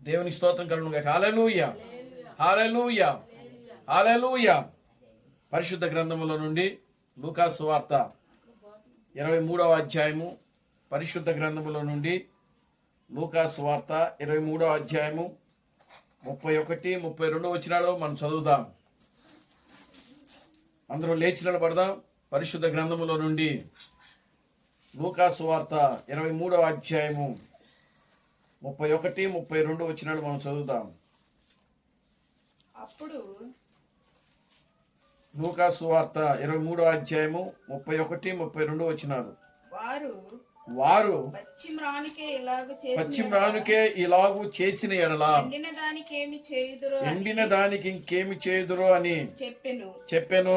దేవుని స్తోత్రం కలుగును గాక. హల్లెలూయా, హల్లెలూయా, హల్లెలూయా. పరిశుద్ధ గ్రంథములో నుండి లూకా సువార్త 23వ అధ్యాయము. పరిశుద్ధ గ్రంథములో నుండి లూకా సువార్త 23వ అధ్యాయము 31, 32 వచనాలు మనం చదువుదాం. అందరూ లేచి నిలబడదాం. పరిశుద్ధ గ్రంథములో నుండి లూకా సువార్త 23వ అధ్యాయము 31, 32 వచనాలు మనం చదువుదాం. అప్పుడు లూకా సువార్త 23వ అధ్యాయము 31, 32 వచనాలు. వారు పశ్చిమ్రానుకే ఇలాగు చేసిన ఎడల ఎండిన దానికి ఇంకేమి చేయుదురో అని చెప్పెను.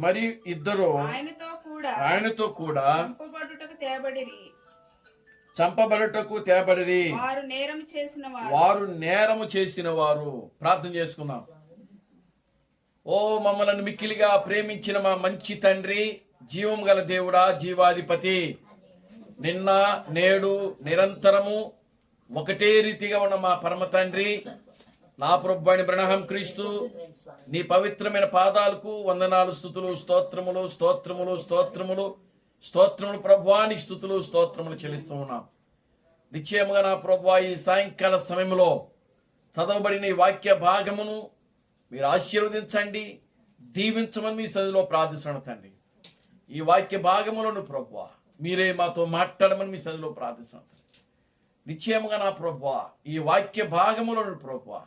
మరి ఇద్దరు ఆయనతో కూడా చంపబడుటకు తేబడిరి. వారు నేరము చేసిన వారు. ప్రార్థన చేసుకున్నాం. ఓ మమ్మలను మిక్కిలిగా ప్రేమించిన మా మంచి తండ్రి, జీవం గల దేవుడా, జీవాధిపతి, నిన్న నేడు నిరంతరము ఒకటే రీతిగా ఉన్న మా పరమ తండ్రి, నా ప్రభువైన బ్రహ్మ క్రీస్తు, నీ పవిత్రమైన పాదాలకు వందనాలు, స్తుతులు, స్తోత్రములు, స్తోత్రములు, స్తోత్రములు, స్తోత్రములు ప్రభువానికి స్తుతులు, స్తోత్రములు చెల్లిస్తూ ఉన్నాం. నిశ్చయముగా నా ప్రభువా, ఈ సాయంకాల సమయంలో చదవబడిన ఈ వాక్య భాగమును మీరు ఆశీర్వదించండి, దీవించమని మీ సన్నిధిలో ప్రార్థిస్తున్నాను తండ్రి. ఈ వాక్య భాగములను ప్రభువా మీరే మాతో మాట్లాడమని మీ సన్నిధిలో ప్రార్థిస్తున్నాను. నిశ్చయముగా నా ప్రభువా, ఈ వాక్య భాగములను ప్రభువా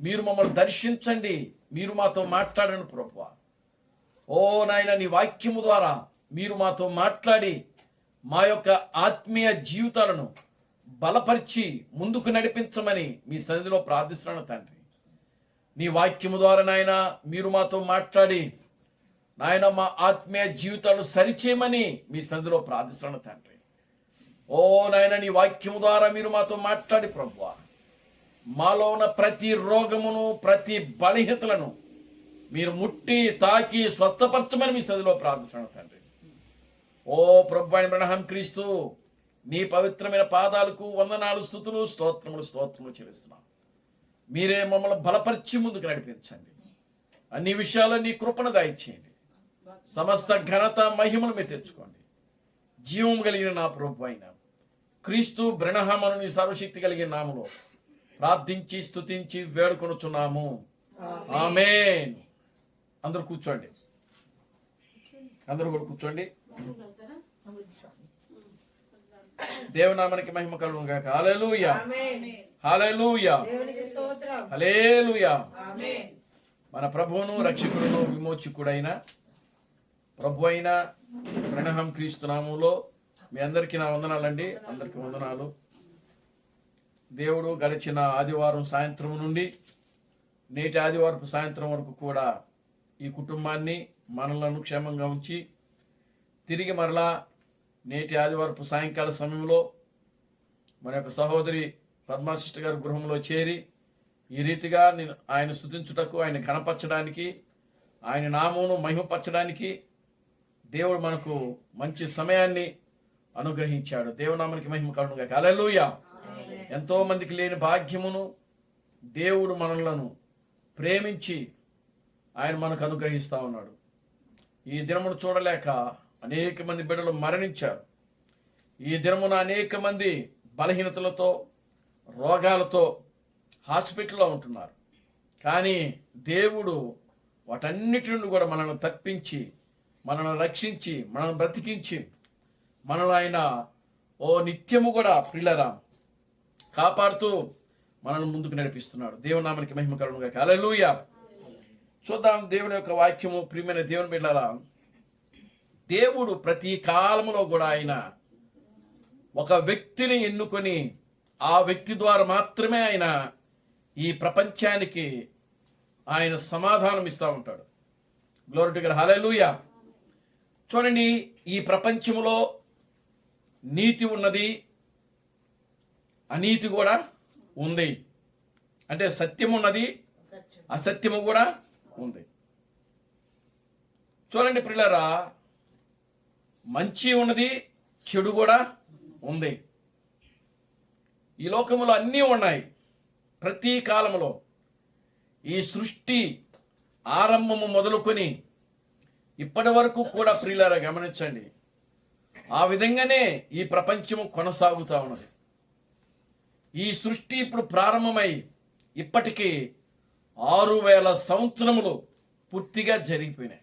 మీరు మమ్మల్ని దర్శించండి, మీరు మాతో మాట్లాడండి ప్రభువా. ఓ నాయన, నీ వాక్యము ద్వారా మీరు మాతో మాట్లాడి మా యొక్క ఆత్మీయ జీవితాలను బలపరిచి ముందుకు నడిపించమని మీ సన్నిధిలో ప్రార్థిస్తున్నాను తండ్రి. నీ వాక్యము ద్వారా నాయన మీరు మాతో మాట్లాడి నాయన మా ఆత్మీయ జీవితాలను సరిచేయమని మీ సన్నిధిలో ప్రార్థిస్తున్నాను తండ్రి. ఓ నాయన, నీ వాక్యము ద్వారా మీరు మాతో మాట్లాడి ప్రభువా మాలో ఉన్న ప్రతి రోగమును, ప్రతి బలహీనతలను మీరు ముట్టి తాకి స్వస్థపరచమని మీ సన్నిధిలో ప్రార్థిస్తున్నాను తండ్రి. ఓ ప్రభువైన బ్రహ్మ క్రీస్తు, నీ పవిత్రమైన పాదాలకు వందనాలు, స్తుతులు, స్తోత్రములు, స్తోత్రములు చెల్లిస్తున్నాం. మీరే మమ్మల్ని బలపరిచి ముందుకు నడిపించండి. అన్ని విషయాల్లో నీ కృపను దయచేయండి. సమస్త ఘనత మహిమలు మీరు తెచ్చుకోండి. జీవం కలిగిన నా ప్రభు అయిన క్రీస్తు బ్రహ్మను నీ సర్వశక్తి కలిగిన నామములో ప్రార్థించి స్తుతించి వేడుకొనుచున్నాము. ఆమేన్. అందరూ కూర్చోండి. అందరూ కూడా కూర్చోండి. దేవునామానికి మహిమ కలుగును గాక. హల్లెలూయా, హల్లెలూయా, హల్లెలూయా. మన ప్రభువును రక్షకుడును విమోచకుడైన ప్రభు అయిన బ్రహ్మ క్రీస్తు నామములో మీ అందరికీ నా వందనాలండి. అందరికీ వందనాలు. దేవుడు గడిచిన ఆదివారం సాయంత్రం నుండి నేటి ఆదివారపు సాయంత్రం వరకు కూడా ఈ కుటుంబాన్ని మనలను క్షేమంగా ఉంచి తిరిగి మరలా నేటి ఆదివారపు సాయంకాల సమయంలో మన యొక్క సహోదరి పద్మాశిష్ట గారి గృహంలో చేరి ఈ రీతిగా ఆయన స్తుతించుటకు, ఆయన కనపరచడానికి, ఆయన నామమును మహిమపరచడానికి దేవుడు మనకు మంచి సమయాన్ని అనుగ్రహించాడు. దేవునామానికి మహిమ కలుగును గాక. హల్లెలూయా. ఎంతో మందికి లేని భాగ్యమును దేవుడు మనలను ప్రేమించి ఆయన మనకు అనుగ్రహిస్తూ ఉన్నాడు. ఈ దినమును చూడలేక అనేక మంది బిడ్డలు మరణించారు. ఈ దినమున అనేక మంది బలహీనతలతో, రోగాలతో హాస్పిటల్లో ఉంటున్నారు. కానీ దేవుడు వాటన్నిటి నుండి కూడా మనల్ని తప్పించి, మనల్ని రక్షించి, మనల్ని బ్రతికించి, మనల్ని ఆయన నిత్యము కూడా ప్రియులరా కాపాడుతూ మనల్ని ముందుకు నడిపిస్తున్నాడు. దేవుని నామానికి మహిమ కలుగును గాక. హల్లెలూయా. చూద్దాం దేవుని యొక్క వాక్యము. ప్రియమైన దేవుని బిడ్డలారా, దేవుడు ప్రతి కాలంలో కూడా ఆయన ఒక వ్యక్తిని ఎన్నుకొని ఆ వ్యక్తి ద్వారా మాత్రమే ఆయన ఈ ప్రపంచానికి ఆయన సమాధానం ఇస్తూ ఉంటాడు. Glory to God. హల్లెలూయా. చూడండి, ఈ ప్రపంచంలో నీతి ఉన్నది, అనీతి కూడా ఉంది. అంటే సత్యం ఉన్నది, అసత్యము కూడా ఉంది. చూడండి ప్రియులారా, మంచి ఉన్నది, చెడు కూడా ఉంది. ఈ లోకములో అన్నీ ఉన్నాయి. ప్రతి కాలంలో ఈ సృష్టి ఆరంభము మొదలుకొని ఇప్పటి వరకు కూడా ప్రియులారా గమనించండి, ఆ విధంగానే ఈ ప్రపంచము కొనసాగుతూ ఉన్నది. ఈ సృష్టి ఇప్పుడు ప్రారంభమై ఇప్పటికీ 6000 సంవత్సరములు పూర్తిగా జరిగిపోయినాయి.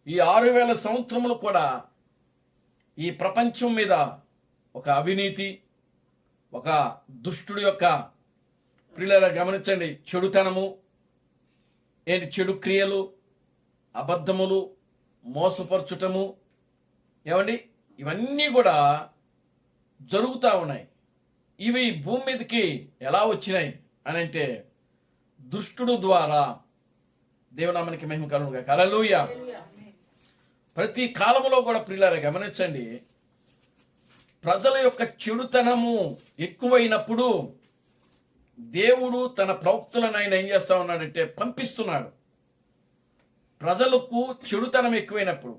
ఈ 6000 సంవత్సరములు కూడా ఈ ప్రపంచం మీద ఒక అవినీతి, ఒక దుష్టుడి యొక్క ప్రియులారా గమనించండి, చెడుతనము, చెడు క్రియలు, అబద్ధములు, మోసపరచుటము, ఇవన్నీ కూడా జరుగుతూ ఉన్నాయి. ఇవి భూమి మీదకి ఎలా వచ్చినాయి అని అంటే దుష్టుడు ద్వారా. దేవునామానికి మహిమ కలుగును గాక. హల్లెలూయా. ప్రతి కాలంలో కూడా ప్రియులారా గమనించండి, ప్రజల యొక్క చెడుతనము ఎక్కువైనప్పుడు దేవుడు తన ప్రవక్తలను ఆయన ఏం చేస్తా ఉన్నాడంటే పంపిస్తున్నాడు. ప్రజలకు చెడుతనం ఎక్కువైనప్పుడు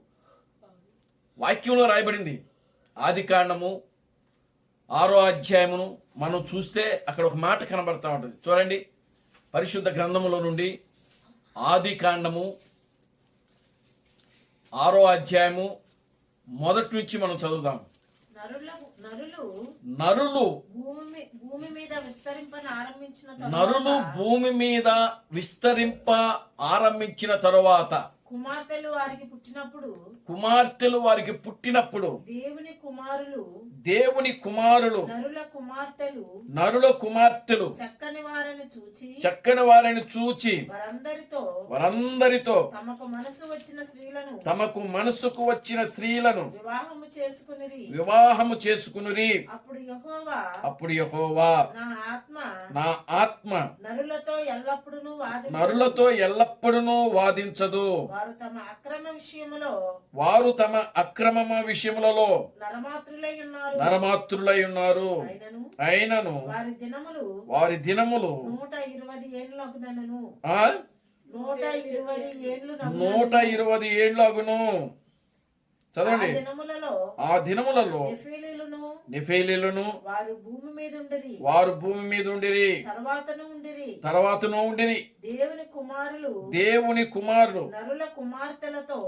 వాక్యంలో రాయబడింది, ఆదికాండము 6వ అధ్యాయమును మనం చూస్తే అక్కడ ఒక మాట కనబడతా ఉంటుంది. చూడండి, పరిశుద్ధ గ్రంథములో నుండి ఆదికాండము 6వ అధ్యాయము మొదటి నుంచి మనం చదువుదాం. నరులు భూమి మీద విస్తరింప ఆరంభించిన తరువాత కుమార్తెలు వారికి పుట్టినప్పుడు దేవుని కుమారులు నరుల కుమార్తెలు చక్కని వారిని చూచి వారందరితో తమకు మనసుకు వచ్చిన స్త్రీలను వివాహము చేసుకునిరి. అప్పుడు యెహోవా నా ఆత్మ నరులతో ఎల్లప్పుడూ వాదించదు. వారు తమ అక్రమ విషయములలో నరమాత్రులై ఉన్నారు. అయినను వారి దినములు 120 ఏండ్లు అగును. చదవండి. ఆ దినములలో నెఫీలీలను వారు భూమి మీద ఉండిరి. తర్వాతను ఉండిరి. దేవుని కుమారులు నరుల కుమార్తెలతో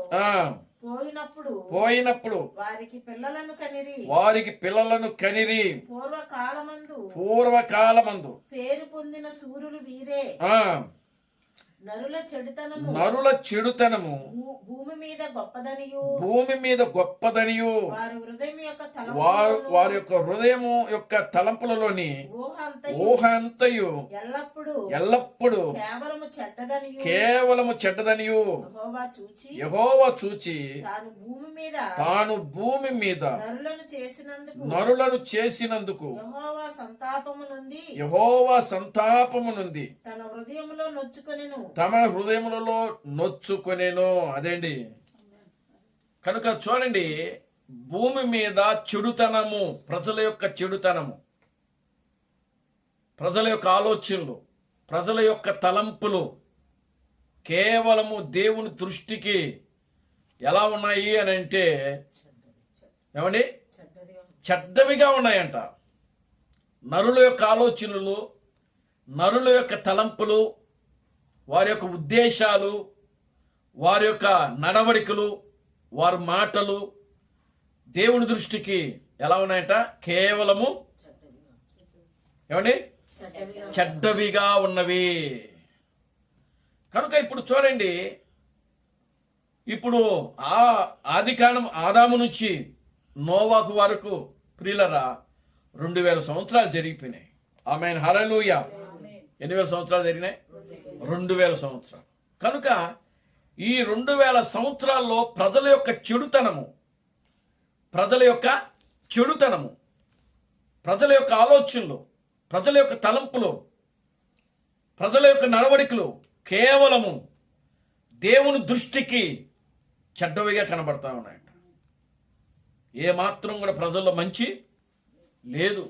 పోయినప్పుడు వారికి పిల్లలను కనిరి. పూర్వకాలమందు పేరు పొందిన సూర్యులు వీరే. నరుల చెడుతనము భూమి మీద గొప్పదనియు వారి యొక్క హృదయము యొక్క తలంపులలోని ఊహ అంతయు ఎల్లప్పుడు కేవలము చెడ్డదనియు యెహోవా చూచి తాను భూమి మీద నరులను చేసినందుకు యెహోవా సంతాపము నుండి తమ హృదయములలో నొచ్చుకొనెను. అదేండి, కనుక చూడండి, భూమి మీద చెడుతనము, ప్రజల యొక్క చెడుతనము, ప్రజల యొక్క ఆలోచనలు, ప్రజల యొక్క తలంపులు కేవలము దేవుని దృష్టికి ఎలా ఉన్నాయి అని అంటే చెడ్డవిగా ఉన్నాయంట. నరుల యొక్క ఆలోచనలు, నరుల యొక్క తలంపులు, వారి యొక్క ఉద్దేశాలు, వారి యొక్క నడవడికలు, వారి మాటలు దేవుని దృష్టికి ఎలా ఉన్నాయంట? కేవలము చెడ్డవిగా ఉన్నవి. కనుక ఇప్పుడు చూడండి, ఇప్పుడు ఆదికాండం ఆదాము నుంచి నోవాహు వరకు ప్రియులరా 2000 సంవత్సరాలు జరిగిపోయినాయి. ఆమేన్, హల్లెలూయా. ఎన్ని వేల సంవత్సరాలు జరిగినాయి? 2000 సంవత్సరాలు. కనుక ఈ 2000 సంవత్సరాల్లో ప్రజల యొక్క చెడుతనము, ప్రజల యొక్క ఆలోచనలు, ప్రజల యొక్క తలంపులు, ప్రజల యొక్క నడవడికలు కేవలము దేవుని దృష్టికి చెడ్డవిగా కనబడతా ఉన్నాయంట. ఏమాత్రం కూడా ప్రజల్లో మంచి లేదు,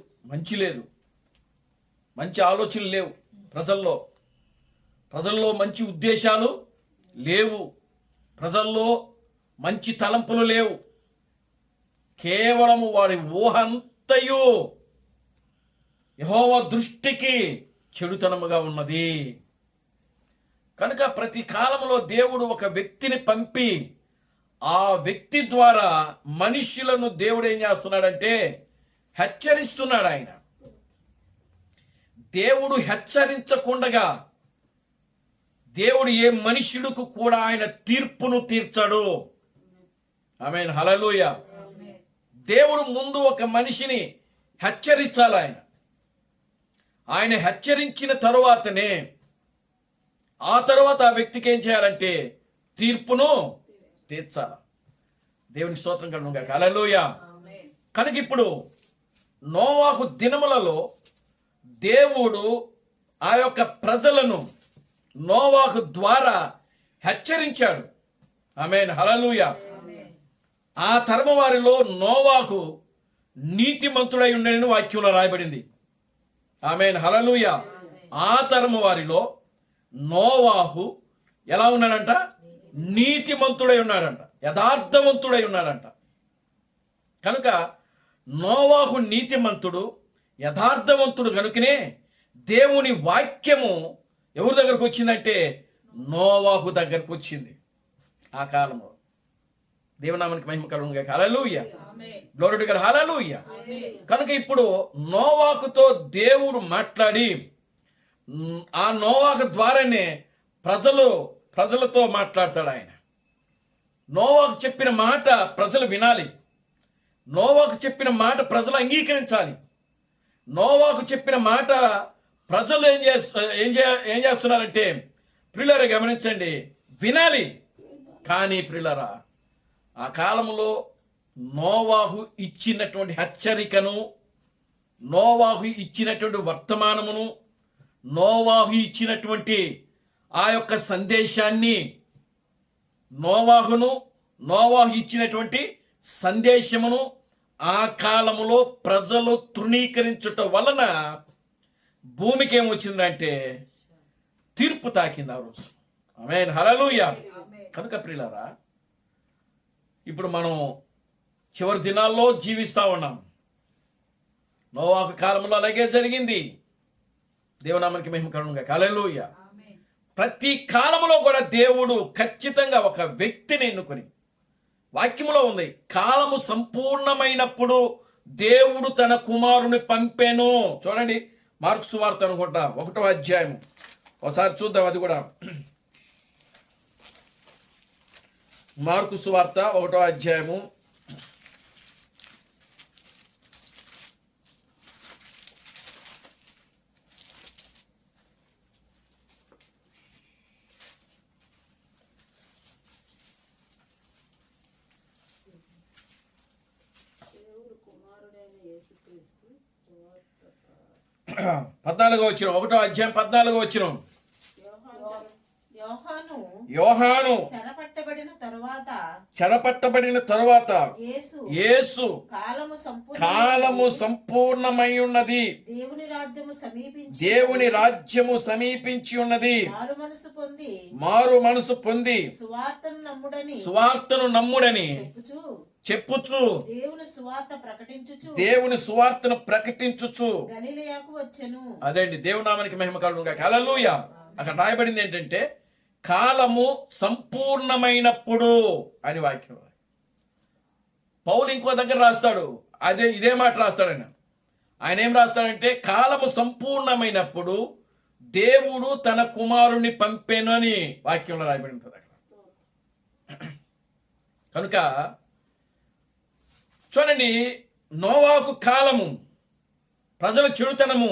మంచి ఆలోచనలు లేవు. ప్రజల్లో మంచి ఉద్దేశాలు లేవు, ప్రజల్లో మంచి తలంపులు లేవు. కేవలము వారి ఊహ అంతయు యెహోవా దృష్టికి చెడుతనముగా ఉన్నది. కనుక ప్రతి కాలంలో దేవుడు ఒక వ్యక్తిని పంపి ఆ వ్యక్తి ద్వారా మనుష్యులను దేవుడు ఏం చేస్తున్నాడంటే హెచ్చరిస్తున్నాడు. ఆయన దేవుడు హెచ్చరించకుండగా దేవుడు ఏ మనుష్యుడికి కూడా ఆయన తీర్పును తీర్చడు. ఆమేన్, హల్లెలూయా. దేవుడు ముందు ఒక మనిషిని హెచ్చరించాలి. ఆయన హెచ్చరించిన తరువాతనే ఆ తర్వాత ఆ వ్యక్తికి ఏం చేయాలంటే తీర్పును తీర్చాలి. దేవుని స్తోత్రం కలుగును గాక. హల్లెలూయా. కనుక ఇప్పుడు నోవాహు దినములలో దేవుడు ఆ యొక్క ప్రజలను నోవాహు ద్వారా హెచ్చరించాడు. ఆమేన్, హల్లెలూయా. ఆ తరము వారిలో నోవాహు నీతిమంతుడై ఉండని వాక్యంలో రాయబడింది. ఆమేన్, హల్లెలూయా. ఆ తరము వారిలో నోవాహు ఎలా ఉన్నాడంట? నీతిమంతుడై ఉన్నాడంట, యథార్థవంతుడై ఉన్నాడంట. కనుక నోవాహు నీతిమంతుడు, యథార్థవంతుడు కనుకనే దేవుని వాక్యము ఎవరి దగ్గరకు వచ్చిందంటే నోవాహు దగ్గరకు వచ్చింది. ఆ కాలంలో దేవునామానికి మహిమ కలుగును గాక. హల్లెలూయా, గ్లోరీ టు గాడ్, హల్లెలూయా. కనుక ఇప్పుడు నోవాహుతో దేవుడు మాట్లాడి ఆ నోవాహు ద్వారానే ప్రజలతో మాట్లాడతాడు. ఆయన నోవాహు చెప్పిన మాట ప్రజలు వినాలి. నోవాహు చెప్పిన మాట ప్రజలు అంగీకరించాలి. నోవాహు చెప్పిన మాట ప్రజలు ఏం చేస్తున్నారంటే ప్రియులారా గమనించండి, వినాలి. కానీ ప్రియులారా ఆ కాలంలో నోవాహు ఇచ్చినటువంటి హెచ్చరికను, నోవాహు ఇచ్చినటువంటి వర్తమానమును, నోవాహు ఇచ్చినటువంటి ఆ యొక్క సందేశాన్ని నోవాహు ఇచ్చినటువంటి సందేశమును ఆ కాలములో ప్రజలు తృణీకరించుట వలన భూమికి ఏమొచ్చిందంటే తీర్పు తాకింది ఆ రోజు. ఆమేన్, హల్లెలూయా. కనుక ప్రియులారా ఇప్పుడు మనం చివరి దినాల్లో జీవిస్తా ఉన్నాం. నోవాహు కాలంలో అలాగే జరిగింది. దేవునామానికి మహిమ కలుగును గాక. హల్లెలూయా. ప్రతి కాలంలో కూడా దేవుడు ఖచ్చితంగా ఒక వ్యక్తిని ఎన్నుకొని, వాక్యములో ఉంది, కాలము సంపూర్ణమైనప్పుడు దేవుడు తన కుమారుని పంపెను. చూడండి, మార్కు సువార్త అనుకుంటా 1వ అధ్యాయము, ఒకసారి చూద్దాం. అది కూడా మార్కు సువార్త 1వ అధ్యాయము 14వ వచనం, 1వ అధ్యాయం 14వ వచనం. యోహాను చెరపట్టబడిన తరువాత యేసు కాలము సంపూర్ణమై ఉన్నది, దేవుని రాజ్యము సమీపించి ఉన్నది, మారు మనసు పొంది సువార్తను నమ్ముడని చెప్పుచు దేవుని సువార్తను ప్రకటించుచు అదేండి దేవునామానికి మహిమ కలుగును గాక. హల్లెలూయా. అక్కడ రాయబడింది ఏంటంటే కాలము సంపూర్ణమైనప్పుడు అని వాక్యం. పౌలు ఇంకో దగ్గర రాస్తాడు, ఇదే మాట రాస్తాడు. ఆయన ఏం రాస్తాడంటే కాలము సంపూర్ణమైనప్పుడు దేవుడు తన కుమారుని పంపెను అని వాక్యంలో రాయబడి ఉంటుంది. కనుక చూడండి, నోవాహు కాలము ప్రజల చెడుతనము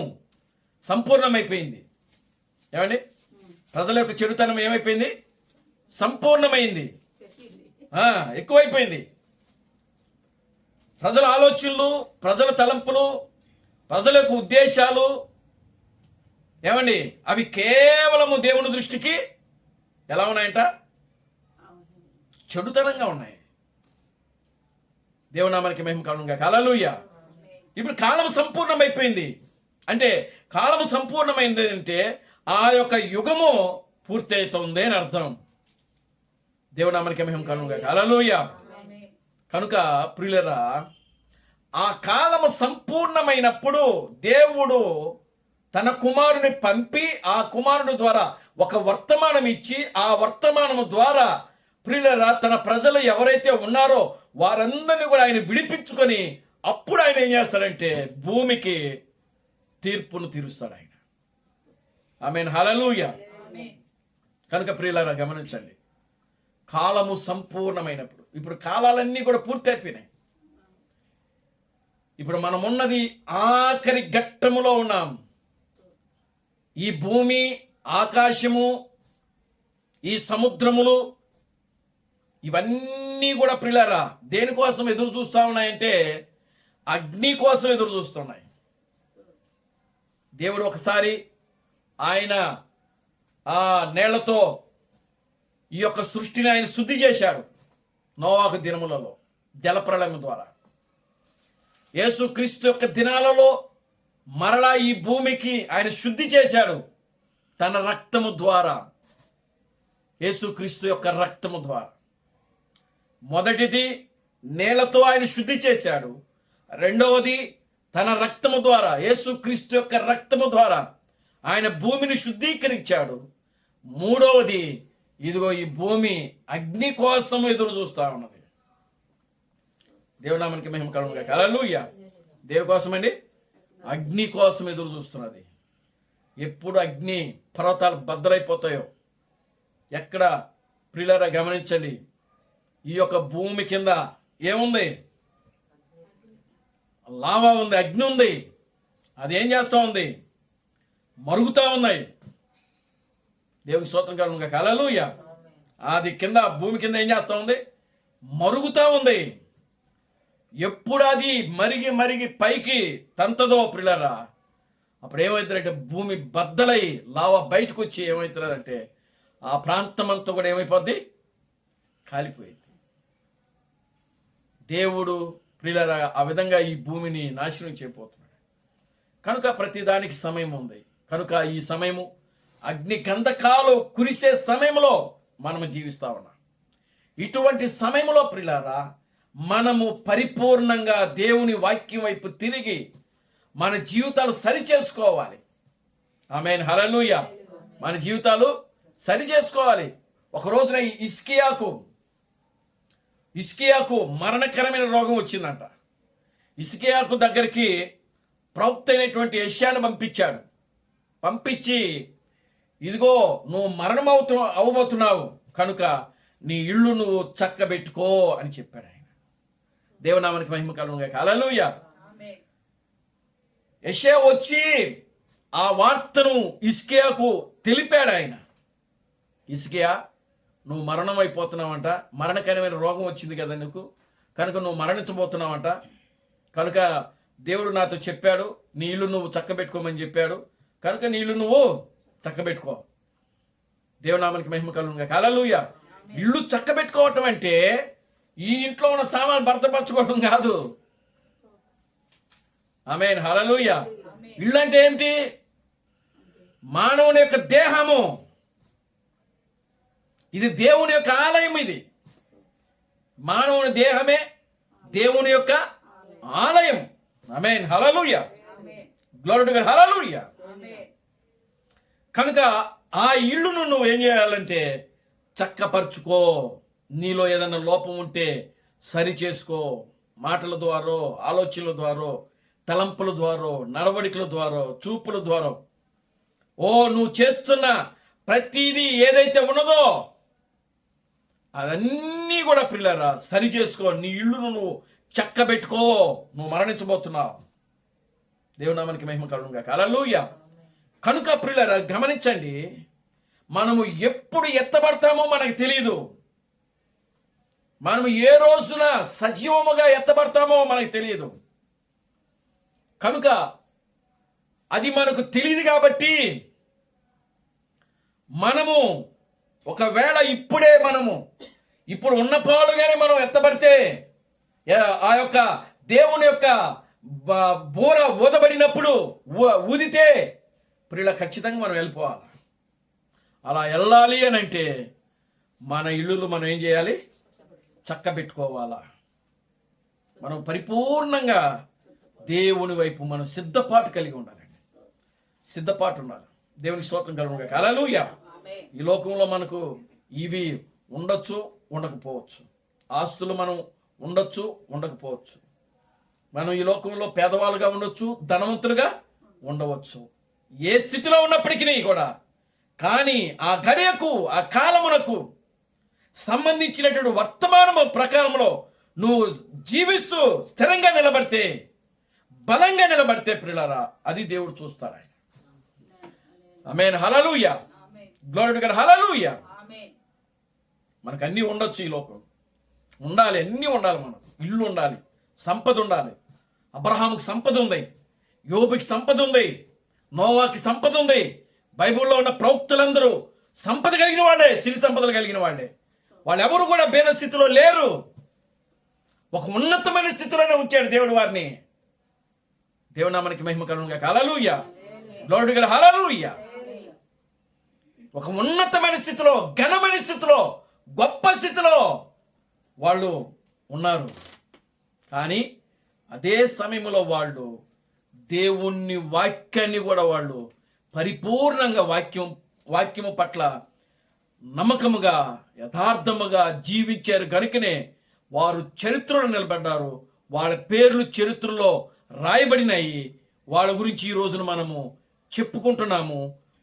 సంపూర్ణమైపోయింది. ఏమండి, ప్రజల యొక్క చెడుతనం ఏమైపోయింది? సంపూర్ణమైంది, ఎక్కువైపోయింది. ప్రజల ఆలోచనలు, ప్రజల తలంపులు, ప్రజల యొక్క ఉద్దేశాలు ఏమండి, అవి కేవలము దేవుని దృష్టికి ఎలా ఉన్నాయంట? చెడుతనంగా ఉన్నాయి. దేవునామానికి మహిమ కలుగును గాక. హల్లెలూయా. ఇప్పుడు కాలం సంపూర్ణమైపోయింది అంటే, కాలం సంపూర్ణమైంది అంటే ఆ యొక్క యుగము పూర్తి అవుతుంది అని అర్థం. దేవునామానికి మహిమ కలుగును గాక. హల్లెలూయా. కనుక ప్రియులరా, ఆ కాలము సంపూర్ణమైనప్పుడు దేవుడు తన కుమారుని పంపి ఆ కుమారుని ద్వారా ఒక వర్తమానం ఇచ్చి ఆ వర్తమానము ద్వారా ప్రియులారా తన ప్రజలు ఎవరైతే ఉన్నారో వారందరినీ కూడా ఆయన విడిపించుకొని అప్పుడు ఆయన ఏం చేస్తాడంటే భూమికి తీర్పును తీరుస్తాడు ఆయన. ఆమేన్, హల్లెలూయా. కనుక ప్రియులారా గమనించండి, కాలము సంపూర్ణమైనప్పుడు, ఇప్పుడు కాలాలన్నీ కూడా పూర్తి అయిపోయినాయి. ఇప్పుడు మనం ఉన్నది ఆఖరి ఘట్టములో ఉన్నాం. ఈ భూమి, ఆకాశము, ఈ సముద్రములు ఇవన్నీ కూడా ప్రియులారా దేనికోసం ఎదురు చూస్తూ ఉన్నాయంటే అగ్ని కోసం ఎదురు చూస్తున్నాయి. దేవుడు ఒకసారి ఆయన ఆ నేళ్లతో ఈ యొక్క సృష్టిని ఆయన శుద్ధి చేశాడు నోవాహు దినములలో జలప్రళయం ద్వారా. యేసుక్రీస్తు యొక్క దినాలలో మరలా ఈ భూమికి ఆయన శుద్ధి చేశాడు తన రక్తము ద్వారా, యేసుక్రీస్తు యొక్క రక్తము ద్వారా. మొదటిది నేలతో ఆయన శుద్ధి చేశాడు, రెండవది తన రక్తము ద్వారా, యేసుక్రీస్తు యొక్క రక్తము ద్వారా ఆయన భూమిని శుద్ధీకరించాడు, మూడవది ఇదిగో ఈ భూమి అగ్ని కోసం ఎదురు చూస్తా ఉన్నది. దేవుని నామానికి మహిమ కలుగును గాక. హల్లెలూయా. దేని కోసం అండి? అగ్ని కోసం ఎదురు చూస్తున్నది. ఎప్పుడు అగ్ని పర్వతాలు బద్దలైపోతాయో, ఎక్కడ ప్రియులారా గమనించండి, ఈ యొక్క భూమి కింద ఏముంది? లావా ఉంది, అగ్ని ఉంది. అది ఏం చేస్తూ ఉంది? మరుగుతూ ఉన్నాయి. దేవునికి స్తోత్రం కలుగును గాక. హల్లెలూయా. అది కింద భూమి కింద ఏం చేస్తూ ఉంది? మరుగుతూ ఉంది. ఎప్పుడు అది మరిగి మరిగి పైకి తంతదో ప్రియులారా, అప్పుడు ఏమవుతుందంటే భూమి బద్దలై లావా బయటకు వచ్చి ఏమవుతుందంటే ఆ ప్రాంతం అంతా కూడా ఏమైపోద్ది? కాలిపోయింది. దేవుడు ప్రియులారా ఆ విధంగా ఈ భూమిని నాశనం చేయబోతున్నాడు. కనుక ప్రతిదానికి సమయం ఉంది. కనుక ఈ సమయము అగ్ని గంధకాలు కురిసే సమయంలో మనము జీవిస్తా ఉన్నాం. ఇటువంటి సమయంలో ప్రియులారా మనము పరిపూర్ణంగా దేవుని వాక్యం వైపు తిరిగి మన జీవితాలు సరి చేసుకోవాలి. ఆమేన్, హల్లెలూయా. మన జీవితాలు సరి చేసుకోవాలి. ఒక రోజున ఇస్కియాకు మరణకరమైన రోగం వచ్చిందంట. ఇస్కియాకు దగ్గరికి ప్రవక్త అయినటువంటి యెషయాను పంపించాడు. పంపించి ఇదిగో నువ్వు మరణం అవ్వబోతున్నావు కనుక నీ ఇల్లు నువ్వు చక్కబెట్టుకో అని చెప్పాడు ఆయన. దేవునామానికి మహిమ కలుగును గాక. హల్లెలూయా. యెషయా వచ్చి ఆ వార్తను హిజ్కియాకు తెలిపాడు ఆయన. హిజ్కియా, నువ్వు మరణం అయిపోతున్నావంట, మరణకరమైన రోగం వచ్చింది కదా నీకు, కనుక నువ్వు మరణించబోతున్నావంట. కనుక దేవుడు నాతో చెప్పాడు నీ ఇల్లు నువ్వు చక్కబెట్టుకోమని చెప్పాడు, కనుక నీ ఇల్లు నువ్వు చక్కబెట్టుకో. దేవునామానికి మహిమ కలుగును గాక. హల్లెలూయా. ఇల్లు చక్కబెట్టుకోవటం అంటే ఈ ఇంట్లో ఉన్న సామాన్లు భర్తపరచుకోవడం కాదు. ఆమేన్, హల్లెలూయా. ఇల్లు అంటే ఏమిటి? మానవుని యొక్క దేహము. ఇది దేవుని యొక్క ఆలయం. ఇది మానవుని దేహమే దేవుని యొక్క ఆలయం. ఆమేన్, హల్లెలూయా. Glory to God. హల్లెలూయా. కనుక ఆ ఇల్లును నువ్వు ఏం చేయాలంటే చక్కపరుచుకో. నీలో ఏదైనా లోపం ఉంటే సరి చేసుకో. మాటల ద్వారా, ఆలోచనల ద్వారా, తలంపుల ద్వారా, నడవడికల ద్వారా, చూపుల ద్వారా, నువ్వు చేస్తున్న ప్రతిదీ ఏదైతే ఉన్నదో అదన్నీ కూడా ప్రియులారా సరి చేసుకో. నీ ఇల్లును నువ్వు చక్కబెట్టుకో. నువ్వు మరణించబోతున్నావు. దేవునామానికి మహిమ కలుగును గాక. హల్లెలూయా. కనుక ప్రియులారా గమనించండి, మనము ఎప్పుడు ఎత్తబడతామో మనకు తెలియదు. మనము ఏ రోజున సజీవముగా ఎత్తబడతామో మనకు తెలియదు. కనుక అది మనకు తెలియదు కాబట్టి మనము ఒకవేళ ఇప్పుడు ఉన్న పాలుగానే మనం ఎత్తబడితే ఆ యొక్క దేవుని యొక్క బోర ఊదబడినప్పుడు ఊదితే ప్రియుల ఖచ్చితంగా మనం వెళ్ళిపోవాలి. అలా వెళ్ళాలి అని అంటే మన ఇల్లులు మనం ఏం చేయాలి? చక్కబెట్టుకోవాలా. మనం పరిపూర్ణంగా దేవుని వైపు మనం సిద్ధపాటు కలిగి ఉండాలండి. సిద్ధపాటు ఉండాలి. దేవునికి స్తోత్రం కలుగును గాక. హల్లెలూయా. ఈ లోకంలో మనకు ఇవి ఉండొచ్చు, ఉండకపోవచ్చు. ఆస్తులు మనం ఉండొచ్చు, ఉండకపోవచ్చు. మనం ఈ లోకంలో పేదవాళ్ళుగా ఉండొచ్చు, ధనవంతులుగా ఉండవచ్చు. ఏ స్థితిలో ఉన్నప్పటికీ కూడా, కానీ ఆ గడియకు, ఆ కాలమునకు సంబంధించినటువంటి వర్తమానము ప్రకారంలో నువ్వు జీవిస్తూ స్థిరంగా నిలబడితే, బలంగా నిలబడితే ప్రియులారా, అది దేవుడు చూస్తాడు. ఆయన ఆమేన్. హల్లెలూయా. Glory to God. హల్లెలూయా. మనకు అన్నీ ఉండొచ్చు. ఈ లోకం ఉండాలి, అన్నీ ఉండాలి. మనకు ఇల్లు ఉండాలి, సంపద ఉండాలి. అబ్రహాముకి సంపద ఉంది, యోబుకి సంపద ఉంది, నోవాకి సంపద ఉంది. బైబిల్లో ఉన్న ప్రవక్తులందరూ సంపద కలిగిన వాళ్ళే, సిరి సంపదలు కలిగిన వాళ్ళే. వాళ్ళు ఎవరు కూడా భేద స్థితిలో లేరు. ఒక ఉన్నతమైన స్థితిలోనే ఉంచాడు దేవుడు వారిని. దేవుడు నామానికి మహిమ కలుగును గాక. హల్లెలూయా. Glory to God. హల్లెలూయా. ఒక ఉన్నతమైన స్థితిలో, ఘనమైన స్థితిలో, గొప్ప స్థితిలో వాళ్ళు ఉన్నారు. కానీ అదే సమయంలో వాళ్ళు దేవుని వాక్యాన్ని కూడా వాళ్ళు పరిపూర్ణంగా వాక్యము పట్ల నమ్మకముగా, యథార్థముగా జీవించారు కనుకనే వారు చరిత్రలో నిలబడ్డారు. వాళ్ళ పేర్లు చరిత్రలో రాయబడినాయి. వాళ్ళ గురించి ఈ రోజున మనము చెప్పుకుంటున్నాము,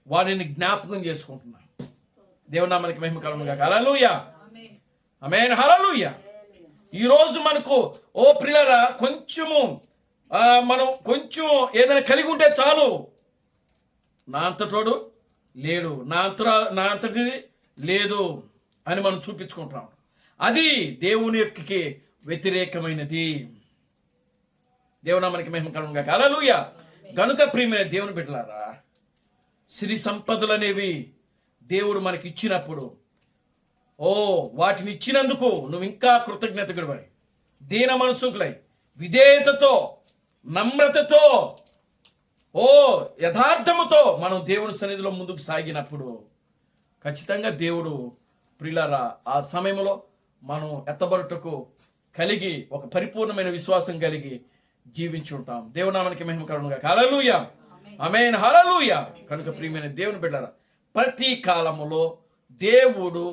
వారిని జ్ఞాపకం చేసుకుంటున్నాం. దేవుని నామానికి మహిమ కలుగును గాక. హల్లెలూయా. ఆమేన్. హల్లెలూయా. ఈరోజు మనకు ఓ ప్రియులారా, మనం కొంచెం ఏదైనా కలిగి ఉంటే చాలు, నా అంతటోడు లేడు, నా అంతటిది లేదు అని మనం చూపించుకుంటున్నాం. అది దేవుని యొక్కకి వ్యతిరేకమైనది. దేవుని మనకి మహిమ కలుగును గాక. హల్లెలూయా. గనుక ప్రియమైన దేవుని బిడ్డలారా, సిరి సంపదలు అనేవి దేవుడు మనకి ఇచ్చినప్పుడు, వాటిని ఇచ్చినందుకు నువ్వు ఇంకా కృతజ్ఞతగుడివై, దీన మనసుకులై, విధేయతతో, నమ్రతతో, యథార్థముతో మనం దేవుని సన్నిధిలో ముందుకు సాగినప్పుడు ఖచ్చితంగా దేవుడు ప్రియులారా ఆ సమయంలో మనం ఎత్తబడుటకు కలిగి, ఒక పరిపూర్ణమైన విశ్వాసం కలిగి జీవించి ఉంటాం. దేవునామానికి మహిమ కలుగును గాక. హల్లెలూయా. ఆమేన్. హల్లెలూయా. కనుక ప్రియమైన దేవుని బిడ్డలారా, ప్రతి కాలములో దేవుడు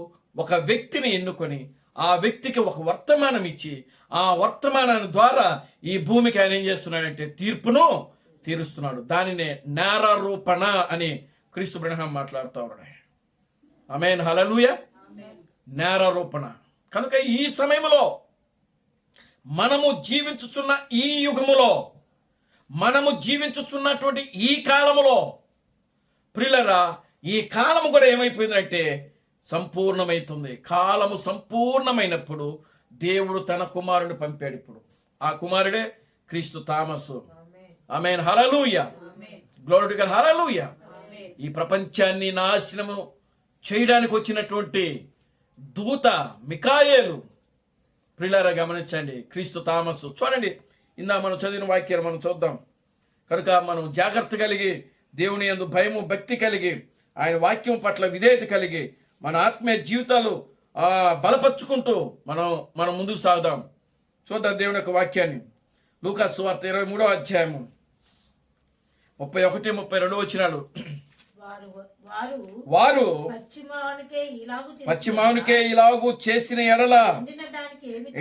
ఒక వ్యక్తిని ఎన్నుకొని ఆ వ్యక్తికి ఒక వర్తమానం ఇచ్చి, ఆ వర్తమానాన్ని ద్వారా ఈ భూమికి ఆయన ఏం చేస్తున్నాడంటే తీర్పును తీరుస్తున్నాడు. దానినే నేరారోపణ అని క్రీస్తు బ్రహ్మ మాట్లాడుతూ ఉన్నాడు. ఆమేన్. హల్లెలూయా. నేరారోపణ. కనుక ఈ సమయంలో మనము జీవించుచున్న ఈ యుగములో, మనము జీవించుచున్నటువంటి ఈ కాలములో ప్రియులారా, ఈ కాలము కూడా ఏమైపోయిందంటే సంపూర్ణమవుతుంది. కాలము సంపూర్ణమైనప్పుడు దేవుడు తన కుమారుని పంపాడు. ఇప్పుడు ఆ కుమారుడే క్రీస్తు థామసు. ఆమేన్. హల్లెలూయా. Glory to God. హల్లెలూయా. ఈ ప్రపంచాన్ని నాశనము చేయడానికి వచ్చినటువంటి దూత మికాయేలు ప్రియులారా గమనించండి. క్రీస్తు థామసు చూడండి, ఇందా మనం చదివిన వాక్యాలు మనం చూద్దాం. కనుక మనం జాగ్రత్త కలిగి, దేవుని యందు భయము భక్తి కలిగి, ఆయన వాక్యం పట్ల విధేయత కలిగి మన ఆత్మీయ జీవితాలు బలపరుచుకుంటూ మనం ముందుకు సాగుదాం. చూద్దాం దేవుని యొక్క వాక్యాన్ని. లూకా సువార్త 23వ అధ్యాయము 31, 32 వచనాలు. వారు పశ్చిమానికే ఇలాగు చేసిన ఎడల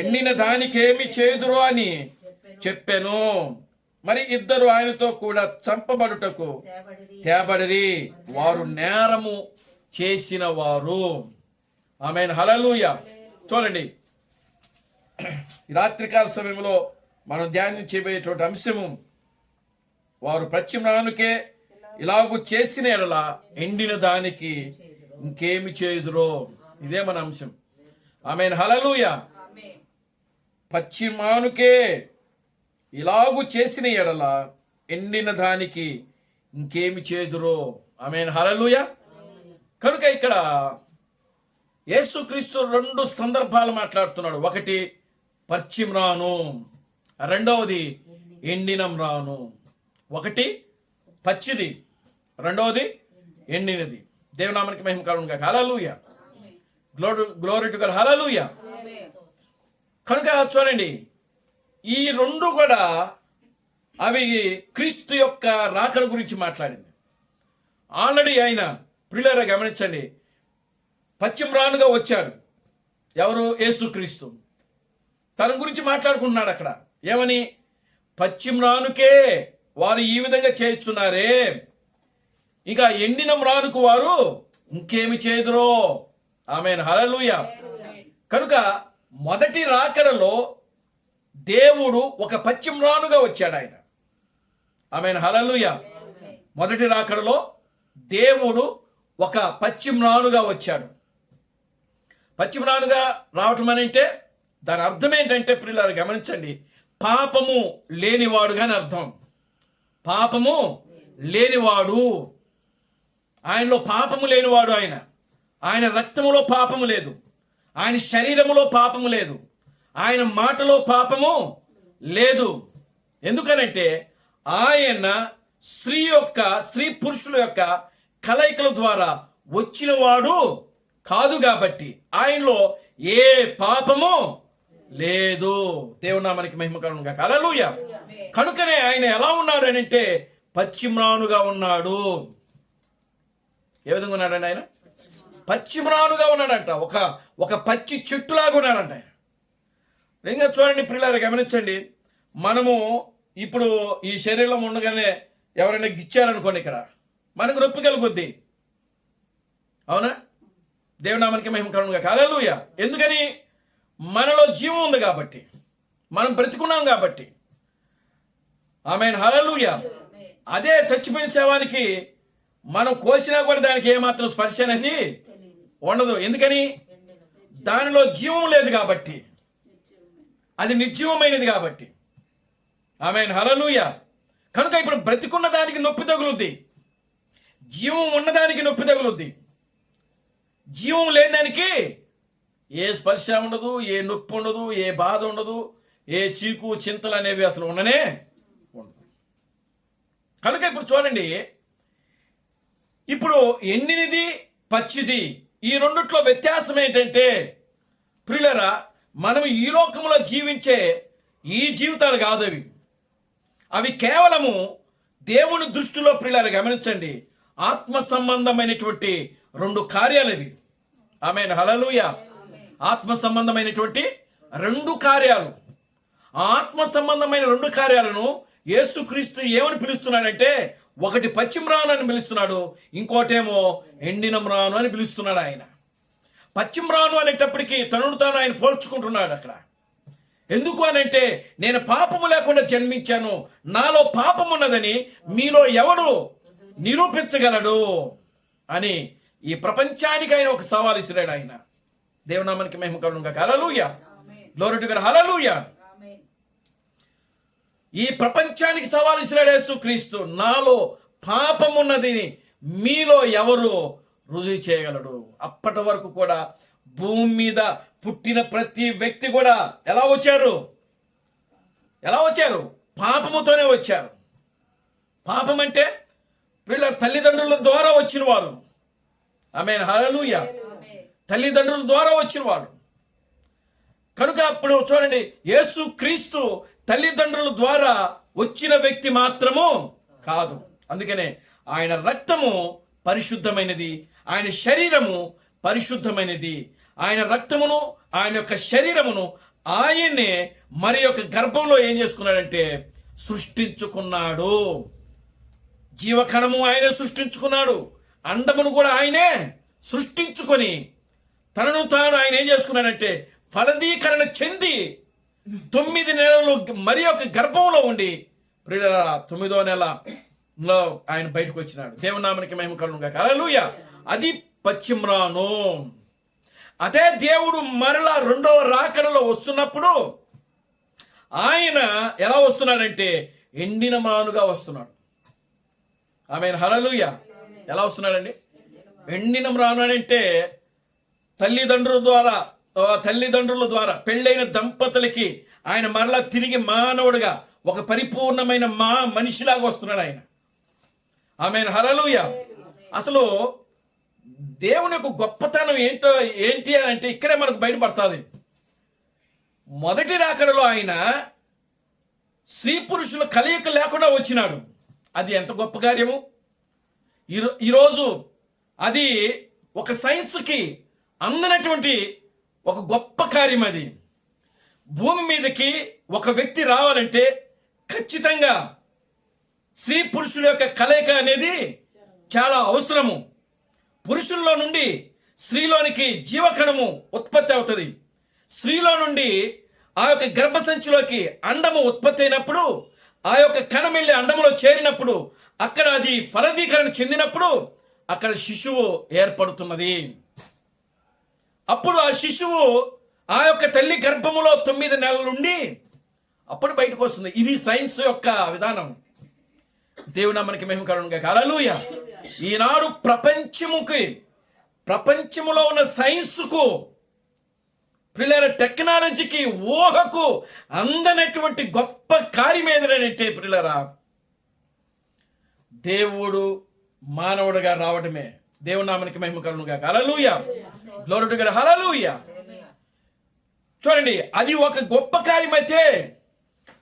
ఎండిన దానికి ఏమి చేదురు అని చెప్పెను. మరి ఇద్దరు ఆయనతో కూడా చంపబడుటకు తేబడిరి. వారు నేరము చేసిన వారు. ఆమేన్. హల్లెలూయా. చూడండి, రాత్రికాల సమయంలో మనం ధ్యానం చేయబోయేటువంటి అంశము, వారు పశ్చిమానికే ఇలాగూ చేసిన ఎడల ఎండిన దానికి ఇంకేమి చేదురో. ఇదే మన అంశం. ఆమేన్. హల్లెలూయా. పశ్చిమానికే ఇలాగూ చేసిన ఎడల ఎండిన దానికి ఇంకేమి చేదురో. ఆమేన్. హల్లెలూయా. కనుక ఇక్కడ యేసుక్రీస్తు 2 సందర్భాలు మాట్లాడుతున్నాడు. ఒకటి పశ్చిమరాను, రెండవది ఎండినం రాను. ఒకటి పచ్చిది, రెండవది ఎండినది. దేవునామానికి మహిమ కలుగును గాక. హల్లెలూయా. Glory to God. హల్లెలూయా. కనుక చూడండి, ఈ రెండు కూడా అవి క్రీస్తు యొక్క రాకడ గురించి మాట్లాడింది. ఆల్రెడీ ఆయన ప్రియులారా గమనించండి, పశ్చిమ రానుగా వచ్చాడు. ఎవరు? యేసుక్రీస్తు. తన గురించి మాట్లాడుకుంటున్నాడు అక్కడ. ఏమని? పశ్చిమ రానుకే వారు ఈ విధంగా చేస్తున్నారే, ఇక ఎండిన మ్రానుకు వారు ఇంకేమి చేదురో. ఆమేన్, హల్లెలూయా. కనుక మొదటి రాకడలో దేవుడు ఒక పశ్చిమ రానుగా వచ్చాడు ఆయన. ఆమేన్, హల్లెలూయా. మొదటి రాకడలో దేవుడు ఒక పశ్చిమ రానుగా వచ్చాడు. పశ్చిమ రానుగా రావటం అని అంటే దాని అర్థం ఏంటంటే ప్రియులారా గమనించండి, పాపము లేనివాడుగా అని అర్థం. పాపము లేనివాడు, ఆయనలో పాపము లేనివాడు. ఆయన రక్తములో పాపము లేదు, ఆయన శరీరములో పాపము లేదు, ఆయన మాటలో పాపము లేదు. ఎందుకనంటే ఆయన స్త్రీ పురుషుల యొక్క కలయికల ద్వారా వచ్చినవాడు కాదు కాబట్టి ఆయనలో ఏ పాపము లేదు. దేవుని నామానికి మహిమ కలుగును గాక. హల్లెలూయా. కనుకనే ఆయన ఎలా ఉన్నాడు అని అంటే పశ్చిమరానుగా ఉన్నాడు. ఏ విధంగా ఉన్నాడండి ఆయన? పశ్చిమరానుగా ఉన్నాడంట. ఒక పచ్చి చెట్టులాగా ఉన్నాడంట ఆయన. ఇంకా చూడండి ప్రియులారా గమనించండి, మనము ఇప్పుడు ఈ శరీరం ఉండగానే ఎవరైనా గిచ్చారనుకోండి, ఇక్కడ మనకు నొప్పి కలుగుద్ది. అవునా? దేవుని నామానికి మహిమ కలుగును గాక. హల్లెలూయా. ఎందుకని? మనలో జీవం ఉంది కాబట్టి, మనం బ్రతికున్నాం కాబట్టి. ఆమేన్, హల్లెలూయా. అదే చచ్చిపోయిన శవానికి మనం కోసినా కూడా దానికి ఏమాత్రం స్పర్శ అనేది ఉండదు. ఎందుకని? దానిలో జీవం లేదు కాబట్టి, అది నిర్జీవమైనది కాబట్టి. ఆమేన్, హల్లెలూయా. కనుక ఇప్పుడు బ్రతికున్న దానికి నొప్పి తగులుద్ది, జీవం ఉన్నదానికి నొప్పి తగులుద్ది. జీవం లేని దానికి ఏ స్పర్శ ఉండదు, ఏ నొప్పి ఉండదు, ఏ బాధ ఉండదు, ఏ చీకు చింతలు అనేవి అసలు ఉండనే ఉండదు. కనుక ఇప్పుడు చూడండి, ఇప్పుడు ఎండినది పచ్చిది, ఈ రెండిట్లో వ్యత్యాసం ఏంటంటే ప్రియులారా, మనం ఈ లోకంలో జీవించే ఈ జీవితాలు కాదు అవి కేవలము దేవుని దృష్టిలో ప్రియులారా గమనించండి, ఆత్మ సంబంధమైనటువంటి రెండు కార్యాలు ఇవి. ఆమేన్, హల్లెలూయా. ఆత్మ సంబంధమైనటువంటి రెండు కార్యాలు. ఆ ఆత్మ సంబంధమైన రెండు కార్యాలను యేసుక్రీస్తు ఏమని పిలుస్తున్నాడంటే, ఒకటి పశ్చిమరాను అని పిలుస్తున్నాడు, ఇంకోటేమో ఎండిన మ్రాను అని పిలుస్తున్నాడు ఆయన. పశ్చిమరాను అనేటప్పటికీ తనను తాను ఆయన పోల్చుకుంటున్నాడు అక్కడ. ఎందుకు అనంటే, నేను పాపము లేకుండా జన్మించాను, నాలో పాపం ఉన్నదని మీలో ఎవడు నిరూపించగలడు అని ఈ ప్రపంచానికి ఆయన ఒక సవాల్ ఇసిరాడు ఆయన. దేవునామానికి మహిమ కలుగును గాక. హల్లెలూయా. Glory to God. హల్లెలూయా. ఈ ప్రపంచానికి సవాల్ ఇసిరాడు యేసుక్రీస్తు, నాలో పాపమున్నది మీలో ఎవరు రుజువు చేయగలడు? అప్పటి వరకు కూడా భూమి మీద పుట్టిన ప్రతి వ్యక్తి కూడా ఎలా వచ్చారు? పాపముతోనే వచ్చారు. పాపం అంటే వీళ్ళ తల్లిదండ్రుల ద్వారా వచ్చిన వారు. ఆమేన్, హల్లెలూయా. తల్లిదండ్రుల ద్వారా వచ్చిన వాడు. కనుక అప్పుడు చూడండి, యేసుక్రీస్తు తల్లిదండ్రుల ద్వారా వచ్చిన వ్యక్తి మాత్రము కాదు. అందుకనే ఆయన రక్తము పరిశుద్ధమైనది, ఆయన శరీరము పరిశుద్ధమైనది. ఆయన రక్తమును, ఆయన యొక్క శరీరమును ఆయన్నే మరి యొక్క గర్భంలో ఏం చేసుకున్నాడంటే సృష్టించుకున్నాడు. జీవకణము ఆయనే సృష్టించుకున్నాడు, అండమును కూడా ఆయనే సృష్టించుకొని తనను తాను ఆయన ఏం చేసుకున్నాడంటే ఫలదీకరణ చెంది 9 నెలలు మరి యొక్క గర్భంలో ఉండి 9వ నెలలో ఆయన బయటకు వచ్చినాడు. దేవునామానికి మహిమ కలుగును గాక. హల్లెలూయా. అది పశ్చిమరాను. అదే దేవుడు మరలా రెండవ రాకడలో వస్తున్నప్పుడు ఆయన ఎలా వస్తున్నాడంటే ఎండిన మ్రానుగా వస్తున్నాడు. ఆమేన్, హల్లెలూయా. ఎలా వస్తున్నాడండి? ఎండిన మ్రాను అంటే తల్లిదండ్రుల ద్వారా పెళ్ళైన దంపతులకి ఆయన మరలా తిరిగి మానవుడిగా ఒక పరిపూర్ణమైన మనిషిలాగా వస్తున్నాడు ఆయన. ఆమేన్, హల్లెలూయా. అసలు దేవుని యొక్క గొప్పతనం ఏంటి అని అంటే ఇక్కడే మనకు బయటపడుతుంది. మొదటి రాకడలో ఆయన స్త్రీ పురుషుల కలయిక లేకుండా వచ్చినాడు. అది ఎంత గొప్ప కార్యము! ఈరోజు అది ఒక సైన్స్కి అందనటువంటి ఒక గొప్ప కార్యం. అది భూమి మీదకి ఒక వ్యక్తి రావాలంటే ఖచ్చితంగా స్త్రీ పురుషుల యొక్క కలయిక అనేది చాలా అవసరము. పురుషుల్లో నుండి స్త్రీలోనికి జీవకణము ఉత్పత్తి అవుతుంది. స్త్రీలో నుండి ఆ యొక్క గర్భసంచిలోకి అండము ఉత్పత్తి అయినప్పుడు, ఆ యొక్క కణం వెళ్ళి అండములో చేరినప్పుడు, అక్కడ అది ఫలదీకరణ చెందినప్పుడు అక్కడ శిశువు ఏర్పడుతున్నది. అప్పుడు ఆ శిశువు ఆ యొక్క తల్లి గర్భములో 9 నెలలుండి అప్పుడు బయటకు వస్తుంది. ఇది సైన్స్ యొక్క విధానం. దేవుని నామమునకి మహిమ కలుగును గాక. హల్లెలూయా. ఈనాడు ప్రపంచములో ఉన్న సైన్స్కు, ప్రియులారా, టెక్నాలజీకి, ఊహకు అందనటువంటి గొప్ప కార్యం ఏదంటే ప్రియులారా, దేవుడు మానవుడిగా రావడమే. దేవుని నామమునకి మహిమ కలుగును గాక. హల్లెలూయా. Glory to God. హల్లెలూయా. చూడండి, అది ఒక గొప్ప కార్యం అయితే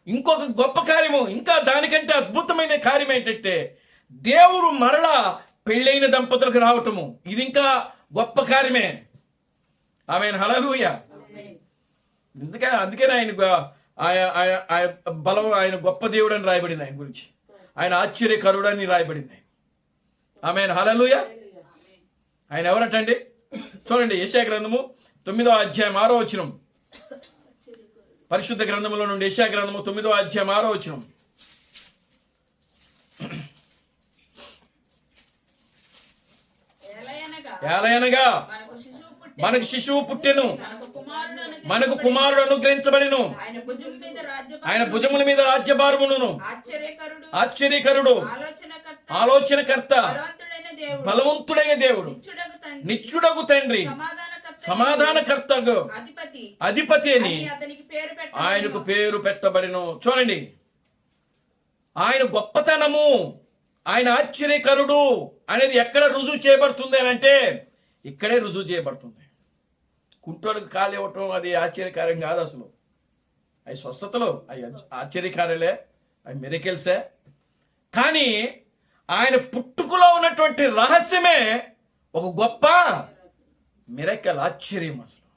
ఇంకొక గొప్ప కార్యము, ఇంకా దానికంటే అద్భుతమైన కార్యం ఏంటంటే దేవుడు మరలా పెళ్ళైన దంపతులకు రావటము. ఇది ఇంకా గొప్ప కార్యమే. ఆమేన్. హల్లెలూయా. అందుకనే ఆయన బలం, ఆయన గొప్ప దేవుడు అని రాయబడింది. ఆయన గురించి ఆయన ఆశ్చర్యకరుడు అని రాయబడింది. ఆమేన్. హల్లెలూయా. ఆయన ఎవరంటండి? చూడండి, యెషయా గ్రంథము 9వ అధ్యాయం 6వ వచనం. పరిశుద్ధ గ్రంథములో నుండి యెషయా గ్రంథము 9వ అధ్యాయం 6వ వచనం. ఏలయనగా మనకు శిశువు పుట్టెను, మనకు కుమారుడు అనుగ్రహించబడెను, ఆయన భుజముల మీద రాజ్యభారమును. ఆశ్చర్యకరుడు, ఆలోచనకర్త, బలవంతుడైన దేవుడు, నిత్యుడగు తండ్రి, సమాధానకర్తగు అధిపతి అని ఆయనకు పేరు పెట్టబడెను. చూడండి, ఆయన గొప్పతనము, ఆయన ఆశ్చర్యకరుడు అనేది ఎక్కడ రుజువు చేయబడుతుంది అని అంటే ఇక్కడే రుజువు చేయబడుతుంది. కుంటోడికి కాలు ఇవ్వటం అది ఆశ్చర్యకార్యం కాదు అసలు. అవి స్వస్థతలు, అవి ఆశ్చర్యకార్యాలే, అవి మిరకిల్సే. కానీ ఆయన పుట్టుకలో ఉన్నటువంటి రహస్యమే ఒక గొప్ప మిరకల్, ఆశ్చర్యం. అసలు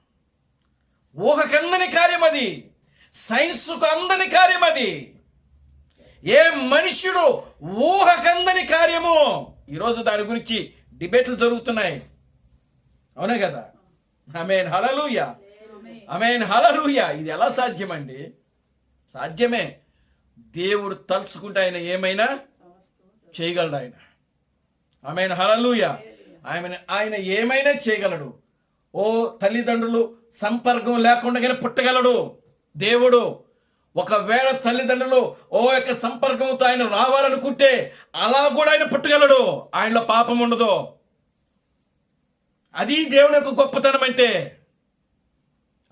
ఊహకందని కార్యం అది, సైన్స్కు అందని కార్యం అది. ఏ మనుష్యుడు ఊహకందని కార్యము. ఈరోజు దాని గురించి డిబేట్లు జరుగుతున్నాయి, అవునే కదా? ఆమేన్. హల్లెలూయా. ఆమేన్. హల్లెలూయా. ఇది ఎలా సాధ్యమండి? సాధ్యమే. దేవుడు తలుచుకుంటే ఆయన ఏమైనా చేయగలడు. ఆయన ఆమేన్. హల్లెలూయా. ఆయన ఏమైనా చేయగలడు. ఓ తల్లిదండ్రులు సంపర్కం లేకుండా పుట్టగలడు దేవుడు. ఒకవేళ తల్లిదండ్రులు యొక్క సంపర్కంతో ఆయన రావాలనుకుంటే అలా కూడా ఆయన పుట్టగలడు. ఆయనలో పాపం ఉండదు. అది దేవుని యొక్క గొప్పతనం అంటే.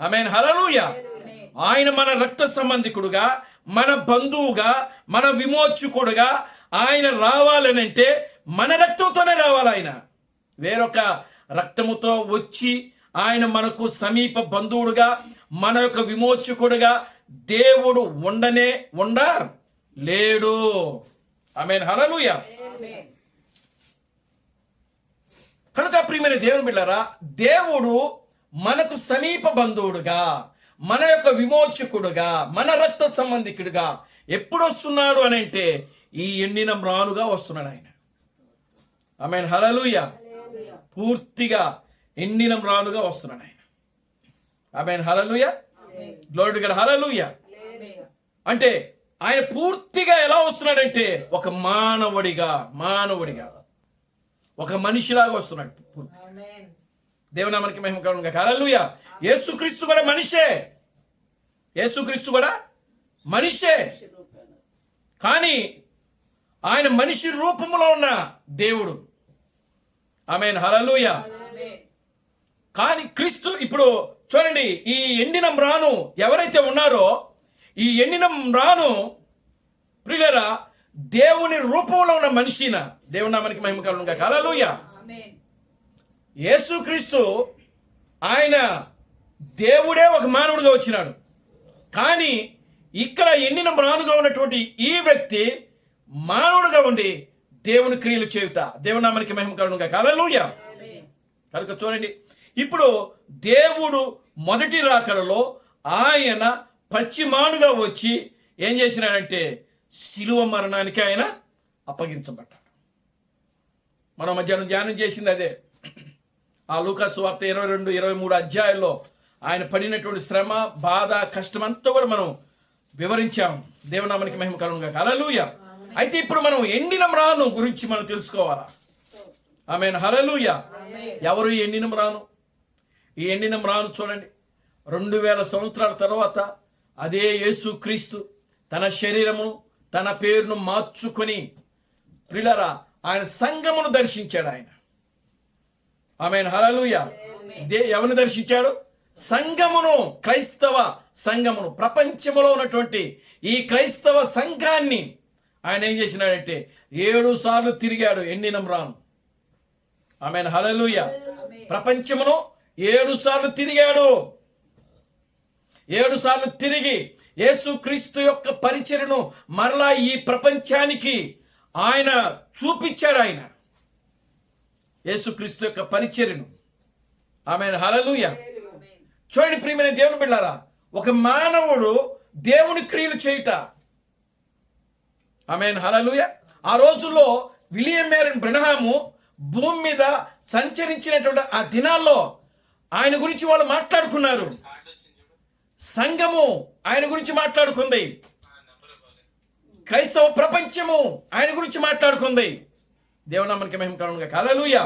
ఆమేన్. హల్లెలూయా. ఆయన మన రక్త సంబంధికుడుగా, మన బంధువుగా, మన విమోచకుడుగా ఆయన రావాలనంటే మన రక్తంతోనే రావాలి. ఆయన వేరొక రక్తముతో వచ్చి ఆయన మనకు సమీప బంధువుడుగా, మన యొక్క విమోచకుడుగా దేవుడు లేడు. ఆమేన్. హల్లెలూయా. కనుక ప్రియమైన దేవుని బిడ్డలారా, దేవుడు మనకు సమీప బంధువుడుగా, మన యొక్క విమోచకుడుగా, మన రక్త సంబంధికుడుగా ఎప్పుడు వస్తున్నాడు అని అంటే ఈ ఎండిన మ్రానుగా వస్తున్నాడు ఆయన. ఆమేన్. హల్లెలూయా. పూర్తిగా ఎండిన మ్రానుగా వస్తున్నాడు ఆయన. ఆమేన్. హల్లెలూయా. Glory to God. హల్లెలూయా. అంటే ఆయన పూర్తిగా ఎలా వస్తున్నాడంటే ఒక మానవుడిగా, ఒక మనిషిలాగా వస్తున్నాడు. దేవుని నామమునకి మహిమ కలుగును గాక. హల్లెలూయా. యేసుక్రీస్తు కూడా మనిషే. కానీ ఆయన మనిషి రూపంలో ఉన్న దేవుడు. ఆమేన్. హల్లెలూయా. కానీ క్రీస్తు, ఇప్పుడు చూడండి, ఈ ఎండిన మ్రాను ఎవరైతే ఉన్నారో, ఈ ఎండిన మ్రాను ప్రియులారా దేవుని రూపంలో ఉన్న మనిషిన. దేవుని నామమునకి మహిమ కలుగును గాక. హల్లెలూయా. యేసుక్రీస్తు ఆయన దేవుడే ఒక మానవుడిగా వచ్చినాడు. కానీ ఇక్కడ ఎండిన మ్రానుగా ఉన్నటువంటి ఈ వ్యక్తి మానవుడుగా ఉండి దేవుని క్రియలు చేయుట దేవుని నామానికి మహిమ కలుగునుగా. హల్లెలూయా. కనుక చూడండి, ఇప్పుడు దేవుడు మొదటి రాకడలో ఆయన పశ్చిమానుగా వచ్చి ఏం చేసినాడంటే శిలువ మరణానికి ఆయన అప్పగించబడ్డాడు. మనం మధ్యాహ్నం ధ్యానం చేసింది అదే. ఆ లూకా సువార్త 22, 23 అధ్యాయాల్లో ఆయన పడినటువంటి శ్రమ, బాధ, కష్టం అంతా కూడా మనం వివరించాం. దేవునామానికి మహిమ కలుగునుగా. హల్లెలూయా. అయితే ఇప్పుడు మనం ఎండిన మ్రాను గురించి మనం తెలుసుకోవాలా. ఆమేన్. హల్లెలూయా. ఎవరు ఈ ఎండిన మ్రాను? ఈ ఎండిన మ్రాను చూడండి, 2000 సంవత్సరాల తర్వాత అదే యేసుక్రీస్తు తన శరీరమును తన పేరును మార్చుకొని ప్రియులారా ఆయన సంఘమును దర్శించాడు. ఆయన ఆమేన్. హల్లెలూయా. ఎవరిని దర్శించాడు? సంఘమును, క్రైస్తవ సంఘమును. ప్రపంచంలో ఉన్నటువంటి ఈ క్రైస్తవ సంఘాన్ని ఆయన ఏం చేసినాడంటే 7 సార్లు తిరిగాడు ఎండిన మ్రాను. ఆమేన్. హల్లెలూయా. ప్రపంచమును 7 సార్లు తిరిగాడు. 7 సార్లు తిరిగి యేసుక్రీస్తు యొక్క పరిచర్యను మరలా ఈ ప్రపంచానికి ఆయన చూపించాడు. ఆయన యేసుక్రీస్తు యొక్క పరిచర్యను. ఆమేన్. హల్లెలూయా. చూడండి ప్రియమైన దేవుని బిడ్డలారా, ఒక మానవుడు దేవుని క్రియలు చేయుట. ఆమేన్. హల్లెలూయా. ఆ రోజుల్లో విలియం మేరన్ బ్రెనహాము భూమి మీద సంచరించినటువంటి ఆ దినాల్లో ఆయన గురించి వాళ్ళు మాట్లాడుకున్నారు. సంఘము ఆయన గురించి మాట్లాడుకుంది. క్రైస్తవ ప్రపంచము ఆయన గురించి మాట్లాడుకుంది. దేవునామానికి మహిమ కలుగునుగా. హల్లెలూయా.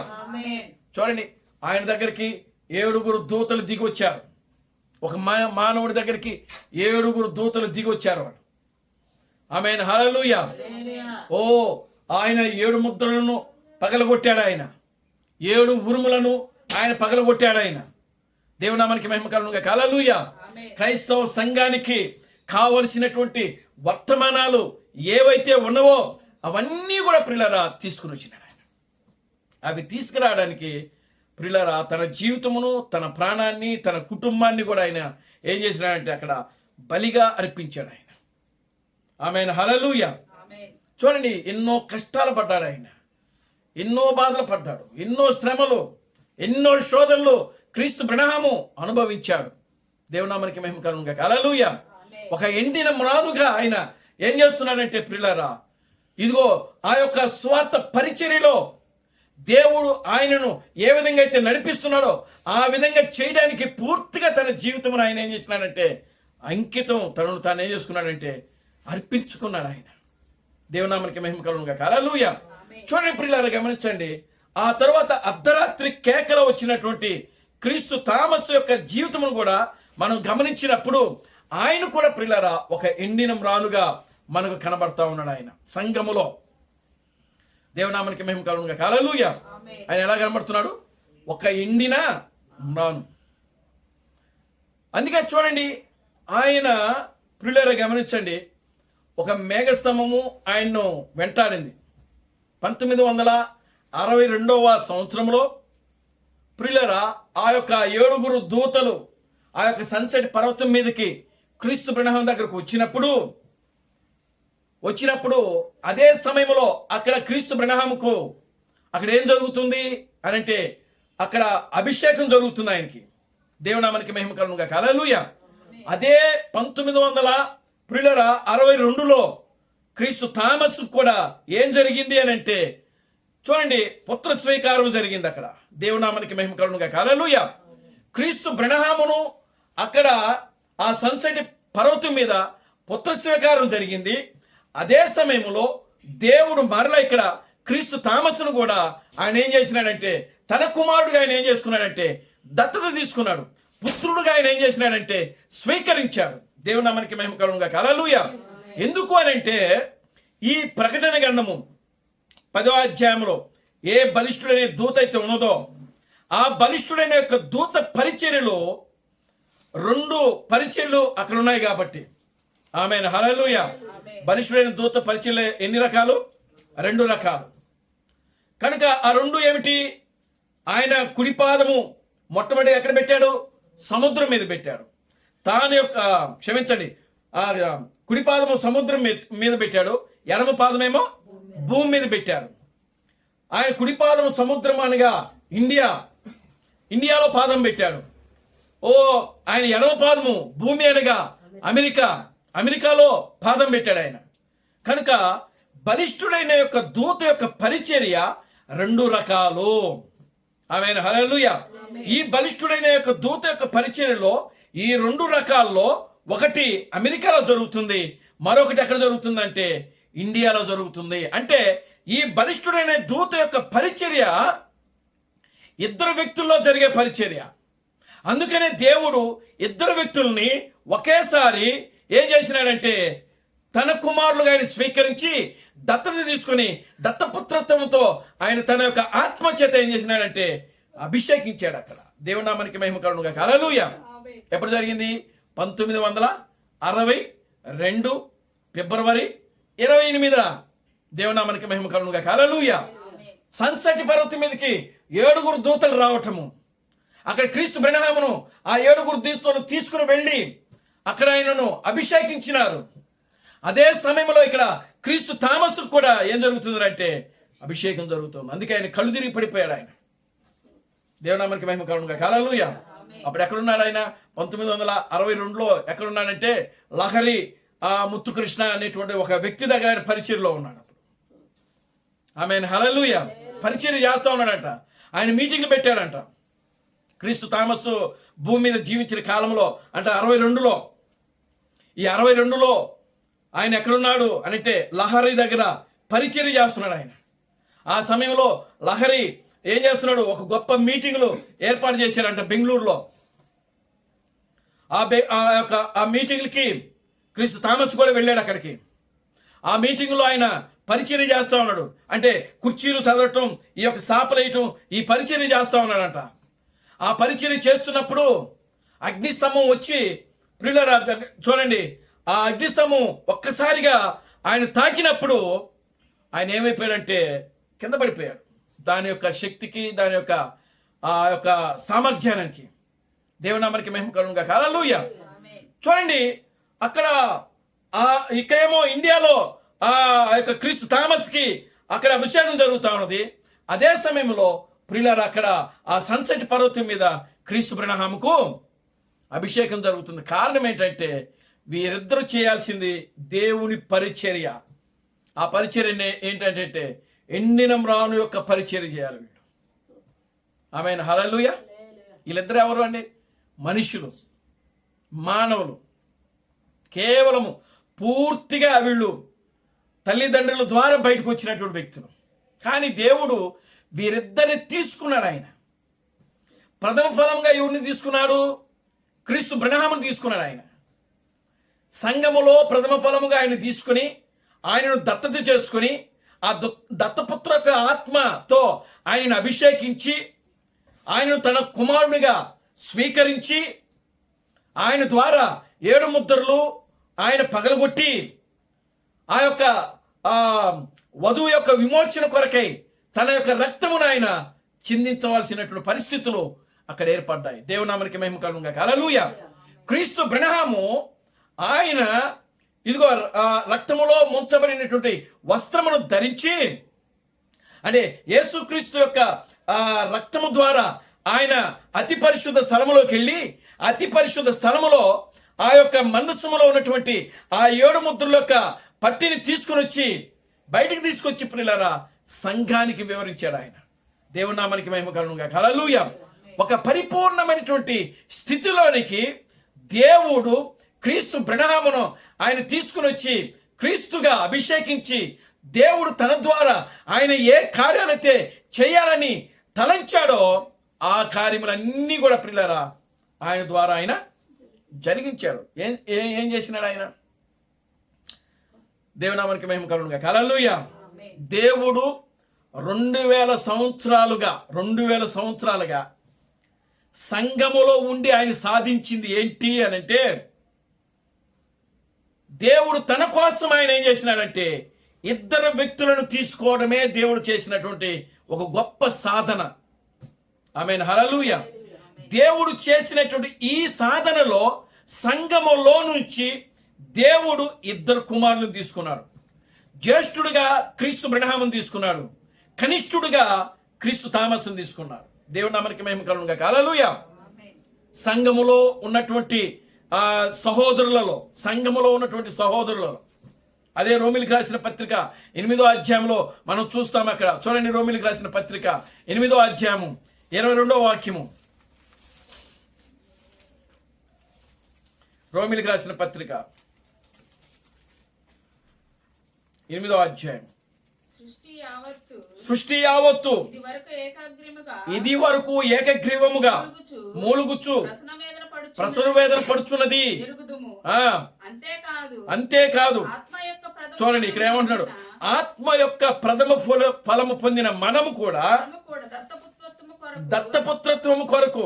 చూడండి, ఆయన దగ్గరికి 7 దూతలు దిగి వచ్చారు. ఒక మానవుడి దగ్గరికి 7 దూతలు దిగి వచ్చారు. ఆమేన్. హల్లెలూయా. ఓ ఆయన 7 ముద్రలను పగలగొట్టాడు. ఆయన 7 ఉరుములను ఆయన పగలగొట్టాడు. ఆయన దేవునామానికి మహిమ కలుగునుగా. హల్లెలూయా. క్రైస్తవ సంఘానికి కావలసినటువంటి వర్తమానాలు ఏవైతే ఉన్నవో అవన్నీ కూడా ప్రియులారా తీసుకుని వచ్చినాడు. ఆయన అవి తీసుకురావడానికి ప్రియులారా తన జీవితమును, తన ప్రాణాన్ని, తన కుటుంబాన్ని కూడా ఆయన ఏం చేసినాడంటే అక్కడ బలిగా అర్పించాడు. ఆయన ఆమేన్. హల్లెలూయా. చూడండి, ఎన్నో కష్టాలు పడ్డాడు. ఆయన ఎన్నో బాధలు పడ్డాడు. ఎన్నో శ్రమలు, ఎన్నో శోధనలు క్రీస్తు బ్రెనహాము అనుభవించాడు. దేవునామానికి మహిమ కలుగునుగా. హల్లెలూయా. ఒక ఎండిన మ్రానుగా ఆయన ఏం చేస్తున్నాడంటే ప్రియులారా, ఇదిగో ఆ యొక్క స్వార్థ పరిచర్యలో దేవుడు ఆయనను ఏ విధంగా అయితే నడిపిస్తున్నాడో ఆ విధంగా చేయడానికి పూర్తిగా తన జీవితం ఆయన ఏం చేసినాడంటే అంకితం, తనను తాను ఏం చేసుకున్నాడంటే అర్పించుకున్నాడు. ఆయన దేవునామానికి మహిమ కలుగునుగా. హల్లెలూయా. చూడండి ప్రియులారా, గమనించండి. ఆ తర్వాత అర్ధరాత్రి కేకలో వచ్చినటువంటి క్రీస్తు థామస్ యొక్క జీవితమును కూడా మనం గమనించినప్పుడు ఆయన కూడా ప్రియులారా ఒక ఎండిన మ్రానుగా మనకు కనబడతా ఉన్నాడు. ఆయన సంఘములో దేవునామానికి మహిమ కలుగునుగా. హల్లెలూయా. ఆయన ఎలా కనబడుతున్నాడు? ఒక ఎండిన మ్రాను. అందుకే చూడండి, ఆయన ప్రియులారా గమనించండి, ఒక మేఘస్తంభము ఆయన్ను వెంటాడింది. 1962వ సంవత్సరంలో ప్రియులారా ఆ యొక్క 7 దూతలు ఆ యొక్క సన్సెట్ పర్వతం మీదకి క్రీస్తు బ్రెనహాం దగ్గరకు వచ్చినప్పుడు అదే సమయంలో అక్కడ క్రీస్తు బ్రెనహాముకు అక్కడ ఏం జరుగుతుంది అని అంటే అక్కడ అభిషేకం జరుగుతుంది ఆయనకి. దేవునామానికి మహిమ కలుగునుగా. హల్లెలూయా. అదే 1962లో క్రీస్తు థామస్ కూడా ఏం జరిగింది అని అంటే చూడండి, పుత్ర స్వీకారం జరిగింది అక్కడ. దేవునామానికి మహిమ కలుగునుగా. హల్లెలూయా. క్రీస్తు బ్రెనహామును అక్కడ ఆ సన్సెట్ పర్వతం మీద పుత్ర స్వీకారం జరిగింది. అదే సమయంలో దేవుడు మరలా ఇక్కడ క్రీస్తు థామస్ను కూడా ఆయన ఏం చేసినాడంటే తన కుమారుడుగా ఆయన ఏం చేసుకున్నాడంటే దత్తత తీసుకున్నాడు. పుత్రుడుగా ఆయన ఏం చేసినాడంటే స్వీకరించాడు. దేవునామానికి మహిమ కలుగునుగా. హల్లెలూయా. ఎందుకు అని అంటే ఈ ప్రకటన గ్రంథము 10వ అధ్యాయంలో ఏ బలిష్ఠుడైన దూత అయితే ఉన్నదో ఆ బలిష్ఠుడైన యొక్క దూత పరిచర్యలో 2 పరిచర్యలు అక్కడ ఉన్నాయి కాబట్టి ఆమేన్. హల్లెలూయా. బలిష్ఠుడైన దూత పరిచర్యలు ఎన్ని రకాలు? 2 రకాలు. కనుక ఆ 2 ఏమిటి? ఆయన కుడిపాదము మొట్టమొదటి ఎక్కడ పెట్టాడు? సముద్రం మీద పెట్టాడు. తాను యొక్క ఆ కుడి పాదము సముద్రం మీద పెట్టాడు, ఎడమ పాదమేమో భూమి మీద పెట్టారు. ఆయన కుడి పాదము సముద్రం అనగా ఇండియాలో పాదం పెట్టాడు. ఆయన ఎడమ పాదము భూమి అనగా అమెరికాలో పాదం పెట్టాడు ఆయన. కనుక బలిష్ఠుడైన యొక్క దూత యొక్క పరిచర్య 2 రకాలు. ఆమేన్, హల్లెలూయా. ఈ బలిష్ఠుడైన యొక్క దూత యొక్క పరిచర్యలో ఈ 2 రకాల్లో ఒకటి అమెరికాలో జరుగుతుంది, మరొకటి ఎక్కడ జరుగుతుందంటే ఇండియాలో జరుగుతుంది. అంటే ఈ బలిష్ఠుడైన దూత యొక్క పరిచర్య 2 వ్యక్తుల్లో జరిగే పరిచర్య. అందుకనే దేవుడు 2 వ్యక్తుల్ని ఒకేసారి ఏం చేసినాడంటే తన కుమారులుగా ఆయన స్వీకరించి దత్తత తీసుకుని దత్తపుత్రత్వంతో ఆయన తన యొక్క ఆత్మ చేత ఏం చేసినాడంటే అభిషేకించాడు. అక్కడ దేవుని నామానికి మహిమ కలుగును గాక. హల్లెలూయా. ఎప్పుడు జరిగింది? 1962 ఫిబ్రవరి 28న. దేవుని నామానికి మహిమ కలుగును గాక. హల్లెలూయా. సన్సెట్ పర్వతం మీదకి 7 దూతలు రావటము, అక్కడ క్రీస్తు బ్రహ్మను ఆ 7 దూతలు తీసుకుని వెళ్ళి అక్కడ ఆయనను అభిషేకించినారు. అదే సమయంలో ఇక్కడ క్రీస్తు థామస్ కూడా ఏం జరుగుతుంది అంటే అభిషేకం జరుగుతుంది. అందుకే ఆయన కళ్ళు తిరిగి పడిపోయాడు. ఆయన దేవునామానికి మహిమ కలుగును గాక. హల్లెలూయా. అప్పుడు ఎక్కడున్నాడు ఆయన? 1962లో ఎక్కడున్నాడంటే లహరి ముత్తుకృష్ణ అనేటువంటి ఒక వ్యక్తి దగ్గర ఆయన పరిచర్యలో ఉన్నాడు. ఆమేన్, హల్లెలూయా. పరిచర్య చేస్తూ ఉన్నాడంట. ఆయన మీటింగ్లు పెట్టాడంట. క్రీస్తు థామస్ భూమి మీద జీవించిన కాలంలో అంటే 62లో, ఈ 62లో ఆయన ఎక్కడున్నాడు అంటే లహరి దగ్గర పరిచర్య చేస్తున్నాడు ఆయన. ఆ సమయంలో లహరి ఏం చేస్తున్నాడు? ఒక గొప్ప మీటింగ్లు ఏర్పాటు చేశారంట బెంగళూరులో. ఆ మీటింగ్లకి క్రీస్తు థామస్ కూడా వెళ్ళాడు అక్కడికి. ఆ మీటింగ్లో ఆయన పరిచర్య చేస్తూ ఉన్నాడు. అంటే కుర్చీలు చదవటం, ఈ యొక్క సాపలేయటం, ఈ పరిచర్య చేస్తూ ఉన్నాడంట. ఆ పరిచర్య చేస్తున్నప్పుడు అగ్నిస్తంభం వచ్చి ప్రియులారా చూడండి, ఆ అగ్నిస్తంభం ఒక్కసారిగా ఆయన తాకినప్పుడు ఆయన ఏమైపోయాడంటే కింద పడిపోయాడు. దాని యొక్క శక్తికి, దాని యొక్క ఆ యొక్క సామర్థ్యానికి దేవునామానికి మహిమ కలుగును గాక. హల్లెలూయా. చూడండి, ఇక్కడేమో ఇండియాలో ఆ యొక్క క్రీస్తు థామస్కి అక్కడ అభిషేకం జరుగుతూ ఉన్నది. అదే సమయంలో ప్రియులారా అక్కడ ఆ సన్సెట్ పర్వతం మీద క్రీస్తు బ్రహ్మకు అభిషేకం జరుగుతుంది. కారణం ఏంటంటే వీరిద్దరూ చేయాల్సింది దేవుని పరిచర్య. ఆ పరిచర్య ఏంటంటే ఎండిన మ్రాను యొక్క పరిచర్య చేయాలి వీళ్ళు. ఆమేన్, హల్లెలూయా. వీళ్ళిద్దరు ఎవరు అండి? మనుషులు, మానవులు. కేవలము పూర్తిగా వీళ్ళు తల్లిదండ్రుల ద్వారా బయటకు వచ్చినటువంటి వ్యక్తులు. కానీ దేవుడు వీరిద్దరిని తీసుకున్నాడు. ఆయన ప్రథమ ఫలంగా ఎవరిని తీసుకున్నాడు? క్రీస్తు బ్రహ్మను తీసుకున్నాడు. ఆయన సంఘములో ప్రథమ ఫలముగా ఆయన తీసుకుని ఆయనను దత్తత చేసుకుని ఆ దత్తపుత్ర యొక్క ఆత్మతో ఆయనను అభిషేకించి ఆయనను తన కుమారుడిగా స్వీకరించి ఆయన ద్వారా 7 ముద్రలు ఆయన పగలగొట్టి ఆ యొక్క వధువు యొక్క విమోచన కొరకై తన యొక్క రక్తమును ఆయన చిందించవలసినటువంటి పరిస్థితులు అక్కడ ఏర్పడ్డాయి. దేవునామానికి మహిమ కలుగును గాక. హల్లెలూయా. క్రీస్తు బ్రహ్మము ఆయన ఇదిగో రక్తములో ముంచబడినటువంటి వస్త్రమును ధరించి, అంటే యేసుక్రీస్తు యొక్క రక్తము ద్వారా ఆయన అతి పరిశుద్ధ స్థలములోకి వెళ్ళి అతి పరిశుద్ధ స్థలములో ఆ యొక్క మందసములో ఉన్నటువంటి ఆ 7 ముద్రల యొక్క పట్టిని తీసుకుని వచ్చి బయటికి తీసుకొచ్చి ప్రియులారా సంఘానికి వివరించాడు ఆయన. దేవునామానికి మహిమ కలుగును గాక. హల్లెలూయా. ఒక పరిపూర్ణమైనటువంటి స్థితిలోనికి దేవుడు క్రీస్తు బ్రహ్మను ఆయన తీసుకుని వచ్చి క్రీస్తుగా అభిషేకించి దేవుడు తన ద్వారా ఆయన ఏ కార్యాలైతే చేయాలని తలంచాడో ఆ కార్యములన్నీ కూడా ప్రియులారా ఆయన ద్వారా ఆయన జరిగించాడు. ఏం చేసినాడు ఆయన? దేవునామానికి మహిమ కలుగును గాక. హల్లెలూయా. దేవుడు 2000 సంవత్సరాలుగా సంఘములో ఉండి ఆయన సాధించింది ఏంటి అనంటే, దేవుడు తన కోసం ఆయన ఏం చేసినాడంటే 2 వ్యక్తులను తీసుకోవడమే దేవుడు చేసినటువంటి ఒక గొప్ప సాధన. ఆమేన్, హల్లెలూయా. దేవుడు చేసినటువంటి ఈ సాధనలో సంఘములో నుంచి దేవుడు ఇద్దరు కుమారులను తీసుకున్నాడు. జ్యేష్ఠుడిగా క్రీస్తు బ్రహ్మను తీసుకున్నాడు, కనిష్ఠుడిగా క్రీస్తు థామస్ను తీసుకున్నాడు. దేవుడి నామానికి మహిమ కలుగును గాక. హల్లెలూయా. సంఘములో ఉన్నటువంటి సహోదరులలో అదే రోమిలికి రాసిన పత్రిక 8వ అధ్యాయంలో మనం చూస్తాం. అక్కడ చూడండి, రోమిలికి రాసిన పత్రిక 8వ అధ్యాయము 22వ వాక్యము. రోమిలికి రాసిన పత్రిక 8వ అధ్యాయం. సృష్టి యావత్తు ఇది వరకు ఏకగ్రీవముగా మూలుగుచు ప్రసవ వేదన పడుచున్నది. అంతేకాదు చూడండి, ఇక్కడ ఏమంటున్నాడు, ఆత్మ యొక్క ప్రథమ ఫలము పొందిన మనము కూడా దత్తపుత్రత్వము కొరకు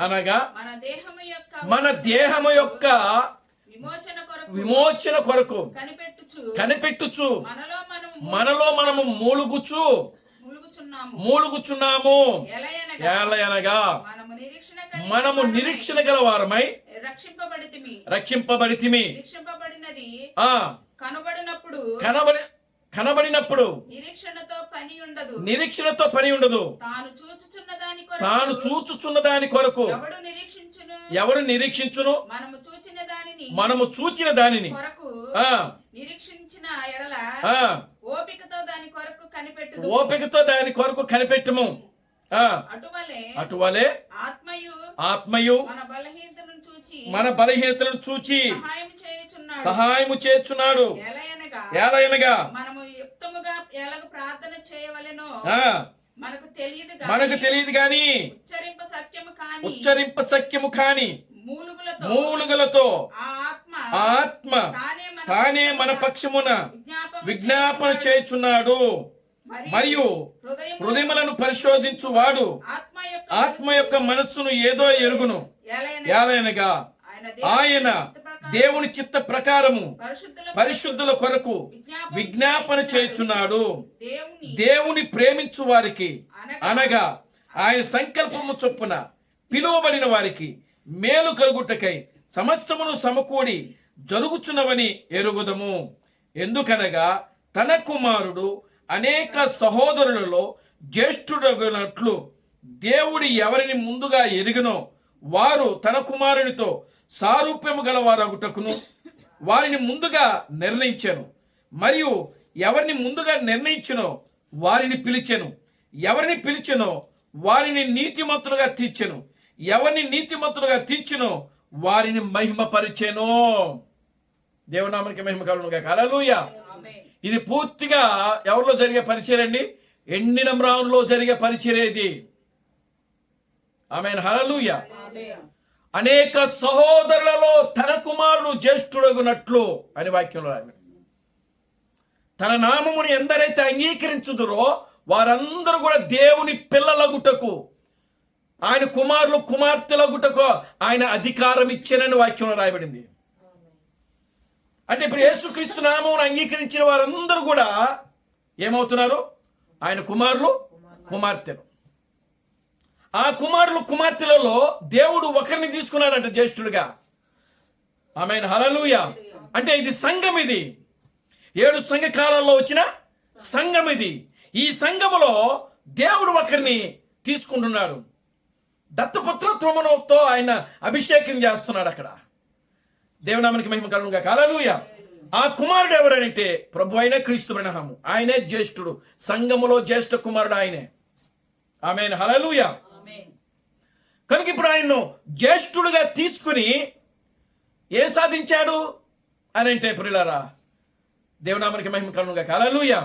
అనగా మన దేహము యొక్క విమోచన కొరకు కనిపెట్టుచు మనలో మనము మూలుగుచున్నాము. ఎలయనగా మనము నిరీక్షణ గల వారమై రక్షింపబడితిమి. కనబడినప్పుడు నిరీక్షణతో పని ఉండదు. తాను చూచుచున్న దాని కొరకు ఎవడు నిరీక్షించును? మనము చూచిన దానిని ఓపికతో దాని కొరకు కనిపెట్టుము. అటువలే ఆత్మయు మన బలహీనతలను చూచి సహాయము చేయుచున్నాడు. ఎలయనగా మనకు తెలియదు గాని ఉచ్చరింప సఖ్యము కాని మూలుగులతో ఆత్మ తానే మన పక్షమున విజ్ఞాపన చేయుచున్నాడు. మరియు హృదయములను పరిశోధించు వాడు ఆత్మ యొక్క మనస్సును ఏదో ఎరుగును. ఎలయనగా ఆయన దేవుని చిత్త ప్రకారము పరిశుద్ధుల కొరకు విజ్ఞాపన చేయుచున్నాడు. దేవుని ప్రేమించు వారికి అనగా ఆయన సంకల్పము చొప్పున పిలువబడిన వారికి మేలు కలుగుటకై సమస్తమును సమకూడి జరుగుచున్నవని ఎరుగుదము. ఎందుకనగా తన కుమారుడు అనేక సహోదరులలో జ్యేష్ఠుడగునట్లు దేవుడు ఎవరిని ముందుగా ఎరిగినో వారు తన కుమారునితో సారూప్యము గలవారగుటకును వారిని ముందుగా నిర్ణయించెను. మరియు ఎవరిని ముందుగా నిర్ణయించెనో వారిని పిలిచెను. ఎవరిని పిలిచెనో వారిని నీతిమంతులుగా తీర్చెను. ఎవరిని నీతిమంతులుగా తీర్చెనో వారిని మహిమపరిచెను. దేవుని నామానికి మహిమ కలుగును గాక. హల్లెలూయా. ఇది పూర్తిగా ఎవరిలో జరిగే పరిచర్య అండి? ఎండిన మ్రానులో జరిగే పరిచర్య ఇది. ఆమేన్. హల్లెలూయా. అనేక సహోదరులలో తన కుమారుడు జ్యేష్ఠుడగునట్లు అని వాక్యంలో రాయబడింది. తన నామమును ఎందరైతే అంగీకరించుదురో వారందరూ కూడా దేవుని పిల్లలగుటకు, ఆయన కుమారులు కుమార్తెలగుటకు ఆయన అధికారం ఇచ్చెనని వాక్యంలో రాయబడింది. అంటే ఇప్పుడు యేసుక్రీస్తు నామమును అంగీకరించిన వారందరూ కూడా ఏమవుతున్నారు? ఆయన కుమారులు కుమార్తెలు. ఆ కుమారులు కుమార్తెలలో దేవుడు ఒకరిని తీసుకున్నాడంట జ్యేష్ఠుడిగా. ఆమేన్. హల్లెలూయా. అంటే ఇది సంఘం. ఇది 7 సంఘ కాలంలో వచ్చిన సంఘం ఇది. ఈ సంఘములో దేవుడు ఒకరిని తీసుకుంటున్నాడు. దత్తపుత్రత్వముతో ఆయన అభిషేకం చేస్తున్నాడు అక్కడ. దేవునామానికి మహిమ కలుగును గాక. హల్లెలూయా. ఆ కుమారుడు ఎవరంటే ప్రభు అయిన క్రీస్తు బ్రహ్మము. ఆయనే జ్యేష్ఠుడు. సంఘములో జ్యేష్ఠ కుమారుడు ఆయనే. ఆమేన్. హల్లెలూయా. కనుక ఇప్పుడు ఆయన్ను జ్యేష్ఠుడుగా తీసుకుని ఏం సాధించాడు అని అంటే ప్రియులారా, దేవునామానికి మహిమ కలుగును గాక. హల్లెలూయా.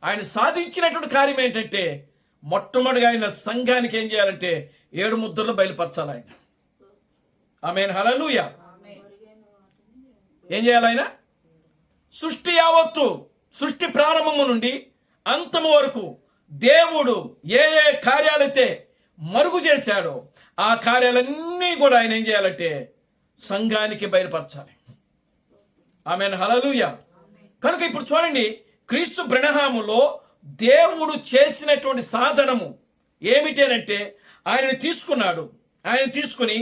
ఆయన సాధించినటువంటి కార్యం ఏంటంటే మొట్టమొదటిగా ఆయన సంఘానికి ఏం చేయాలంటే 7 ముద్రలు బయలుపరచాలి ఆయన. ఆమేన్. హల్లెలూయా. ఏం చేయాలి ఆయన? సృష్టి యావత్తు, సృష్టి ప్రారంభము నుండి అంతము వరకు దేవుడు ఏ ఏ కార్యాలైతే మరుగు చేశాడో ఆ కార్యాలన్నీ కూడా ఆయన ఏం చేయాలంటే సంఘానికి బయలుపరచాలి. ఆమేన్. హల్లెలూయా. కనుక ఇప్పుడు చూడండి, క్రీస్తు బ్రహ్మములో దేవుడు చేసినటువంటి సాధనము ఏమిటంటే ఆయనను తీసుకున్నాడు. ఆయన తీసుకుని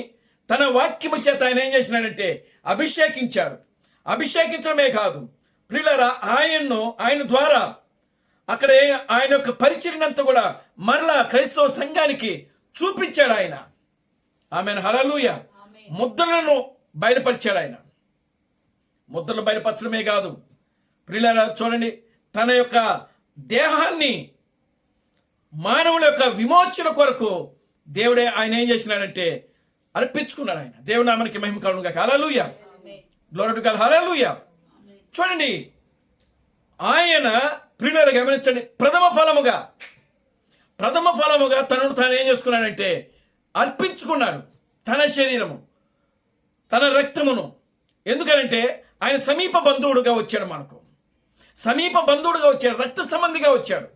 తన వాక్యము చేత ఆయన ఏం చేసినాడంటే అభిషేకించాడు. అభిషేకించడమే కాదు ప్రియులారా, ఆయన ద్వారా అక్కడ ఆయన యొక్క పరిచర్యనంతా కూడా మరలా క్రైస్తవ సంఘానికి చూపించాడు ఆయన. ఆమేన్, హల్లెలూయా. ముద్రలను బయలుపరిచాడు ఆయన. ముద్రలు బయలుపరచడమే కాదు ప్రియులారా, చూడండి, తన యొక్క దేహాన్ని మానవుల యొక్క విమోచన కొరకు దేవుడే ఆయన ఏం చేసినాడంటే అర్పించుకున్నాడు. ఆయన దేవుని నామానికి మహిమ కలుగును గాక. హల్లెలూయా, గ్లోరీ టు గాడ్, హల్లెలూయా. చూడండి, ఆయన ప్రియులారా గమనించండి, ప్రథమ ఫలముగా తనను తాను ఏం చేసుకున్నాడంటే అర్పించుకున్నాడు. తన శరీరము, తన రక్తమును. ఎందుకనంటే ఆయన సమీప బంధువుడుగా వచ్చాడు, మనకు సమీప బంధువుడుగా వచ్చాడు, రక్త సంబంధిగా వచ్చాడు.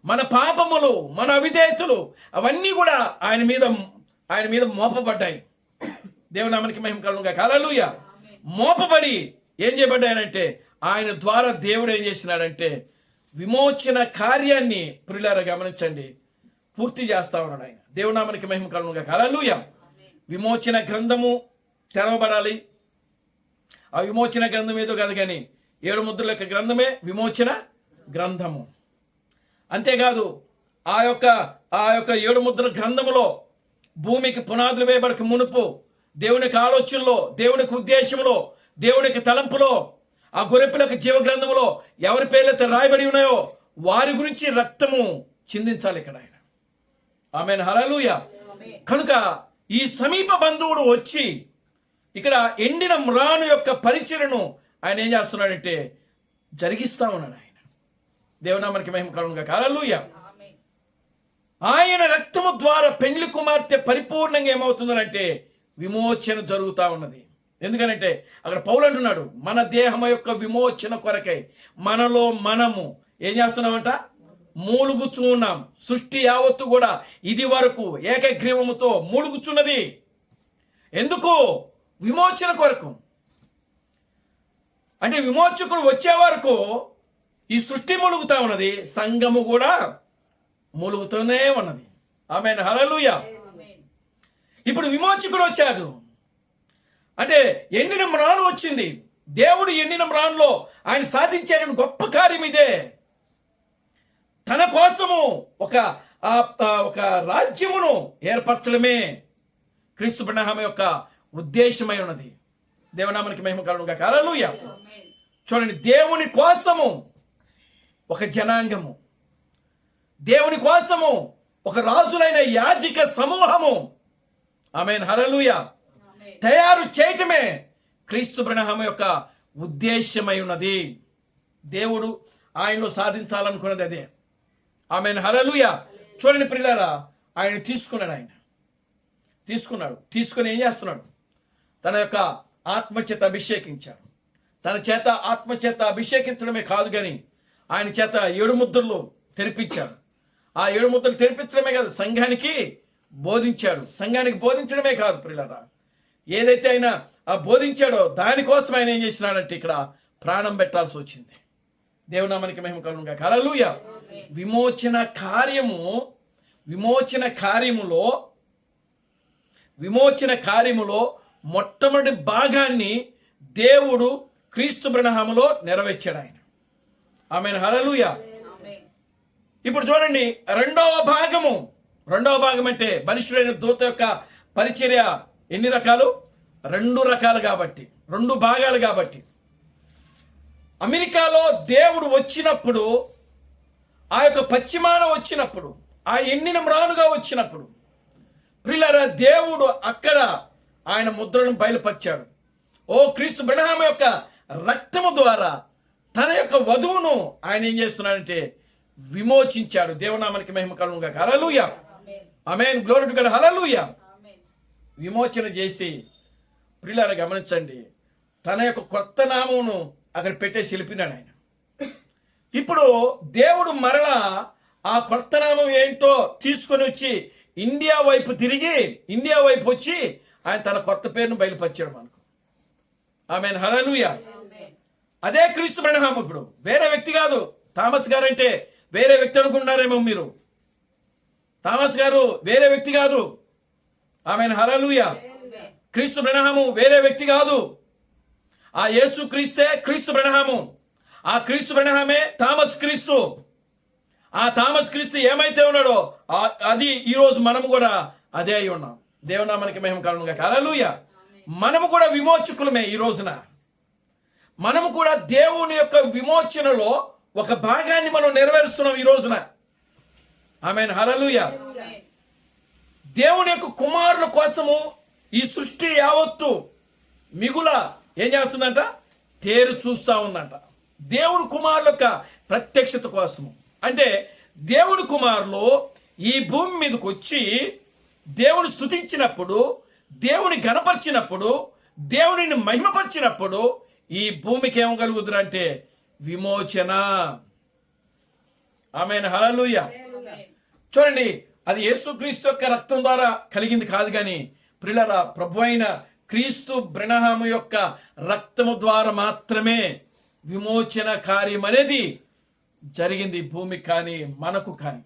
మన పాపములు, మన అవిధేయతలు అవన్నీ కూడా ఆయన మీద మోపబడ్డాయి. దేవుని నామానికి మహిమ కలుగును గాక. హల్లెలూయా. మోపబడి ఏం చేయబడ్డాయనంటే ఆయన ద్వారా దేవుడు ఏం చేసినాడంటే విమోచన కార్యాన్ని ప్రియులారా గమనించండి పూర్తి చేస్తా ఉన్నాడు ఆయన. దేవుని నామానికి మహిమ కలుగును గాక. హల్లెలూయా. విమోచన గ్రంథము తెరవబడాలి. ఆ విమోచన గ్రంథం ఏదో కాదు కానీ 7 ముద్రల యొక్క గ్రంథమే విమోచన గ్రంథము. అంతేకాదు ఆ యొక్క 7 ముద్రల గ్రంథములో భూమికి పునాదులు వేయబడక మునుపు దేవునికి ఆలోచనలో, దేవునికి ఉద్దేశంలో, దేవునికి తలంపులో, ఆ గొర్రెపిల్లక జీవ గ్రంథములో ఎవరి పేర్లైతే రాయబడి ఉన్నాయో వారి గురించి రక్తము చిందించాలి ఇక్కడ ఆయన. ఆమేన్, హల్లెలూయా. కనుక ఈ సమీప బంధువుడు వచ్చి ఇక్కడ ఎండిన మ్రాను యొక్క పరిచర్యను ఆయన ఏం చేస్తున్నాడంటే జరిగిస్తా ఉన్నాడు ఆయన. దేవునామానికి మహిమ కలుగును గాక. హల్లెలూయా. ఆయన రక్తము ద్వారా పెండ్లి కుమార్తె పరిపూర్ణంగా ఏమవుతుందంటే విమోచన జరుగుతూ ఉన్నది. ఎందుకనంటే అక్కడ పౌలు అంటున్నాడు, మన దేహం యొక్క విమోచన కొరకై మనలో మనము ఏం చేస్తున్నామంట, మూలుగుచూ ఉన్నాం. సృష్టి యావత్తు కూడా ఇది వరకు ఏకగ్రీవముతో మూలుగుచున్నది. ఎందుకు? విమోచన కొరకు. అంటే విమోచకుడు వచ్చే వరకు ఈ సృష్టి మూలుగుతా ఉన్నది, సంఘము కూడా మూలుగుతూనే ఉన్నది. ఆమేన్, హల్లెలూయా. ఇప్పుడు విమోచకుడు వచ్చాడు అంటే ఎండిన మ్రాను వచ్చింది. దేవుడు ఎండిన మ్రానులో ఆయన సాధించాడని గొప్ప కార్యం ఇదే. తన కోసము ఒక రాజ్యమును ఏర్పరచడమే క్రీస్తు బ్రహ్మ యొక్క ఉద్దేశమై ఉన్నది. దేవనామానికి మహిమ కలుగును గాక. హల్లెలూయా. చూడండి, దేవుని కోసము ఒక జనాంగము, దేవుని కోసము ఒక రాజులైన యాజక సమూహము, ఆమేన్, హల్లెలూయా, తయారు చేయటమే క్రీస్తు బ్రహ్మ యొక్క ఉద్దేశమై ఉన్నది. దేవుడు ఆయనలో సాధించాలనుకున్నది అదే. ఆమేన్, హల్లెలూయా. చూడండి ప్రియులారా, ఆయన తీసుకుని ఏం చేస్తున్నాడు? తన యొక్క ఆత్మచేత అభిషేకించాడు. తన చేత ఆత్మచేత అభిషేకించడమే కాదు కానీ ఆయన చేత 7 ముద్రలు తెరిపించాడు. ఆ 7 ముద్రలు తెరిపించడమే కాదు, సంఘానికి బోధించాడు. సంఘానికి బోధించడమే కాదు ప్రియులారా, ఏదైతే ఆయన బోధించాడో దానికోసం ఆయన ఏం చేసినాడంటే ఇక్కడ ప్రాణం పెట్టాల్సి వచ్చింది. దేవునామానికి మహిమ కలుగును గాక. హల్లెలూయా. విమోచన కార్యములో మొట్టమొదటి భాగాన్ని దేవుడు క్రీస్తు బ్రహ్మలో నెరవేర్చాడు ఆయన. ఆమేన్, హల్లెలూయా. ఇప్పుడు చూడండి, రెండవ భాగం అంటే బలిష్ఠుడైన దూత యొక్క పరిచర్య ఎన్ని రకాలు? 2 రకాలు కాబట్టి, 2 భాగాలు కాబట్టి. అమెరికాలో దేవుడు వచ్చినప్పుడు, ఆ యొక్క పశ్చిమాన వచ్చినప్పుడు, ఆ ఎండిన మ్రానుగా వచ్చినప్పుడు ప్రియులారా, దేవుడు అక్కడ ఆయన ముద్రను బయలుపరిచాడు. క్రీస్తు బ్రహ్మ యొక్క రక్తము ద్వారా తన యొక్క వధువును ఆయన ఏం చేస్తున్నాడంటే విమోచించాడు. దేవునామానికి మహిమ కలుగును గాక. హల్లెలూయా. ఆమేన్, గ్లోరీ టు గాడ్, హల్లెలూయా. విమోచన చేసి ప్రియులారా గమనించండి, తన యొక్క కొత్త నామమును అక్కడ పెట్టేసి వెళ్ళిపోయినాడు ఆయన. ఇప్పుడు దేవుడు మరలా ఆ కొత్త నామం ఏంటో తీసుకొని వచ్చి ఇండియా వైపు వచ్చి ఆయన తన కొత్త పేరును బయలుపరిచాడు మనకు. ఆమేన్, హల్లెలూయా. అదే క్రీస్తు బ్రహ్మ. ఇప్పుడు వేరే వ్యక్తి కాదు. థామస్ గారు అంటే వేరే వ్యక్తి అనుకుంటున్నారేమో మీరు. థామస్ గారు వేరే వ్యక్తి కాదు. ఆమేన్, హల్లెలూయా. క్రీస్తు బ్రహ్మ వేరే వ్యక్తి కాదు. ఆ యేసు క్రీస్తే క్రీస్తు బ్రహ్మము, ఆ క్రీస్తు బ్రహ్మమే థామస్ క్రీస్తు. ఆ థామస్ క్రీస్తు ఏమైతే ఉన్నాడో అది ఈరోజు మనము కూడా అదే అయి ఉన్నాం. దేవునామానికి మహిమ కలుగును గాక. హల్లెలూయా. మనము కూడా విమోచకులమే. ఈ రోజున మనము కూడా దేవుని యొక్క విమోచనలో ఒక భాగాన్ని మనం నెరవేరుస్తున్నాం ఈ రోజున. ఆమేన్. హల్లెలూయా. దేవుని యొక్క కుమారుల కోసము ఈ సృష్టి యావత్తు మిగుల ఏం చేస్తుందంట? తేరు చూస్తూ ఉందంట. దేవుడు కుమారుల యొక్క ప్రత్యక్షత కోసము. అంటే దేవుడి కుమారులు ఈ భూమి మీదకి వచ్చి దేవుని స్తుతించినప్పుడు, దేవుని గణపరిచినప్పుడు, దేవునిని మహిమపరిచినప్పుడు ఈ భూమికి ఏం కలుగుతుంది అంటే విమోచన. ఆమేన్. హల్లెలూయా. చూడండి, అది యేసుక్రీస్తు యొక్క రక్తం ద్వారా కలిగింది కాదు, కానీ ప్రియులారా ప్రభు అయిన క్రీస్తు బ్రహ్మము యొక్క రక్తము ద్వారా మాత్రమే విమోచన కార్యం అనేది జరిగింది భూమికి కానీ మనకు కానీ.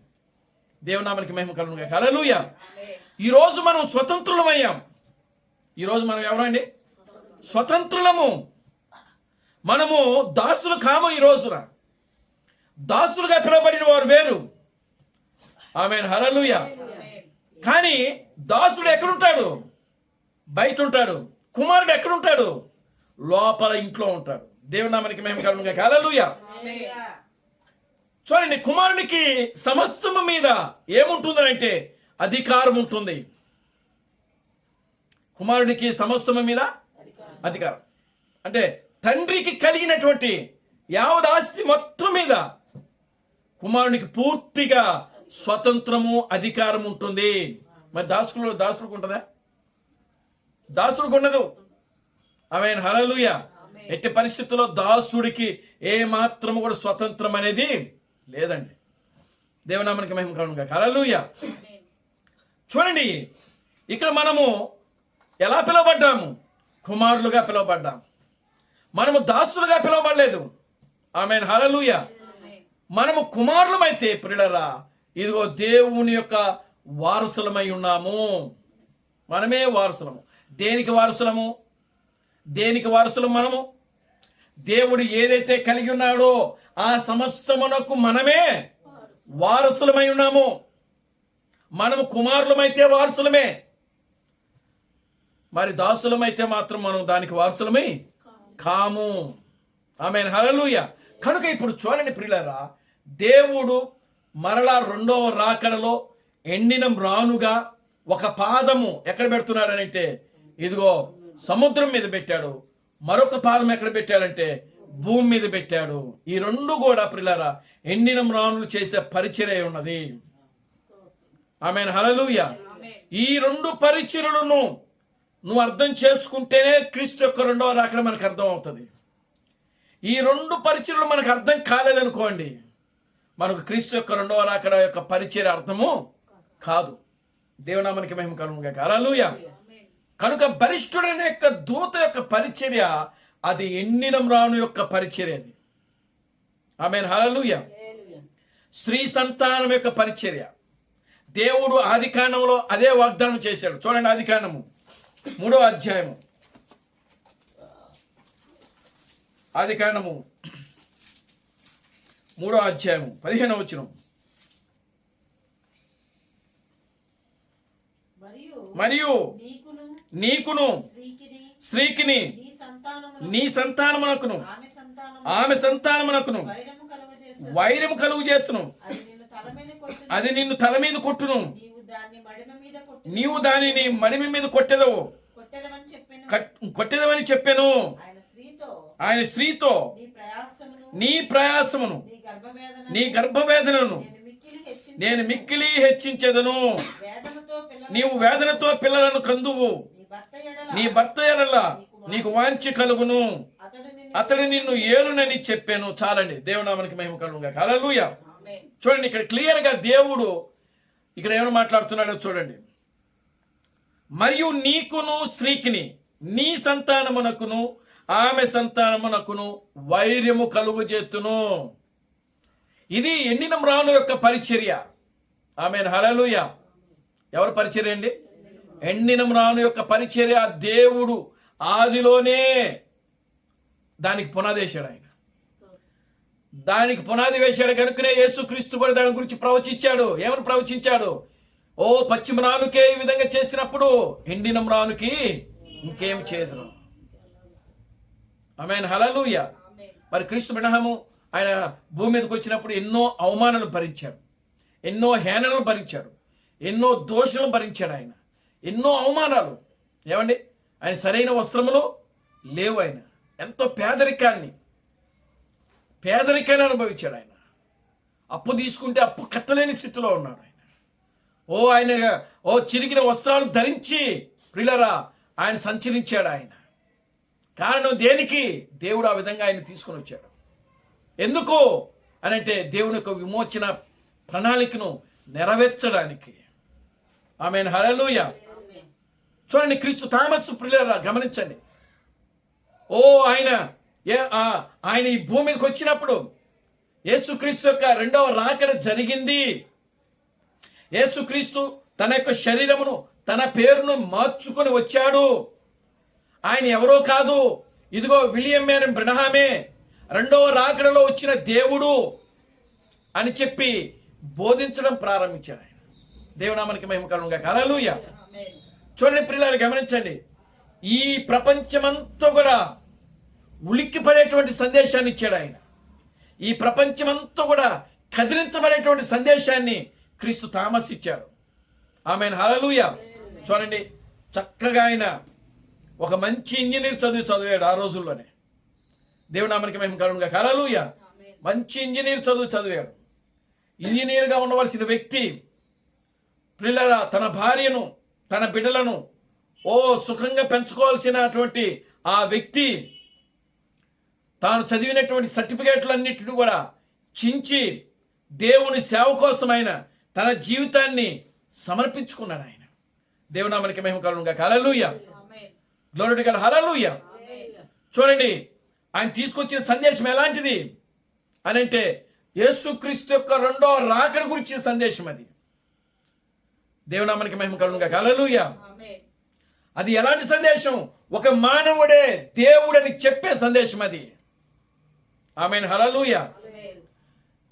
దేవునామానికి మహిమ కలుగును గాక. హల్లెలూయా. ఈరోజు మనం స్వతంత్రులమయ్యాం. ఈరోజు మనం ఎవరండి? స్వతంత్రులము. మనము దాసులు కాము. ఈ రోజున దాసులుగా పిలువబడిన వారు వేరు. ఆమేన్. హల్లెలూయా. కానీ దాసుడు ఎక్కడుంటాడు? బయట ఉంటాడు. కుమారుడు ఎక్కడుంటాడు? లోపల ఇంట్లో ఉంటాడు. దేవునామానికి మహిమ కలుగును గాక. హల్లెలూయా. చూడండి, కుమారునికి సమస్తము మీద ఏముంటుందంటే అధికారం ఉంటుంది. కుమారునికి సమస్తము మీద అధికారం అంటే తండ్రికి కలిగినటువంటి యావత్ ఆస్తి మొత్తం మీద కుమారునికి పూర్తిగా స్వతంత్రము, అధికారం ఉంటుంది. మరి దాసుడికి ఉంటుందా? దాసుడికి ఉండదు. ఆమేన్. హల్లెలూయా. ఎట్టి పరిస్థితుల్లో దాసుడికి ఏ మాత్రము కూడా స్వతంత్రం అనేది లేదండి. దేవునామానికి మహిమ కలుగును గాక. హల్లెలూయా. చూడండి, ఇక్కడ మనము ఎలా పిలువబడ్డాము? కుమారులుగా పిలువబడ్డాం. మనము దాసులుగా పిలువబడలేదు. ఆమేన్. హల్లెలూయా. మనము కుమారులమైతే ప్రియులారా ఇదిగో దేవుని యొక్క వారసులమై ఉన్నాము. మనమే వారసులము. దేనికి వారసులము? దేనికి వారసులము మనము? దేవుడు ఏదైతే కలిగి ఉన్నాడో ఆ సమస్తమునకు మనమే వారసులమై ఉన్నాము. మనము కుమారులమైతే వారసులమే, మరి దాసులమైతే మాత్రం మనం దానికి వారసులమై కాము. ఆమేన్. హల్లెలూయా. కనుక ఇప్పుడు చూడండి ప్రియులారా, దేవుడు మరలా రెండవ రాకడలో ఎండిన మ్రానుగా ఒక పాదము ఎక్కడ పెడుతున్నాడనంటే ఇదిగో సముద్రం మీద పెట్టాడు. మరొక పాదం ఎక్కడ పెట్టాడంటే భూమి మీద పెట్టాడు. ఈ రెండు కూడా ప్రియులారా ఎండిన మ్రానులు చేసే పరిచర్య ఉన్నది. ఆమేన్. హల్లెలూయా. ఈ రెండు పరిచర్యలను నువ్వు అర్థం చేసుకుంటేనే క్రీస్తు యొక్క రెండవ రాకడ మనకు అర్థం అవుతుంది. ఈ రెండు పరిచర్యలు మనకు అర్థం కాలేదనుకోండి, మనకు క్రీస్తు యొక్క రెండవ రాకడ యొక్క పరిచర్య అర్థము కాదు. దేవునామానికి మహిమ కలుగును గాక. హల్లెలూయా. కనుక బలిష్ఠుడైన యొక్క దూత యొక్క పరిచర్య అది ఎండిన మ్రాను యొక్క పరిచర్య అది. ఆమేన్. హల్లెలూయా. స్త్రీ సంతానం యొక్క పరిచర్య దేవుడు ఆదికాండములో అదే వాగ్దానం చేశాడు. చూడండి, ఆదికాండము 3వ అధ్యాయము, ఆదికాండము 3వ అధ్యాయము 15వ వచనం. మరియు నీకును స్త్రీకిని నీ సంతానమునకును ఆమె సంతానమునకును వైరము కలుగు చేతును. అది నిన్ను తల మీద కొట్టును, నీవు దానిని మడిమి మీద కొట్టెదవని చెప్పెను. ఆయన స్త్రీతో నీ ప్రయాసమును నీ గర్భవేదనను నేను మిక్కిలి హెచ్చించెదను. నీవు వేదనతో పిల్లలను కందువు. నీ భర్త ఎడల నీకు వాంఛ కలుగును. అతడు నిన్ను ఏలునని చెప్పాను. చాలండి. దేవునామానికి మహిమ కలుగును గాక. హల్లెలూయా. చూడండి, ఇక్కడ క్లియర్గా దేవుడు ఇక్కడ ఏమైనా మాట్లాడుతున్నాడో చూడండి. మరియు నీకును స్త్రీకిని నీ సంతానమునకును ఆమె సంతానమునకును వైర్యము కలుగు చేతును. ఇది ఎండిన మ్రాను యొక్క పరిచర్య. ఆమేన్. హల్లెలూయా. ఎవరు పరిచర్య అండి? ఎండిన మ్రాను యొక్క పరిచర్య దేవుడు ఆదిలోనే దానికి పునాది వేశాడు ఆయన. దానికి పునాది వేశాడు కనుకనే యేసుక్రీస్తు కూడా దాని గురించి ప్రవచించాడు. ఏమని ప్రవచించాడు? ఓ పశ్చిమ రానుకే ఈ విధంగా చేసినప్పుడు ఎండిన మ్రానుకి ఇంకేం చేదును. ఆమేన్, హల్లెలూయా. మరి క్రీస్తు బిడహము ఆయన భూమి మీదకి వచ్చినప్పుడు ఎన్నో అవమానాలు భరించాడు, ఎన్నో హేళనలు భరించాడు, ఎన్నో దోషాలు భరించాడు ఆయన, ఎన్నో అవమానాలు. ఏమండి, ఆయన సరైన వస్త్రములు లేవు. ఆయన ఎంతో పేదరికాన్ని అనుభవించాడు. ఆయన అప్పు తీసుకుంటే అప్పు కట్టలేని స్థితిలో ఉన్నాడు. ఆయన చిరిగిన వస్త్రాలు ధరించి ప్రియులారా ఆయన సంచరించాడు. ఆయన కారణం దేనికి? దేవుడు ఆ విధంగా ఆయన తీసుకొని వచ్చాడు. ఎందుకు అనంటే దేవుని యొక్క విమోచన ప్రణాళికను నెరవేర్చడానికి. ఆమేన్, హల్లెలూయా. చూడండి, క్రీస్తు థామస్ ప్రియులారా గమనించండి. ఆయన ఈ భూమి మీదకి వచ్చినప్పుడు యేసుక్రీస్తు యొక్క రెండవ రాకడ జరిగింది. యేసుక్రీస్తు తన యొక్క శరీరమును, తన పేరును మార్చుకొని వచ్చాడు. ఆయన ఎవరో కాదు, ఇదిగో విలియం మేరన్ బ్రనహామే రెండవ రాకడలో వచ్చిన దేవుడు అని చెప్పి బోధించడం ప్రారంభించాడు. ఆయన దేవునామానికి మహిమ కలుగును గాక. హల్లెలూయా. చూడండి ప్రియులారా గమనించండి, ఈ ప్రపంచమంతా కూడా ఉలిక్కిపడేటువంటి సందేశాన్ని ఇచ్చాడు ఆయన. ఈ ప్రపంచమంతా కూడా కదిలించబడేటువంటి సందేశాన్ని క్రీస్తు థామస్ ఇచ్చాడు. ఆమేన్, హల్లెలూయా. చూడండి, చక్కగా ఆయన ఒక మంచి ఇంజనీర్ చదివాడు ఆ రోజుల్లోనే. దేవునామానికి మహిమ కలుగును గాక. హల్లెలూయా. మంచి ఇంజనీర్ చదివాడు. ఇంజనీర్గా ఉండవలసిన వ్యక్తి ప్రియులారా తన భార్యను, తన బిడ్డలను సుఖంగా పెంచుకోవాల్సినటువంటి ఆ వ్యక్తి తాను చదివినటువంటి సర్టిఫికేట్లన్నిటిని కూడా చించి దేవుని సేవ కోసమైన తన జీవితాన్ని సమర్పించుకున్నాడు. ఆయన దేవునామానికి మహిమ కలుగును గాక. హల్లెలూయా. Glory to God. హల్లెలూయా. చూడండి, ఆయన తీసుకొచ్చిన సందేశం ఎలాంటిది అని అంటే యేసుక్రీస్తు యొక్క రెండో రాకడ గురించిన సందేశం. అది దేవునామానికి మహిమ కలుగును గాక. హల్లెలూయా. అది ఎలాంటి సందేశం? ఒక మానవుడే దేవుడని చెప్పే సందేశం అది. ఆమేన్, హల్లెలూయా.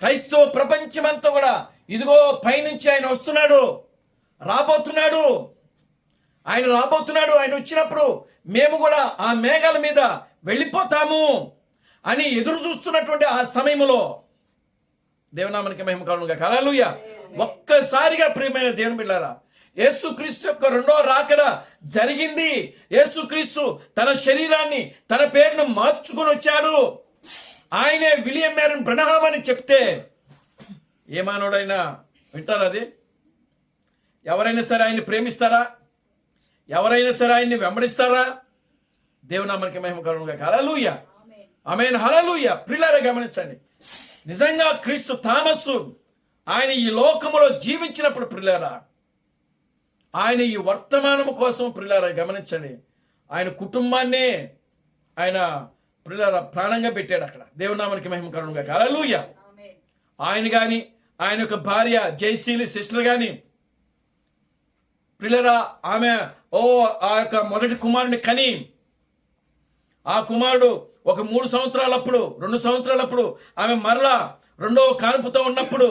క్రైస్తవ ప్రపంచమంతా కూడా ఇదిగో పైనుంచి ఆయన వస్తున్నాడు, రాబోతున్నాడు. ఆయన వచ్చినప్పుడు మేము కూడా ఆ మేఘాల మీద వెళ్ళిపోతాము అని ఎదురు చూస్తున్నటువంటి ఆ సమయంలో దేవునామానికి మహిమ కలుగును గాక. హల్లెలూయా. ఒక్కసారిగా ప్రియమైన దేవుని బిడ్డలారా, యేసుక్రీస్తు యొక్క రెండో రాకడ జరిగింది. యేసుక్రీస్తు తన శరీరాన్ని, తన పేరును మార్చుకొని వచ్చాడు. ఆయనే విలియం మేరన్ బ్రనహాం అని చెప్తే ఏ మానవుడైనా వింటారా? అది ఎవరైనా సరే ఆయన్ని ప్రేమిస్తారా? ఎవరైనా సరే ఆయన్ని వెంబడిస్తారా? దేవునామానికి మహిమ కలుగును గాక. హల్లెలూయా. ఆమేన్, హల్లెలూయా. ప్రియులారా గమనించండి, నిజంగా క్రీస్తు థామస్ ఆయన ఈ లోకములో జీవించినప్పుడు ప్రియులారా ఆయన ఈ వర్తమానము కోసం ప్రియులారా గమనించండి, ఆయన కుటుంబాన్నే ఆయన ప్రియులారా ప్రాణంగా పెట్టాడు అక్కడ. దేవునామానికి మహిమ కలుగును గాక. హల్లెలూయా. ఆయన కానీ ఆయన యొక్క భార్య జయశీలి సిస్టర్ కానీ ప్రియులారా ఆమె ఆ యొక్క మొదటి కుమారుని కని ఆ కుమారుడు ఒక 3 సంవత్సరాలప్పుడు 2 సంవత్సరాలప్పుడు ఆమె మరలా రెండవ కాన్పుతో ఉన్నప్పుడు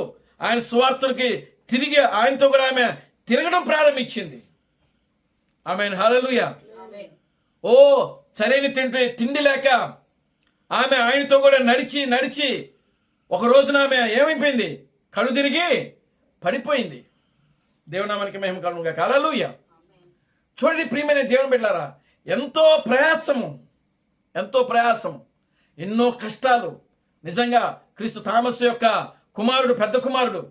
ఆయన సువార్తలకి తిరిగి ఆయనతో కూడా ఆమె తిరగడం ప్రారంభించింది. ఆమేన్, హల్లెలూయా. సరైన తిండి లేక ఆమె ఆయనతో కూడా నడిచి ఒక రోజున ఆమె ఏమైపోయింది? కళ్ళు తిరిగి పడిపోయింది. దేవునామానికి మహిమ కలుగును గాక. హల్లెలూయా. చూడండి ప్రియమైన దేవుని బిడ్డలారా, ఎంతో ప్రయాసం, ఎన్నో కష్టాలు. నిజంగా క్రీస్తు థామస్ యొక్క కుమారుడు, పెద్ద కుమారుడు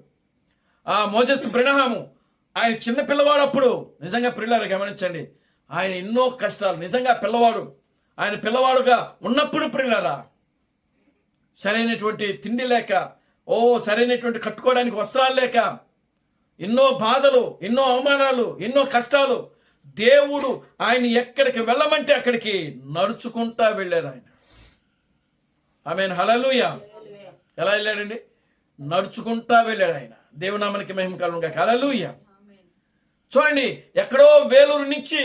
మోజెస్ బ్రనహాము, ఆయన చిన్న పిల్లవాడు అప్పుడు. నిజంగా ప్రియులారా గమనించండి, ఆయన ఎన్నో కష్టాలు. నిజంగా ఆయన పిల్లవాడుగా ఉన్నప్పుడు ప్రియులారా సరైనటువంటి తిండి లేక, సరైనటువంటి కట్టుకోవడానికి వస్త్రాలు లేక, ఎన్నో బాధలు, ఎన్నో అవమానాలు, ఎన్నో కష్టాలు. దేవుడు ఆయన ఎక్కడికి వెళ్ళమంటే అక్కడికి నడుచుకుంటా వెళ్ళారు ఆయన. ఆమేన్, హల్లెలూయా. ఎలా వెళ్ళాడండి? నడుచుకుంటా వెళ్ళాడు ఆయన. దేవునామానికి మహిమ కలుగును గాక. హల్లెలూయా. చూడండి, ఎక్కడో వేలూరు నుంచి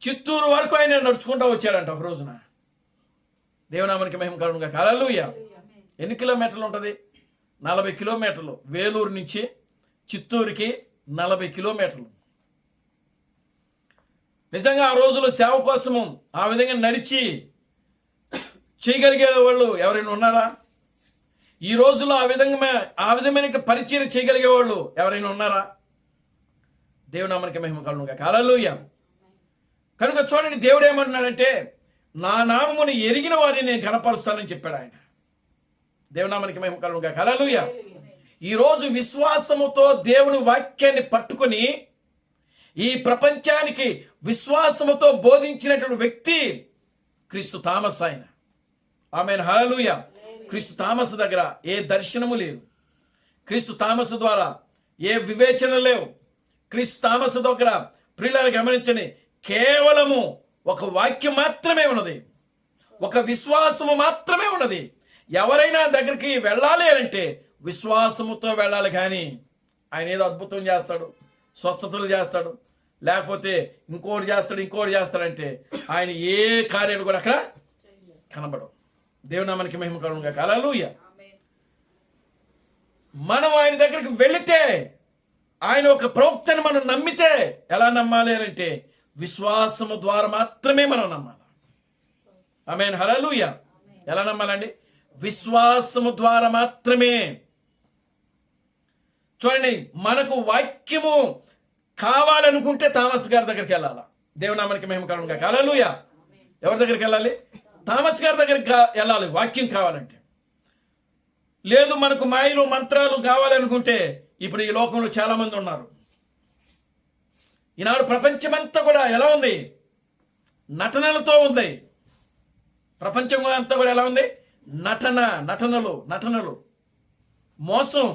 చిత్తూరు వరకు ఆయన నడుచుకుంటా వచ్చాడంట ఒక రోజున. దేవునామానికి మహిమ కలుగునుగా. హల్లెలూయా. ఎన్ని కిలోమీటర్లు ఉంటుంది? 40 కిలోమీటర్లు. వేలూరు నుంచి చిత్తూరుకి 40 కిలోమీటర్లు. నిజంగా ఆ రోజుల్లో సేవ కోసము ఆ విధంగా నడిచి చేయగలిగే వాళ్ళు ఎవరైనా ఉన్నారా? ఈ రోజుల్లో ఆ విధమైన పరిచయం చేయగలిగే వాళ్ళు ఎవరైనా ఉన్నారా? దేవునామానికి మహిమ కలుగునుగా. హల్లెలూయా. కనుక చూడండి, దేవుడు ఏమంటున్నాడంటే, నా నామమును ఎరిగిన వారిని నేను కనపరుస్తానని చెప్పాడు ఆయన. దేవునామానికి మహిమ కలుగునుగా. హల్లెలూయా. ఈరోజు విశ్వాసముతో దేవుని వాక్యాన్ని పట్టుకొని ఈ ప్రపంచానికి విశ్వాసముతో బోధించినటువంటి వ్యక్తి క్రీస్తు థామస్. ఆయన ఆమేన్. హల్లెలూయా. క్రీస్తు థామస్ దగ్గర ఏ దర్శనము లేదు. క్రీస్తు థామస్ ద్వారా ఏ వివేచన లేవు. క్రీస్తు థామస్ దగ్గర ప్రియులారా గమనించండి, కేవలము ఒక వాక్యం మాత్రమే ఉన్నది, ఒక విశ్వాసము మాత్రమే ఉన్నది. ఎవరైనా దగ్గరికి వెళ్ళాలి అంటే విశ్వాసముతో వెళ్ళాలి. కానీ ఆయన ఏదో అద్భుతం చేస్తాడు, స్వస్థతలు చేస్తాడు, లేకపోతే ఇంకోటి చేస్తాడంటే ఆయన ఏ కార్యాలు కూడా అక్కడ కనబడవు. దేవునామానికి మహిమ కలుగునుగా. హల్లెలూయా. మనం ఆయన దగ్గరికి వెళితే, ఆయన ఒక ప్రవక్తని మనం నమ్మితే ఎలా నమ్మాలి అంటే విశ్వాసము ద్వారా మాత్రమే మనం నమ్మాలి. ఆమేన్. హల్లెలూయా. ఎలా నమ్మాలండి? విశ్వాసము ద్వారా మాత్రమే. చూడండి, మనకు వాక్యము కావాలనుకుంటే థామస్ గారి దగ్గరికి వెళ్ళాలా. దేవునామానికి మహిమ కలుగునుగా. హల్లెలూయా. ఎవరి దగ్గరికి వెళ్ళాలి? థామస్ గారి దగ్గరికి వెళ్ళాలి వాక్యం కావాలంటే. లేదు మనకు మాయలు మంత్రాలు కావాలనుకుంటే ఇప్పుడు ఈ లోకంలో చాలా మంది ఉన్నారు. ఈనాడు ప్రపంచమంతా కూడా ఎలా ఉంది? నటనలతో ఉంది. ప్రపంచం అంతా కూడా ఎలా ఉంది? నటనలు, మోసం.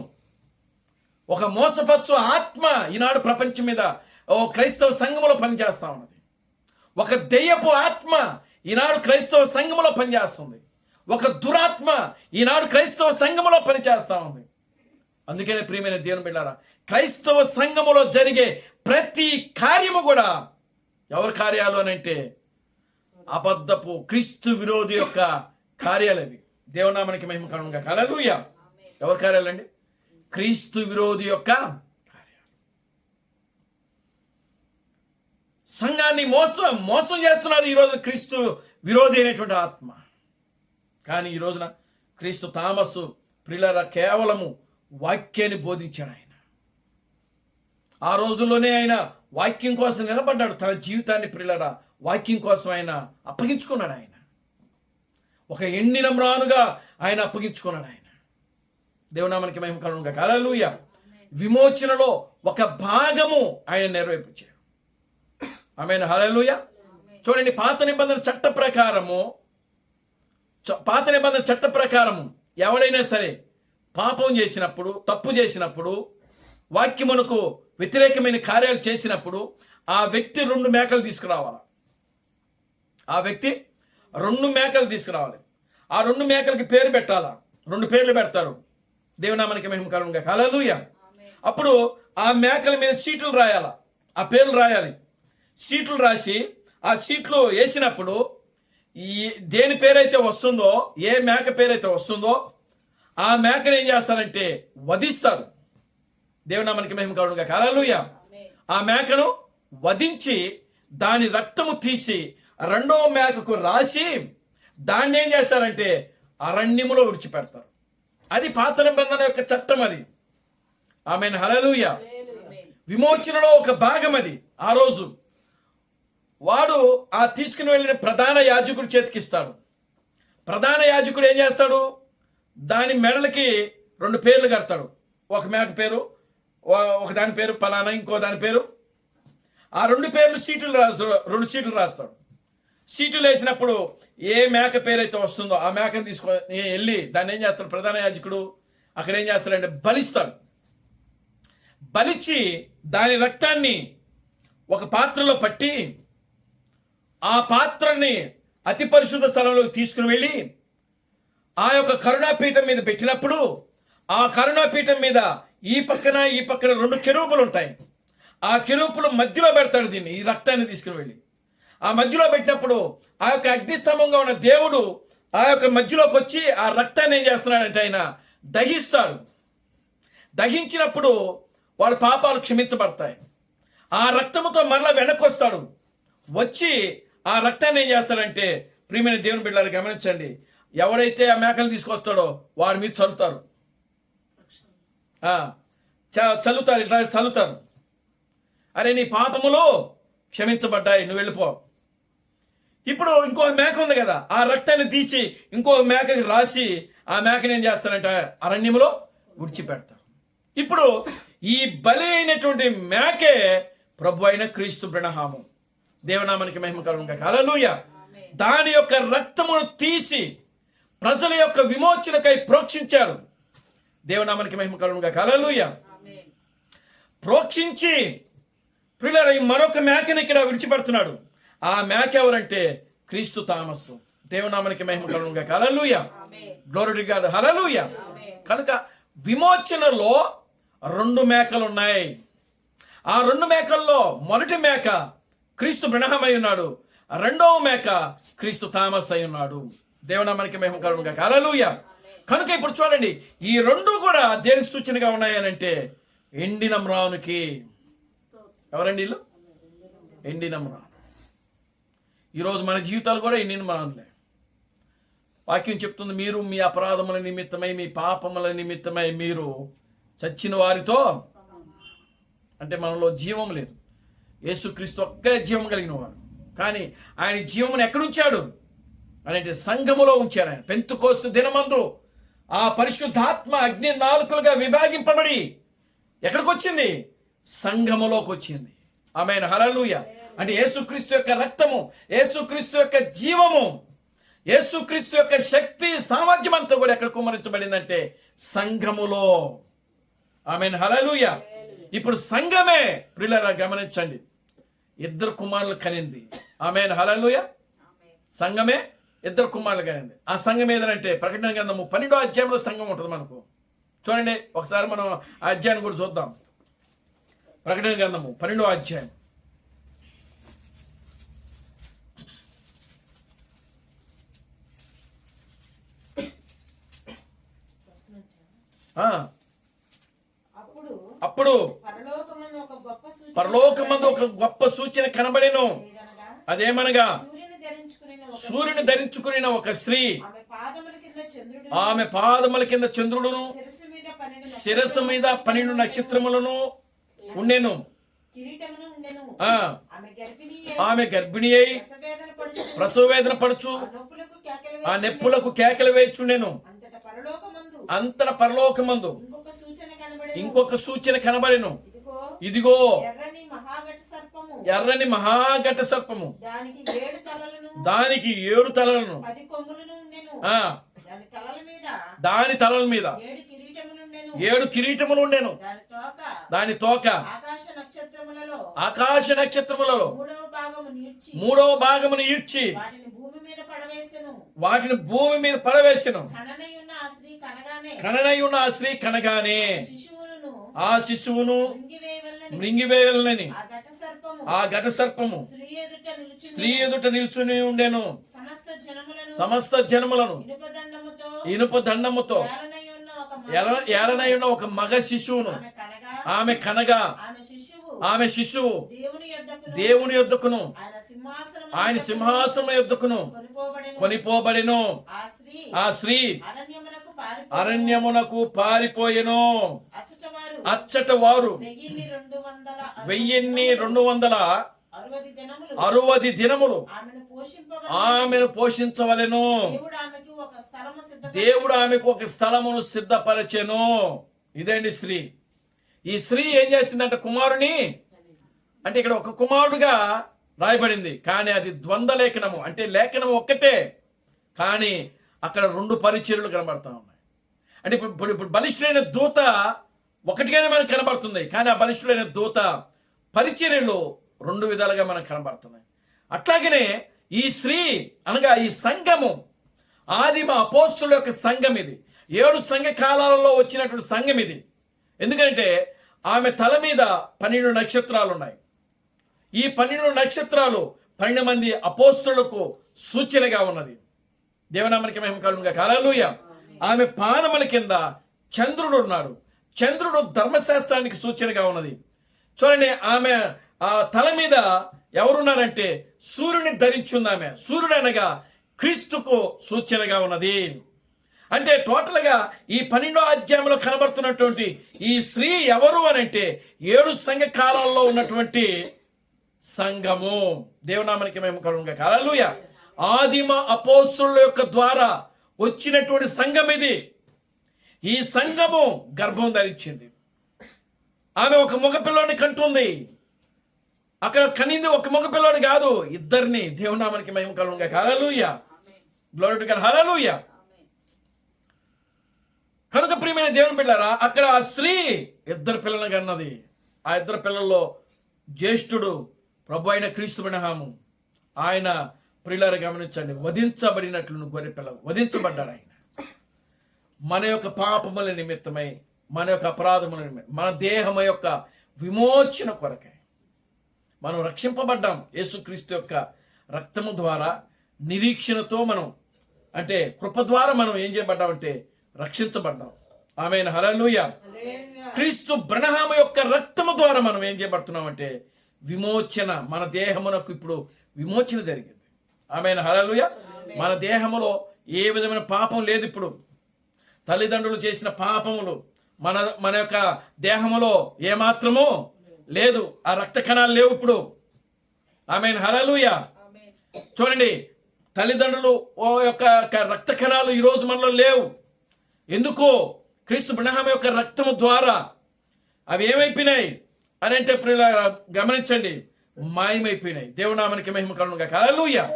ఒక మోసపచ్చు ఆత్మ ఈనాడు ప్రపంచం మీద క్రైస్తవ సంఘములో పనిచేస్తూ ఉన్నది. ఒక దెయ్యపు ఆత్మ ఈనాడు క్రైస్తవ సంఘములో పనిచేస్తుంది. ఒక దురాత్మ ఈనాడు క్రైస్తవ సంఘములో పనిచేస్తూ ఉంది. అందుకనే ప్రియమైన దేవుని బిడ్డలారా, క్రైస్తవ సంఘములో జరిగే ప్రతి కార్యము కూడా ఎవరి కార్యాలు అని అంటే అబద్ధపు క్రీస్తు విరోధి యొక్క కార్యాలు అవి. దేవునామానికి మహిమ కలుగునుగా. హల్లెలూయా. ఎవరి కార్యాలండి? క్రీస్తు విరోధి యొక్క కార్యాలు. సంఘాన్ని మోసం చేస్తున్నారు ఈరోజు క్రీస్తు విరోధి అయినటువంటి ఆత్మ. కానీ ఈ రోజున క్రీస్తు థామస్ ప్రియులారా కేవలము వాక్యాన్ని బోధించాడు. ఆయన ఆ రోజుల్లోనే ఆయన వాక్యం కోసం నిలబడ్డాడు. తన జీవితాన్ని ప్రియులారా వాక్యం కోసం ఆయన అప్పగించుకున్నాడు. ఆయన ఒక ఎండిన మ్రానుగా ఆయన అప్పగించుకున్నాడు. ఆయన దేవునామానికి మహిమ కలుగునుగా. హల్లెలూయా. విమోచనలో ఒక భాగము ఆయన నెరవేర్చాడు. ఆమేన్. హల్లెలూయా. చూడండి, పాత నిబంధన చట్ట ప్రకారము ఎవడైనా సరే పాపం చేసినప్పుడు, తప్పు చేసినప్పుడు, వాక్యమునకు వ్యతిరేకమైన కార్యాలు చేసినప్పుడు ఆ వ్యక్తి 2 మేకలు తీసుకురావాలి. ఆ వ్యక్తి 2 మేకలు తీసుకురావాలి. ఆ 2 మేకలకి పేరు పెట్టాలా. 2 పేర్లు పెడతారు. దేవునామానికి మహిమ కలుగునుగా. హల్లెలూయా. అప్పుడు ఆ మేకల మీద సీట్లు రాయాలా. ఆ పేర్లు రాయాలి. సీట్లు రాసి ఆ సీట్లు వేసినప్పుడు దేని పేరైతే వస్తుందో, ఏ మేక పేరైతే వస్తుందో ఆ మేకను ఏం చేస్తారంటే వధిస్తారు. దేవునామానికి మహిమ కలుగునుగా. హల్లెలూయా. ఆ మేకను వధించి దాని రక్తము తీసి 2వ మేకకు రాసి దాన్ని ఏం చేస్తారంటే అరణ్యములో విడిచిపెడతారు. అది పాత నిబంధన యొక్క చట్టం. అది ఆమేన్. హల్లెలూయా. విమోచనలో ఒక భాగం అది. ఆ రోజు వాడు ఆ తీసుకుని వెళ్ళిన ప్రధాన యాజకుడి చేతికి ఇస్తాడు. ప్రధాన యాజకుడు ఏం చేస్తాడు? దాని మెడలకి 2 పేర్లు కడతాడు. ఒక మేక పేరు, ఒక దాని పేరు పలానా, ఇంకో దాని పేరు. ఆ 2 పేర్లు సీట్లు రాస్తాడు. 2 సీట్లు రాస్తాడు. సీట్లు వేసినప్పుడు ఏ మేక పేరైతే వస్తుందో ఆ మేకను తీసుకొని వెళ్ళి దాన్ని ఏం చేస్తాడు? ప్రధాన యాజకుడు అక్కడ ఏం చేస్తాడంటే బలిస్తాడు. బలిచ్చి దాని రక్తాన్ని ఒక పాత్రలో పట్టి ఆ పాత్రని అతి పరిశుద్ధ స్థలంలోకి తీసుకుని వెళ్ళి ఆ యొక్క కరుణాపీఠం మీద పెట్టినప్పుడు ఆ కరుణాపీఠం మీద ఈ పక్కన 2 కెరూబులు ఉంటాయి. ఆ కెరూబులు మధ్యలో పెడతాడు దీన్ని, ఈ రక్తాన్ని తీసుకుని వెళ్ళి. ఆ మధ్యలో పెట్టినప్పుడు ఆ యొక్క అగ్నిస్తంభంగా ఉన్న దేవుడు ఆ యొక్క మధ్యలోకి వచ్చి ఆ రక్తాన్ని ఏం చేస్తున్నాడంటే ఆయన దహిస్తాడు. దహించినప్పుడు వాళ్ళ పాపాలు క్షమించబడతాయి. ఆ రక్తముతో మరలా వెనక్కి వస్తాడు. వచ్చి ఆ రక్తాన్ని ఏం చేస్తాడంటే, ప్రియమైన దేవుని బిడ్డలారా గమనించండి, ఎవరైతే ఆ మేకలు తీసుకొస్తాడో వాడి మీద చల్లుతారు. చల్లుతారు, ఇట్లా చల్లుతారు. అరే నీ పాపములు క్షమించబడ్డాయి, నువ్వు వెళ్ళిపో. ఇప్పుడు ఇంకొక మేక ఉంది కదా, ఆ రక్తాన్ని తీసి ఇంకొక మేకకి రాసి ఆ మేకని ఏం చేస్తారంటే అరణ్యంలో విడిచిపెడతారు. ఇప్పుడు ఈ బలి అయినటువంటి మేకే ప్రభు అయిన క్రీస్తు ప్రణహాము. దేవనామానికి మహిమ కలుగును గాక. హల్లెలూయా. దాని యొక్క రక్తమును తీసి ప్రజల యొక్క విమోచనకై ప్రోక్షించారు. దేవనామానికి మహిమ కలుగును గాక. హల్లెలూయా. ప్రోక్షించి ప్రియులారా ఈ మరొక మేకని ఇక్కడ విడిచిపెడుతున్నాడు. ఆ మేక ఎవరంటే క్రీస్తు తామస్సు. దేవనామానికి మహిమ కలుగును గాక. హల్లెలూయా. Glory to God. హల్లెలూయా. కనుక విమోచనలో 2 మేకలు ఉన్నాయి. ఆ 2 మేకల్లో మొదటి మేక క్రీస్తు బ్రహ్మమై ఉన్నాడు, రెండవ మేక క్రీస్తు తామస్ అయి ఉన్నాడు. దేవనామానికి మహిమ కలుగును గాక. హల్లెలూయా. కనుక ఇప్పుడు చూడండి, ఈ 2 కూడా దేనికి సూచనగా ఉన్నాయనంటే ఎండిన మ్రానుకి. ఎవరండి వీళ్ళు? ఎండిన మ్రాను. ఈరోజు మన జీవితాలు కూడా ఎండిన మ్రానులే. వాక్యం చెప్తుంది, మీరు మీ అపరాధముల నిమిత్తమై మీ పాపముల నిమిత్తమై మీరు చచ్చిన వారితో, అంటే మనలో జీవం లేదు. యేసుక్రీస్తు ఒక్కడే జీవం కలిగిన వాడు. కానీ ఆయన జీవమును ఎక్కడుంచాడు అంటే సంఘములో ఉంచాడు. ఆయన పెంతెకోస్తు దినమందు ఆ పరిశుద్ధాత్మ అగ్ని నాలుకలుగా విభాగింపబడి ఎక్కడికి వచ్చింది? సంఘములోకి వచ్చింది. ఆమేన్. హల్లెలూయా. అంటే యేసుక్రీస్తు యొక్క రక్తము, యేసుక్రీస్తు యొక్క జీవము, యేసుక్రీస్తు యొక్క శక్తి సామర్థ్యం అంతా కూడా ఎక్కడ కుమ్మరించబడిందంటే సంఘములో. ఆమేన్. హల్లెలూయా. ఇప్పుడు సంఘమే ప్రియులారా గమనించండి, 2 కుమారులు కనింది. ఆమేన్. హల్లెలూయా. సంఘమే 2 కుమారులు కనింది. ఆ సంఘం ఏదంటే ప్రకటన గ్రంథము 12వ అధ్యాయంలో సంఘం ఉంటుంది మనకు. చూడండి ఒకసారి మనం ఆ అధ్యాయాన్ని కూడా చూద్దాం. ప్రకటన గ్రంథము 12వ అధ్యాయం. అప్పుడు పరలోకమందు ఒక గొప్ప సూచన కనబడెను. అదేమనగా సూర్యుని ధరించుకుని ఒక స్త్రీ, ఆమె పాదముల కింద చంద్రుడును శిరస్సు మీద 12 నక్షత్రములను ఉండెను. ఆమె గర్భిణి అయి ప్రసవ వేదన పడుచు ఆ నెప్పులకు కేకలు వేచుండెను. అంతట పరలోకమందు ఇంకొక సూచన కనబడెను. ఇదిగో ఎర్రని మహాఘట సర్పము, దానికి 7 తలలను, దాని తలల మీద 7 కిరీటములు ఉండెను. దాని తోక ఆకాశ నక్షత్రములలో 3వ భాగమును ఈడ్చి వాటిని భూమి మీద పడవేసెను. కననై ఉన్న ఆ స్త్రీ కనగానే ఆ శిశువును మృంగివేయాలని ఆ ఘట సర్పము స్త్రీ ఎదుట నిల్చుని ఉండెను. సమస్త జనములను ఇనుప దండముతో ఏలనై ఉన్న ఒక మగ శిశువును ఆమె కనగా ఆమె శిశువు దేవుని యొద్దకును ఆయన సింహాసనం యొద్దకును కొనిపోబడెను. ఆ స్త్రీ అరణ్యమునకు పారిపోయెను. అచ్చట వారు 1260 దినములు ఆమెను పోషించవలెను. దేవుడు ఆమెకు ఒక స్థలమును సిద్ధపరచెను. ఇదండి స్త్రీ. ఈ స్త్రీ ఏం చేసిందంటే కుమారుని, అంటే ఇక్కడ ఒక కుమారుడుగా రాయబడింది, కానీ అది ద్వంద్వ లేఖనము. అంటే లేఖనం ఒక్కటే, కానీ అక్కడ 2 పరిచర్యలు కనబడతా ఉన్నాయి. అంటే ఇప్పుడు బలిష్ఠుడైన దూత ఒకటిగానే మనకు కనబడుతుంది, కానీ ఆ బలిష్ఠుడైన దూత పరిచర్యలు 2 విధాలుగా మనకు కనబడుతున్నాయి. అట్లాగనే ఈ స్త్రీ అనగా ఈ సంఘము ఆదిమ అపోస్తుల యొక్క సంఘం ఇది. 7 సంఘ కాలాలలో వచ్చినటువంటి సంఘం ఇది. ఎందుకంటే ఆమె తల మీద 12 నక్షత్రాలు ఉన్నాయి. ఈ 12 నక్షత్రాలు 12 మంది అపోస్తులకు సూచనగా ఉన్నది. దేవునామనికి మహిమ కలుగునుగా. హల్లెలూయా. ఆమె పాదముల కింద చంద్రుడు ఉన్నాడు. చంద్రుడు ధర్మశాస్త్రానికి సూచనగా ఉన్నది. చూడండి, ఆమె ఆ తల మీద ఎవరున్నారంటే సూర్యుని ధరించుంది ఆమె. సూర్యుడు అనగా క్రీస్తుకు సూచనగా ఉన్నది. అంటే టోటల్గా ఈ 12వ అధ్యాయంలో కనబడుతున్నటువంటి ఈ స్త్రీ ఎవరు అని అంటే 7 సంఘ కాలాల్లో ఉన్నటువంటి సంఘము. దేవునామానికి మేము కలుగునుగా. హల్లెలూయా. ఆదిమ అపోస్తుల యొక్క ద్వారా వచ్చినటువంటి సంఘం ఇది. ఈ సంఘము గర్భం ధరించింది. ఆమె ఒక మగపిల్లోని కంటుంది. అక్కడ కనింది ఒక మగపిల్లోని కాదు, ఇద్దరిని. దేవునామానికి మహిమ కలుగునుగా. హల్లెలూయా. Glory to God. హల్లెలూయా. కనుక ప్రియమైన దేవుని బిడ్డలారా, అక్కడ ఆ స్త్రీ 2 పిల్లలను కన్నది. ఆ 2 పిల్లల్లో జ్యేష్ఠుడు ప్రభు అయిన క్రీస్తు బ్రహ్మము. ఆయన ప్రియులారా గమనించండి, వధించబడినట్లు గొర్రె పిల్లలు వధించబడ్డాడు ఆయన. మన యొక్క పాపముల నిమిత్తమై, మన యొక్క అపరాధముల నిమిత్తమై, మన దేహము యొక్క విమోచన కొరకై మనం రక్షింపబడ్డాం. యేసుక్రీస్తు యొక్క రక్తము ద్వారా నిరీక్షణతో మనం, అంటే కృప ద్వారా మనం ఏం చేయబడ్డామంటే రక్షించబడ్డాం. ఆమేన్. హల్లెలూయా. క్రీస్తు బ్రహ్మము యొక్క రక్తము ద్వారా మనం ఏం చేయబడుతున్నామంటే విమోచన. మన దేహమునకు ఇప్పుడు విమోచన జరిగింది. ఆమేన్. హల్లెలూయా. మన దేహములో ఏ విధమైన పాపం లేదు. ఇప్పుడు తల్లిదండ్రులు చేసిన పాపములు మన యొక్క దేహములో ఏమాత్రమూ లేదు. ఆ రక్త కణాలు లేవు ఇప్పుడు. ఆమేన్. హల్లెలూయా. చూడండి, తల్లిదండ్రులు యొక్క రక్త కణాలు ఈరోజు మనలో లేవు. ఎందుకు? క్రీస్తు బ్రహ్మ యొక్క రక్తము ద్వారా అవి ఏమైపోయినాయి అని అంటే గమనించండి, మాయమైపోయినాయి. దేవునామానికి మహిమ కలుగునుగా. హల్లెలూయా.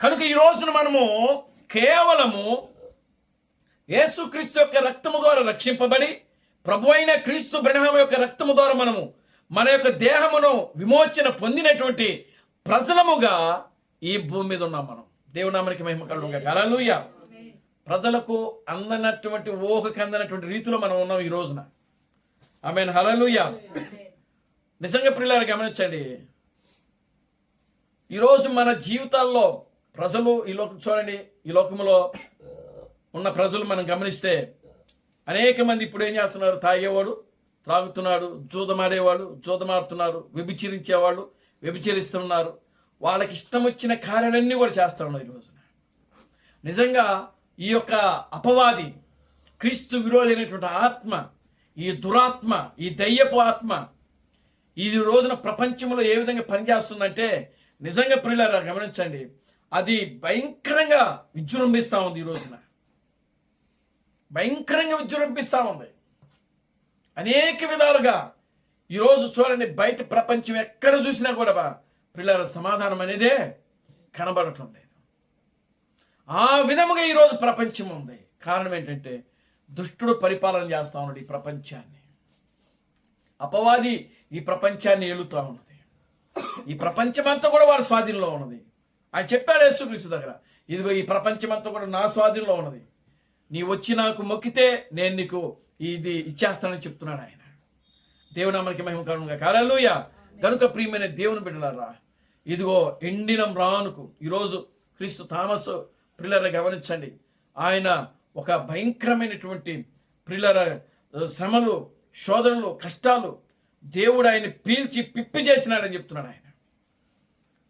కనుక ఈ రోజున మనము కేవలము యేసుక్రీస్తు యొక్క రక్తము ద్వారా రక్షింపబడి, ప్రభు అయిన క్రీస్తు బ్రహ్మ యొక్క రక్తము ద్వారా మనము మన యొక్క దేహమును విమోచన పొందినటువంటి ప్రజలముగా ఈ భూమి మీద ఉన్నాం మనం. దేవునామానికి మహిమ కలుగునుగా. హల్లెలూయా. ప్రజలకు అందనటువంటి, ఊహకు అందనటువంటి రీతిలో మనం ఉన్నాం ఈ రోజున. ఆమేన్. హల్లెలూయా. నిజంగా ప్రియులారా గమనించండి, ఈరోజు మన జీవితాల్లో ప్రజలు చూడండి, ఈ లోకములో ఉన్న ప్రజలు మనం గమనిస్తే అనేక మంది ఇప్పుడు ఏం చేస్తున్నారు? తాగేవాడు త్రాగుతున్నాడు, జూదమాడేవాడు జూదమాడుతున్నారు, వ్యభిచరించేవాళ్ళు వ్యభిచరిస్తున్నారు. వాళ్ళకి ఇష్టం వచ్చిన కార్యాలన్నీ కూడా చేస్తూ ఉన్నారు ఈ రోజున. నిజంగా ఈ యొక్క అపవాది, క్రీస్తు విరోధైనటువంటి ఆత్మ, ఈ దురాత్మ, ఈ దయ్యపు ఆత్మ ఈ రోజున ప్రపంచంలో ఏ విధంగా పనిచేస్తుందంటే నిజంగా ప్రియులారా గమనించండి, అది భయంకరంగా విజృంభిస్తూ ఉంది. ఈ రోజున భయంకరంగా విజృంభిస్తూ ఉంది అనేక విధాలుగా. ఈరోజు చూడండి, బయట ప్రపంచం ఎక్కడ చూసినా కూడా ప్రియులారా సమాధానం అనేదే కనబడటం లేదు. ఆ విధముగా ఈరోజు ప్రపంచం ఉంది. కారణం ఏంటంటే దుష్టుడు పరిపాలన చేస్తూ ఉన్నాడు ఈ ప్రపంచాన్ని. అపవాది ఈ ప్రపంచాన్ని ఏలుతూ ఉన్నది. ఈ ప్రపంచమంతా కూడా వారి స్వాధీనంలో ఉన్నది. ఆయన చెప్పాడు యేసుక్రీస్తు దగ్గర, ఇదిగో ఈ ప్రపంచమంతా కూడా నా స్వాధీనంలో ఉన్నది, నీ వచ్చి నాకు మొక్కితే నేను నీకు ఇది ఇచ్చేస్తానని చెప్తున్నాడు ఆయన. దేవునామానికి మహిమ కలుగునుగా. హల్లెలూయా. కనుక ప్రియమైన దేవుని బిడ్డలారా, ఇదిగో ఎండిన మ్రానుకు ఈరోజు క్రీస్తు థామస్ ప్రియులారా గమనించండి, ఆయన ఒక భయంకరమైనటువంటి ప్రియులారా శ్రమలు, శోధనలు, కష్టాలు దేవుడు ఆయన పీల్చి పిప్పి చేసినాడని చెప్తున్నాడు ఆయన.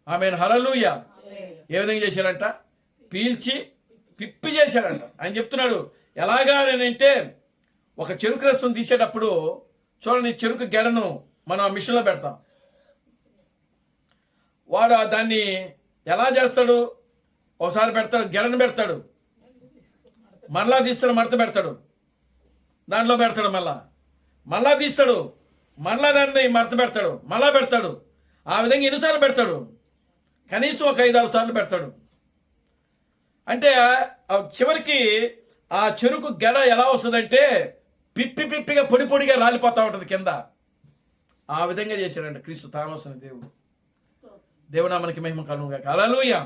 ఆమేన్. హల్లెలూయా. ఏ విధంగా చేశాడంట? పీల్చి పిప్పి చేశాడంట. ఆయన చెప్తున్నాడు ఎలాగా అంటే, ఒక చెరుకు రసం తీసేటప్పుడు చూడండి, చెరుకు గెడను మనం మిషన్లో పెడతాం. వాడు దాన్ని ఎలా చేస్తాడు? ఒకసారి పెడతాడు, గెడను పెడతాడు, మరలా తీస్తాడు, మడత పెడతాడు, దాంట్లో పెడతాడు, మళ్ళా తీస్తాడు, మరలా దాన్ని మడత పెడతాడు, మళ్ళా పెడతాడు. ఆ విధంగా ఎన్నిసార్లు పెడతాడు? కనీసం ఒక 5-6 సార్లు పెడతాడు. అంటే చివరికి ఆ చెరుకు గెడ ఎలా వస్తుందంటే పిప్పిగా పొడి పొడిగా రాలిపోతూ ఉంటుంది కింద. ఆ విధంగా చేశాడంట క్రీస్తు థామస్ అనే దేవుడు. దేవునామానికి మహిమ కలుగునుగా. హల్లెలూయా.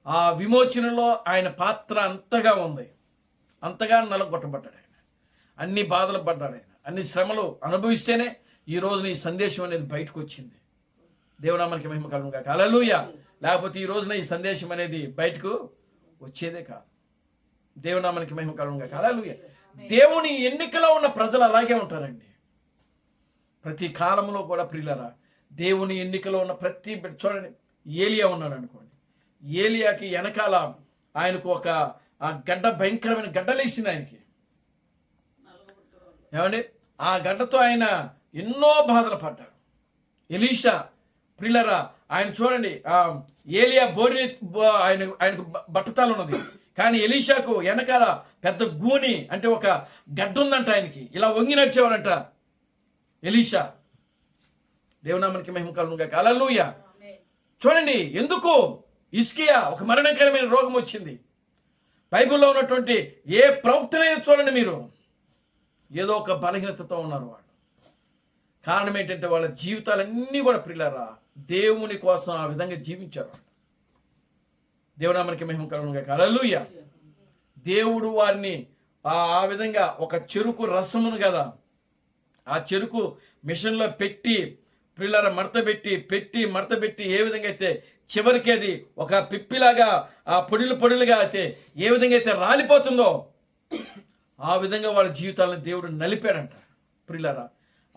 ఆ విమోచనలో ఆయన పాత్ర అంతగా ఉంది. అంతగా నలగొట్టబడ్డాడు ఆయన. అన్ని బాధలు పడ్డాడు ఆయన. అన్ని శ్రమలు అనుభవిస్తేనే ఈ రోజున ఈ సందేశం అనేది బయటకు వచ్చింది. దేవునామానికి మహిమ కలుగునుగా. హల్లెలూయా. లేకపోతే ఈ రోజున ఈ సందేశం అనేది బయటకు వచ్చేదే కాదు. దేవుని నామానికి మహిమ కలుగును గాక. హల్లెలూయా. దేవుని ఎన్నికలో ఉన్న ప్రజలు అలాగే ఉంటారండి. ప్రతి కాలంలో కూడా ప్రియులారా, దేవుని ఎన్నికలో ఉన్న ప్రతి చూడండి, ఏలియా ఉన్నాడు అనుకోండి. ఏలియాకి వెనకాల ఆయనకు ఒక గడ్డ, భయంకరమైన గడ్డలేసింది ఆయనకి. ఏమండి, ఆ గడ్డతో ఆయన ఎన్నో బాధలు పడ్డాడు. ఎలీషా ప్రియులారా, ఆయన చూడండి, ఏలియా బోరి ఆయనకు బట్టతాలు ఉన్నది, కానీ ఎలీషాకు వెనకాల పెద్ద గూని అంటే ఒక గడ్డ ఉందంట. ఆయనకి ఇలా వంగి నడిచేవాడంట ఎలీషా. దేవునామానికి మహిమ కలుగును గాక. హల్లెలూయా. చూడండి, ఎందుకు హిజ్కియా ఒక మరణకరమైన రోగం వచ్చింది. బైబిల్లో ఉన్నటువంటి ఏ ప్రవక్తనైనా చూడండి మీరు, ఏదో ఒక బలహీనతతో ఉన్నారు వాళ్ళు. కారణం ఏంటంటే వాళ్ళ జీవితాలన్నీ కూడా ప్రియులారా దేవుని కోసం ఆ విధంగా జీవించారు. దేవునామానికి మహిమ కలుగును గాక. హల్లెలూయా. దేవుడు వారిని ఆ విధంగా ఒక చెరుకు రసమును కదా, ఆ చెరుకు మిషన్లో పెట్టి ప్రియులారా మడత పెట్టి ఏ విధంగా అయితే చివరికి అది ఒక పిప్పిలాగా ఆ పొడులుగా అయితే ఏ విధంగా అయితే రాలిపోతుందో ఆ విధంగా వాళ్ళ జీవితాలను దేవుడు నలిపాడంట. ప్రియులారా,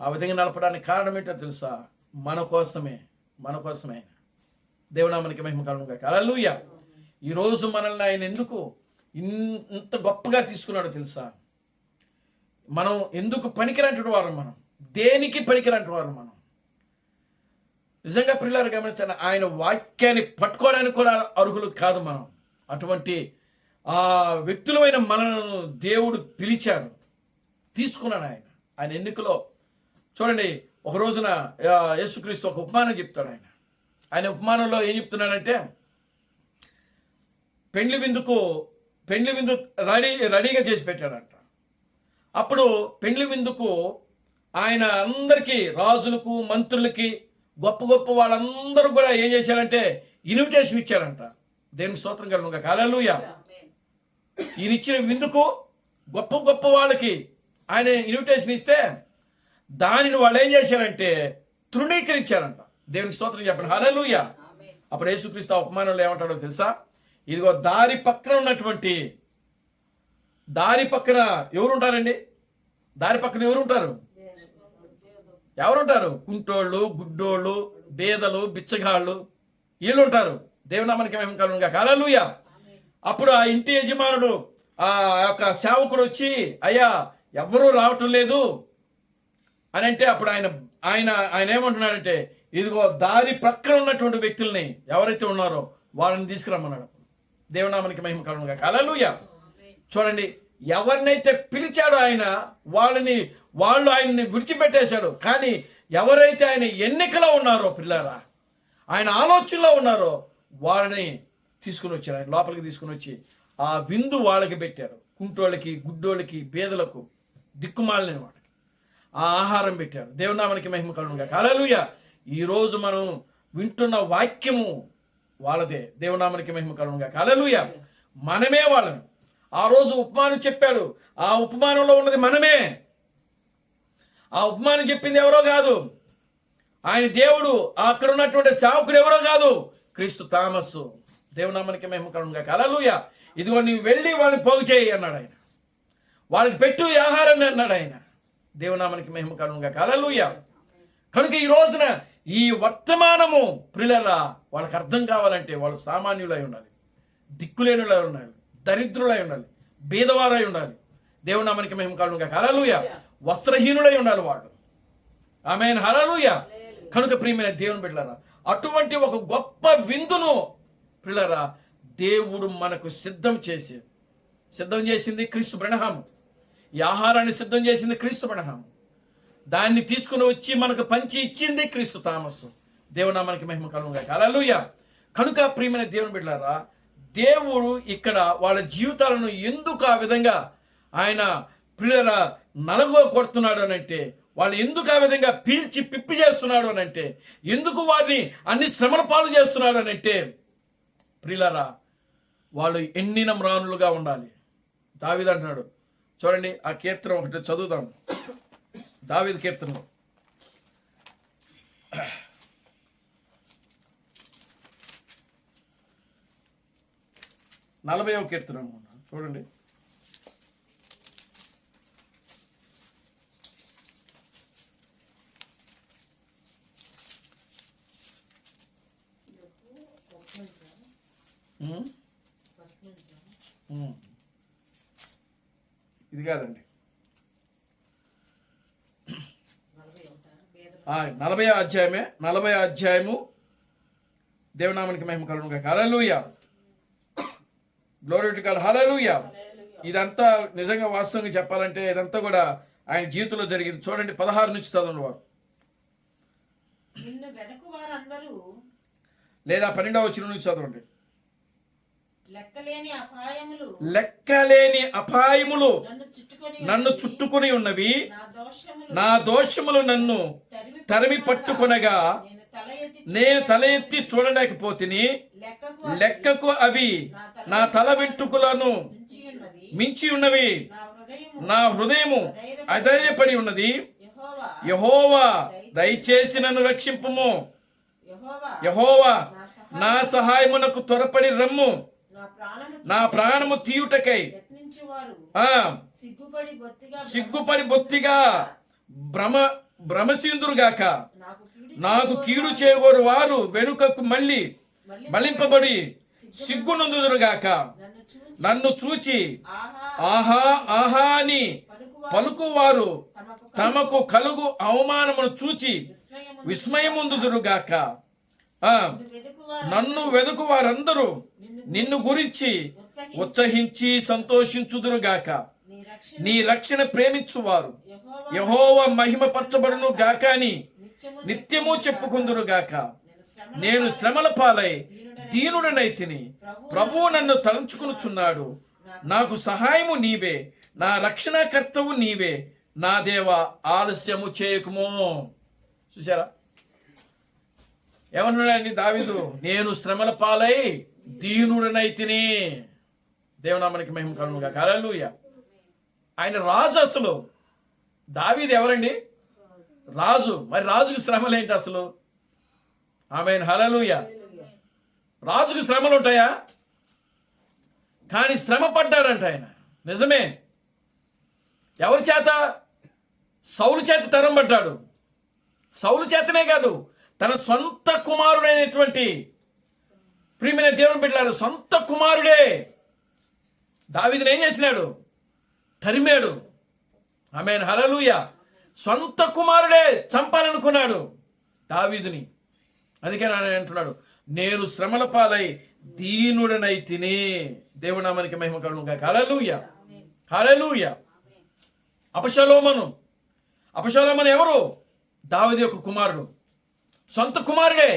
ఆ విధంగా నలపడానికి కారణం ఏంటో తెలుసా? మన కోసమే ఆయన. దేవునామానికి మహిమ కలుగును గాక. హల్లెలూయా. ఈరోజు మనల్ని ఆయన ఎందుకు ఇంత గొప్పగా తీసుకున్నాడో తెలుసా? మనం ఎందుకు పనికిరంటి వారు, మనం దేనికి పనికిరంటి వారు మనం. నిజంగా ప్రియులారా గమనించండి, ఆయన వాక్యాన్ని పట్టుకోవడానికి కూడా అర్హులు కాదు మనం. అటువంటి ఆ వ్యక్తులమైన మనలను దేవుడు పిలిచాడు, తీసుకున్నాడు ఆయన ఎన్నికలో. చూడండి, ఒక రోజున యేసుక్రీస్తు ఒక ఉపమానం చెప్తాడు. ఆయన ఉపమానంలో ఏం చెప్తున్నాడంటే, పెండ్లి విందు రెడీగా చేసి పెట్టాడంట. అప్పుడు పెండ్లి విందుకు ఆయన అందరికీ, రాజులకు, మంత్రులకి, గొప్ప వాళ్ళందరూ కూడా ఏం చేశారంటే ఇన్విటేషన్ ఇచ్చారంట. దేవునికి స్తోత్రం కలుగును గాక. హల్లెలూయా. ఈయన ఇచ్చిన విందుకు గొప్ప వాళ్ళకి ఆయన ఇన్విటేషన్ ఇస్తే దానిని వాళ్ళు ఏం చేశారంటే తృణీకరించారంట. దేవునికి స్తోత్రం చెప్పండి. హల్లెలూయా. అప్పుడు యేసుక్రీస్తు ఉపమానంలో ఏమంటాడో తెలుసా? ఇదిగో దారి పక్కన ఎవరుంటారండి? దారి పక్కన ఎవరుంటారు? కుంటోళ్ళు, గుడ్డోళ్ళు, బేదలు, బిచ్చగాళ్ళు, వీళ్ళు ఉంటారు. దేవునామానికి మహిమ కలుగును గాక. హల్లెలూయా. అప్పుడు ఆ ఇంటి యజమానుడు ఆ యొక్క సేవకుడు వచ్చి, అయ్యా ఎవ్వరూ రావటం లేదు అని అంటే, అప్పుడు ఆయన ఏమంటున్నాడంటే, ఇదిగో దారి ప్రక్కన ఉన్నటువంటి వ్యక్తుల్ని ఎవరైతే ఉన్నారో వాళ్ళని తీసుకురమ్మన్నాడు. దేవునామానికి మహిమ కలుగును గాక. హల్లెలూయా. చూడండి, ఎవరినైతే పిలిచాడో ఆయన వాళ్ళు ఆయన్ని విడిచిపెట్టేశాడు. కానీ ఎవరైతే ఆయన ఎన్నికలో ఉన్నారో పిల్లారా, ఆయన ఆలోచనలో ఉన్నారో వాళ్ళని తీసుకుని వచ్చారు. ఆయన లోపలికి తీసుకుని వచ్చి ఆ విందు వాళ్ళకి పెట్టారు. కుంటోళ్ళకి, గుడ్డోళ్ళకి, బేదలకు, దిక్కుమాలిన వాళ్ళకి ఆ ఆహారం పెట్టారు. దేవునామానికి మహిమ కలుగును గాక. హల్లెలూయా. ఈరోజు మనం వింటున్న వాక్యము వాళ్ళదే. దేవునామానికి మహిమ కలుగును గాక. హల్లెలూయా. మనమే వాళ్ళని. ఆ రోజు ఉపమానం చెప్పాడు, ఆ ఉపమానంలో ఉన్నది మనమే. ఆ ఉపమానం చెప్పింది ఎవరో కాదు, ఆయన దేవుడు. అక్కడ ఉన్నటువంటి సేవకుడు ఎవరో కాదు, క్రీస్తు థామస్సు. దేవునామానికి మహిమ కలుగును గాక. హల్లెలూయా. ఇదిగో నీవు వెళ్ళి వాళ్ళని పోగు చేయి అన్నాడు ఆయన. వాళ్ళకి పెట్టు ఆహారాన్ని అన్నాడు ఆయన. దేవునామానికి మహిమ కలుగును గాక. హల్లెలూయా. కనుక ఈ రోజున ఈ వర్తమానము ప్రియులారా వాళ్ళకి అర్థం కావాలంటే వాళ్ళు సామాన్యులై ఉండాలి, దిక్కులేనులై ఉండాలి, దరిద్రులై ఉండాలి, బీదవారై ఉండాలి. దేవునామానికి మహిమ కలుగును గాక. హల్లెలూయా. వస్త్రహీనులై ఉండాలి వాళ్ళు. ఆమేన్. హల్లెలూయా. కనుక ప్రియమైన దేవుని బిడ్డలారా, అటువంటి ఒక గొప్ప విందును ప్రియులారా దేవుడు మనకు సిద్ధం చేసింది క్రీస్తు బ్రహ్మ. ఈ ఆహారాన్ని సిద్ధం చేసింది క్రీస్తు బ్రహ్మ. దాన్ని తీసుకుని వచ్చి మనకు పంచి ఇచ్చింది క్రీస్తు థామస్సు. దేవునామానికి మహిమ కలుగును గాక. హల్లెలూయా. కనుక ప్రియమైన దేవుని బిడ్డలారా, దేవుడు ఇక్కడ వాళ్ళ జీవితాలను ఎందుకు ఆ విధంగా ఆయన ప్రియులారా నలుగు కొడుతున్నాడు అని అంటే, వాళ్ళు ఎందుకు ఆ విధంగా పీల్చి పిప్పి చేస్తున్నాడు అని అంటే, ఎందుకు వారిని అన్ని శ్రమల పాలు చేస్తున్నాడు అని అంటే, ప్రియులారా వాళ్ళు ఎండిన మ్రానులుగా ఉండాలి. దావీదు అంటున్నాడు. చూడండి, ఆ కీర్తన ఒకటి చదువుదాం. దావీదు కీర్తన 40వ కీర్తన అనుకుంటా. చూడండి. ఇది కాదండి, 40వ అధ్యాయమే. 40వ అధ్యాయము. దేవునామానికి మహిమ కలుగును గాక. హల్లెలూయా, గ్లోరీ టు గాడ్, హల్లెలూయా. ఇదంతా నిజంగా వాస్తవంగా చెప్పాలంటే ఇదంతా కూడా ఆయన జీవితంలో జరిగింది. చూడండి 16 నుంచి చదవండి వారు, నిన్ను వెదకు వారందరూ, లేదా 12వ వచనం నుంచి చదవండి. లెక్కలేని అపాయములు నన్ను చుట్టుకొని ఉన్నవి, నా దోషములు నన్ను తరిమి పట్టుకొనగా నేను తల ఎత్తి చూడలేకపోతిని. లెక్కకు అవి నా తల వెంట్రుకలను మించి ఉన్నవి. నా హృదయము అధైర్యపడి ఉన్నది. యెహోవా దయచేసి నన్ను రక్షింపుము. యెహోవా నా సహాయమునకు త్వరపడి రమ్ము. నా ప్రాణము తీయుటకై సిగ్గుపడి బొత్తిగా భ్రమసిందురుగాక. నాకు కీడు చేయగోరు వారు వెనుకకు మళ్ళింపబడి సిగ్గునందుదురుగాక. నన్ను చూచి ఆహా ఆహా అని పలుకువారు తమకు కలుగు అవమానమును చూచి విస్మయముందుదురుగాక. నన్ను వెదుకు వారందరూ నిన్ను గురించి ఉత్సహించి సంతోషించుదురుగాక. నీ రక్షణ ప్రేమించువారు యెహోవా మహిమపరచబడును గాక అని నిత్యము చెప్పుకుందురుగాక. నేను శ్రమల పాలై దీనుడనైతిని. ప్రభువు నన్ను తలంచుకునుచున్నాడు. నాకు సహాయము నీవే, నా రక్షణకర్తవు నీవే. నా దేవా ఆలస్యము చేయకుము. చూసారా ఏమన్నాడండి దావీదు? నేను శ్రమల పాలై దీనుడనైతిని. దేవునామానికి మహిమ కలుగును గాక. హల్లెలూయా. ఆయన రాజు. అసలు దావీదు ఎవరండి? రాజు. మరి రాజుకు శ్రమలు ఏంటి అసలు? ఆమేన్, హల్లెలూయా. రాజుకు శ్రమలు ఉంటాయా? కానీ శ్రమ పడ్డాడంట ఆయన. నిజమే. ఎవరి చేత? సౌలు చేత తరం పడ్డాడు. సౌలు చేతనే కాదు, తన సొంత కుమారుడైనటువంటి ప్రియమైన దేవుని బిడ్డలారు, సొంత కుమారుడే దావీదుని ఏం చేసినాడు? తరిమాడు. ఆమేన్, హల్లెలూయా. సొంత కుమారుడే చంపాలనుకున్నాడు దావీదుని. అందుకే ఆయన అంటున్నాడు, నేను శ్రమల పాలై దీనుడనైతిని. దేవునామానికి మహిమ కలుగును గాక. హల్లెలూయా, హల్లెలూయా. అబషలోము ఎవరు? దావీదు యొక్క కుమారుడు. సొంత కుమారుడే.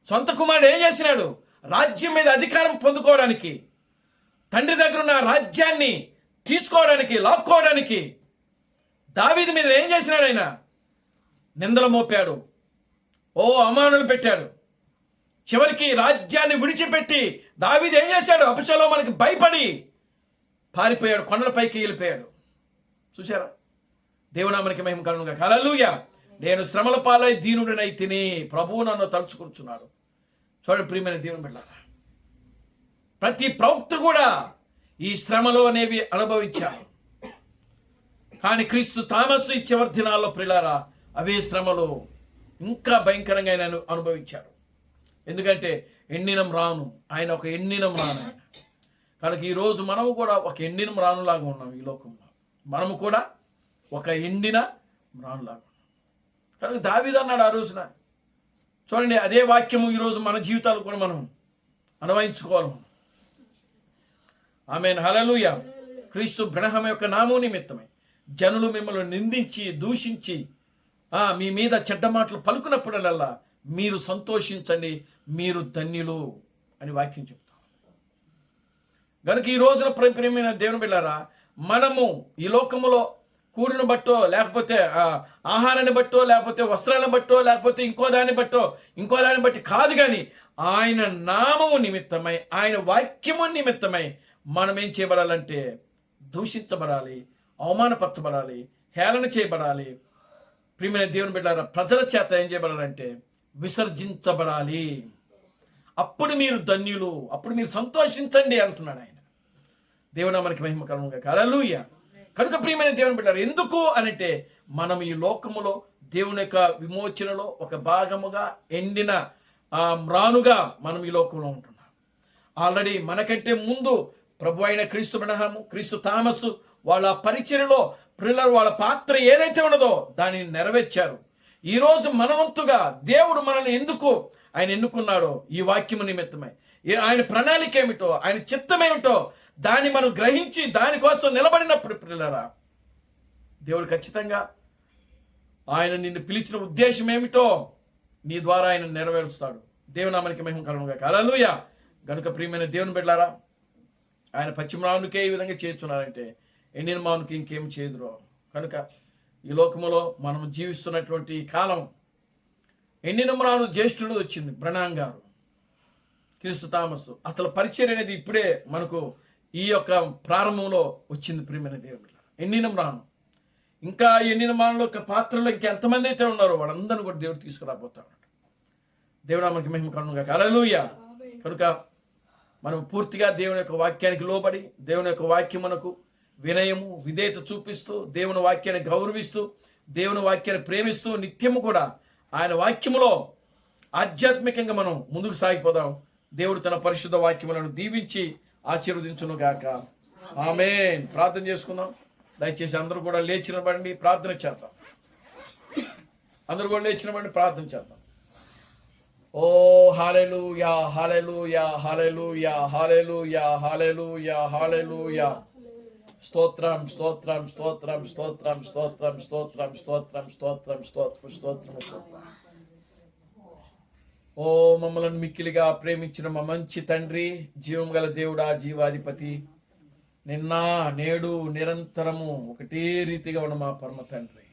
సొంత కుమారుడు ఏం చేసినాడు? రాజ్యం మీద అధికారం పొందుకోవడానికి, తండ్రి దగ్గర ఉన్న రాజ్యాన్ని తీసుకోవడానికి, లాక్కోవడానికి దావీదు మీద ఏం చేసినాడు? ఆయన నిందలు మోపాడు, అవమానాలు పెట్టాడు. చివరికి రాజ్యాన్ని విడిచిపెట్టి దావీదు ఏం చేశాడు? అబషలోముకి భయపడి పారిపోయాడు, కొండలపైకి వెళ్ళిపోయాడు. చూసారా? దేవునామానికి మహిమ కలుగును గాక. హల్లెలూయా. నేను శ్రమల పాలై దీనుడనైతిని. ప్రభువు నన్ను తలుచుకుంటున్నాడు. చూడండి ప్రియమైన దేవుని బిడ్డలారా, ప్రతి ప్రవక్త కూడా ఈ శ్రమలు అనేవి అనుభవించారు. కానీ క్రీస్తు తామస్సు ఈ చివరి దినాల్లో ప్రియులారా అవే శ్రమలు ఇంకా భయంకరంగా ఆయన అనుభవించాడు. ఎందుకంటే ఎండినం రాను, ఆయన ఒక ఎండినం రాను ఆయన. కనుక ఈరోజు మనము కూడా ఒక ఎండినం రానులాగా ఉన్నాం. ఈ లోకంలో మనము కూడా ఒక ఎండిన రానులాగా ఉన్నాం. కనుక దావీదు అన్నాడు ఆ రోజున. చూడండి, అదే వాక్యము ఈరోజు మన జీవితాలు కూడా మనం అన్వయించుకోవాలి. ఆమేన్, హల్లెలూయా. క్రీస్తు బ్రహ్మ యొక్క నామం నిమిత్తమై జనులు మిమ్మల్ని నిందించి దూషించి మీ మీద చెడ్డ మాటలు పలుకున్నప్పుడల్లా మీరు సంతోషించండి, మీరు ధన్యులు అని వాక్యం చెప్తాం. కనుక ఈ రోజున ప్రియమైన దేవుని బిడ్డలారా, మనము ఈ లోకములో కూడిన బట్టో, లేకపోతే ఆహారాన్ని బట్టో, లేకపోతే వస్త్రాలను బట్టో, లేకపోతే ఇంకో దాన్ని బట్టి కాదు, కానీ ఆయన నామము నిమిత్తమై, ఆయన వాక్యము నిమిత్తమై మనం ఏం చేయబడాలంటే దూషించబడాలి, అవమానపరచబడాలి, హేళన చేయబడాలి. ప్రియమైన దేవుని బిడ్డలారా, ప్రజల చేత ఏం చేయబడాలంటే విసర్జించబడాలి. అప్పుడు మీరు ధన్యులు, అప్పుడు మీరు సంతోషించండి అంటున్నాడు ఆయన. దేవుని మనకి మహిమ కలుగునుగాక. హల్లెలూయా. కనుక ప్రియమైన దేవుని బిడ్డలారా, ఎందుకు అనంటే మనం ఈ లోకములో దేవుని యొక్క విమోచనలో ఒక భాగముగా ఎండిన మ్రానుగా మనం ఈ లోకంలో ఉంటున్నాం. ఆల్రెడీ మనకంటే ముందు ప్రభు అయిన క్రీస్తు అబ్రహాము, క్రీస్తు థామస్ వాళ్ళ పరిచర్యలో పిల్లలు వాళ్ళ పాత్ర ఏదైతే ఉన్నదో దానిని నెరవేర్చారు. ఈరోజు మనవంతుగా దేవుడు మనల్ని ఎందుకు ఆయన ఎన్నుకున్నాడో ఈ వాక్యము నిమిత్తమై, ఆయన ప్రణాళిక ఏమిటో, ఆయన చిత్తం ఏమిటో దాన్ని మనం గ్రహించి దానికోసం నిలబడినప్పుడు పిల్లరా, దేవుడు ఖచ్చితంగా ఆయన నిన్ను పిలిచిన ఉద్దేశం ఏమిటో నీ ద్వారా ఆయన నెరవేరుస్తాడు. దేవుని నామానికి మహిమ కలుగునుగాక. హల్లెలూయా. గనుక ప్రియమైన దేవుని బిడ్డలారా, ఆయన పచ్చి మ్రానుకే ఈ విధంగా చేస్తున్నారంటే ఎండిన మానుకి ఇంకేం చేదురో. కనుక ఈ లోకములో మనం జీవిస్తున్నటువంటి కాలం, ఎండిన మ్రాను జ్యేష్ఠుడు వచ్చింది బ్రనాంగ్ గారు, క్రీస్తు థామస్. అసలు పరిచయం అనేది ఇప్పుడే మనకు ఈ యొక్క ప్రారంభంలో వచ్చింది. ప్రియమైన దేవుడు, ఎండిన మ్రాను ఇంకా ఎండిన మ్రానులో ఒక పాత్రలో ఇంకా ఎంతమంది అయితే ఉన్నారో వాళ్ళందరినీ కూడా దేవుడు తీసుకురాబోతాడు. దేవుడు మనకి మహిమ కలుగునుగాక. హల్లెలూయా. కనుక మనం పూర్తిగా దేవుని యొక్క వాక్యానికి లోబడి, దేవుని యొక్క వాక్యమునకు వినయము విధేయత చూపిస్తూ, దేవుని వాక్యాన్ని గౌరవిస్తూ, దేవుని వాక్యాన్ని ప్రేమిస్తూ నిత్యము కూడా ఆయన వాక్యములో ఆధ్యాత్మికంగా మనం ముందుకు సాగిపోదాం. దేవుడు తన పరిశుద్ధ వాక్యములను దీవించి ఆశీర్వదించును గాక. ఆమేన్. ప్రార్థన చేసుకుందాం. దయచేసి అందరూ కూడా లేచినబండి ప్రార్థన చేద్దాం. అందరూ కూడా లేచినబండి ప్రార్థన చేద్దాం. ఓ హల్లెలూయా, హల్లెలూయా, హల్లెలూయా, హల్లెలూయా, హల్లెలూయా, హల్లెలూయా. స్తోత్రం, స్తోత్రం, స్తోత్రం, స్తోత్రం, స్తోత్రం, స్తోత్రం, స్తోత్రం, స్తోత్రం, స్తోత్రం, స్తోత్రం, స్తోత్రం. ఓ మమ్మల్ని మిక్కిలిగా ప్రేమించిన మా మంచి తండ్రి, జీవం గల దేవుడా, జీవాధిపతి, నిన్న నేడు నిరంతరము ఒకటే రీతిగా ఉన్న మా పరమ తండ్రి,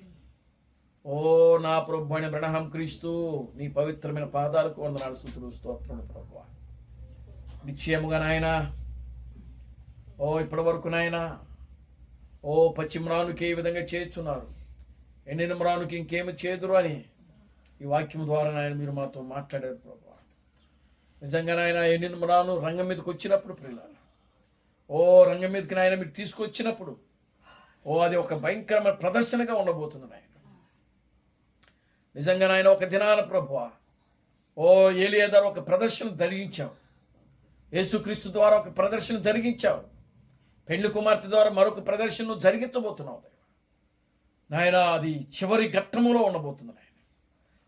ఓ నా ప్రభు అయిన అబ్రహాం క్రీస్తు, నీ పవిత్రమైన పాదాలకు వందనాలు, స్తుతులు, స్తోత్రములు ప్రభువా. నిశ్చయముగా నాయన, ఓ ఇప్పటి వరకు నాయన, ఓ పచ్చి మ్రానుకి ఏ విధంగా చేస్తున్నారు, ఎండిన మ్రానుకి ఇంకేమి చేదురు అని ఈ వాక్యం ద్వారా నాయన మీరు మాతో మాట్లాడారు ప్రభువా. నిజంగా నాయన ఎండిన మ్రాను రంగం మీదకి వచ్చినప్పుడు ప్రియులారా, ఓ రంగం మీదకి నాయన మీరు తీసుకొచ్చినప్పుడు, ఓ అది ఒక భయంకరమైన ప్రదర్శనగా ఉండబోతుంది నాయన. నిజంగా నాయన ఒక దినాన ప్రభువా, ఓ ఏలియా ద్వారా ఒక ప్రదర్శన జరిగించావు, యేసుక్రీస్తు ద్వారా ఒక ప్రదర్శన జరిగించావు, పెండ్లి కుమార్తె ద్వారా మరొక ప్రదర్శన జరిగించబోతున్నావు నాయన. అది చివరి ఘట్టములో ఉండబోతుంది నాయన.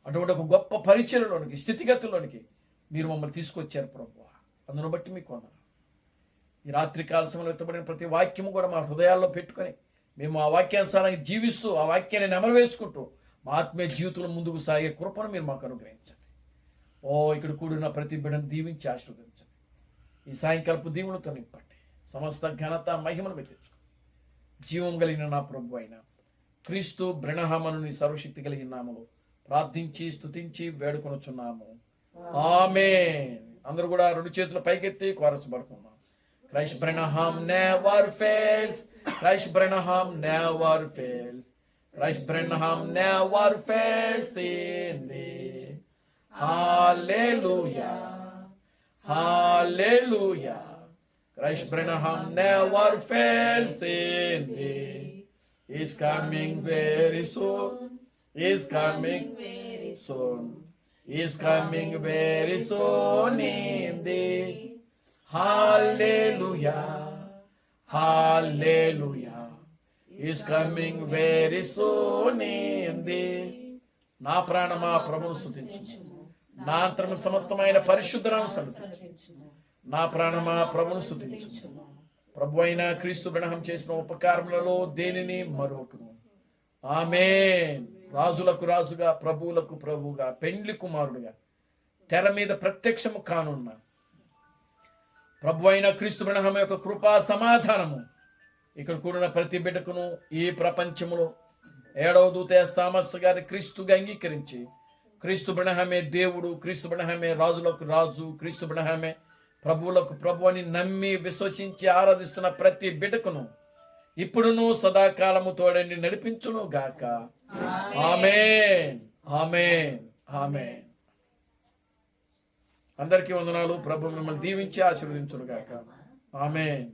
అటువంటి ఒక గొప్ప పరిచర్యలోనికి, స్థితిగతుల్లోనికి మీరు మమ్మల్ని తీసుకొచ్చారు ప్రభువా. అందును బట్టి మీకు వందనాలు. ఈ రాత్రి కాల సమయంలో ఎత్తబడిన ప్రతి వాక్యము కూడా మా హృదయాల్లో పెట్టుకొని మేము ఆ వాక్యానుసారంగా జీవిస్తూ, ఆ వాక్యాన్ని నెమరు వేసుకుంటూ మా ఆత్మీయ జీవితంలో ముందుకు సాగే కృపను మీరు మాకు అనుగ్రహించండి. ఓ ఇక్కడ కూడిన ప్రతి బిడ్డను దీవించి ఆశీర్వదించండి. ఈ సాయంకాలపు దీవులతో నింపండి. సమస్త ఘనత మహిమను వెతించుకోండి. జీవం కలిగిన నా ప్రభు అయిన క్రీస్తు బ్రహ్మను నీ సర్వశక్తి కలిగిన నామములో ప్రార్థించి స్తుతించి వేడుకొనుచున్నాము. ఆమేన్. అందరూ కూడా రెండు చేతుల పైకెత్తి కోరసపడుతున్నాం. Christ Branham never fails. Christ Branham never fails. Christ Branham never fails in thee. Hallelujah. Hallelujah. Christ Branham never fails in thee. He's coming very soon. He's coming very soon. He's coming very soon in thee. Hallelujah, hallelujah, is coming very soon in thee. నా ప్రాణమా ప్రభువును స్తుతించు, నా అంతరము సమస్తమైన పరిశుద్ధనామమును స్తుతించు. నా ప్రాణమా ప్రభువును స్తుతించు. ప్రభు అయిన క్రీస్తు బ్రహ్మం చేసిన ఉపకారములలో దేనిని మరొకను. ఆమేన్. రాజులకు రాజుగా, ప్రభువులకు ప్రభువుగా, పెండ్లి కుమారుడుగా తెర మీద ప్రత్యక్షము కానున్న ప్రభు అయిన క్రీస్తు బ్రహ్మ యొక్క కృపా సమాధానము ఇక్కడ కూడిన ప్రతి బిడ్డకును ఈ ప్రపంచములో 7వ దూత థామస్ గారి క్రీస్తుగా అంగీకరించి, క్రీస్తు బ్రహ్మే దేవుడు, క్రీస్తు బ్రహ్మే రాజులకు రాజు, క్రీస్తు బ్రహ్మే ప్రభువులకు ప్రభు అని నమ్మి విశ్వసించి ఆరాధిస్తున్న ప్రతి బిడ్డకును ఇప్పుడును సదాకాలము తోడండి నడిపించును గాక. ఆమేన్, ఆమేన్, ఆమేన్. అందరికీ వందనాలు. ప్రభు మిమ్మల్ని దీవించి ఆశీర్వదించును గాక. ఆమేన్.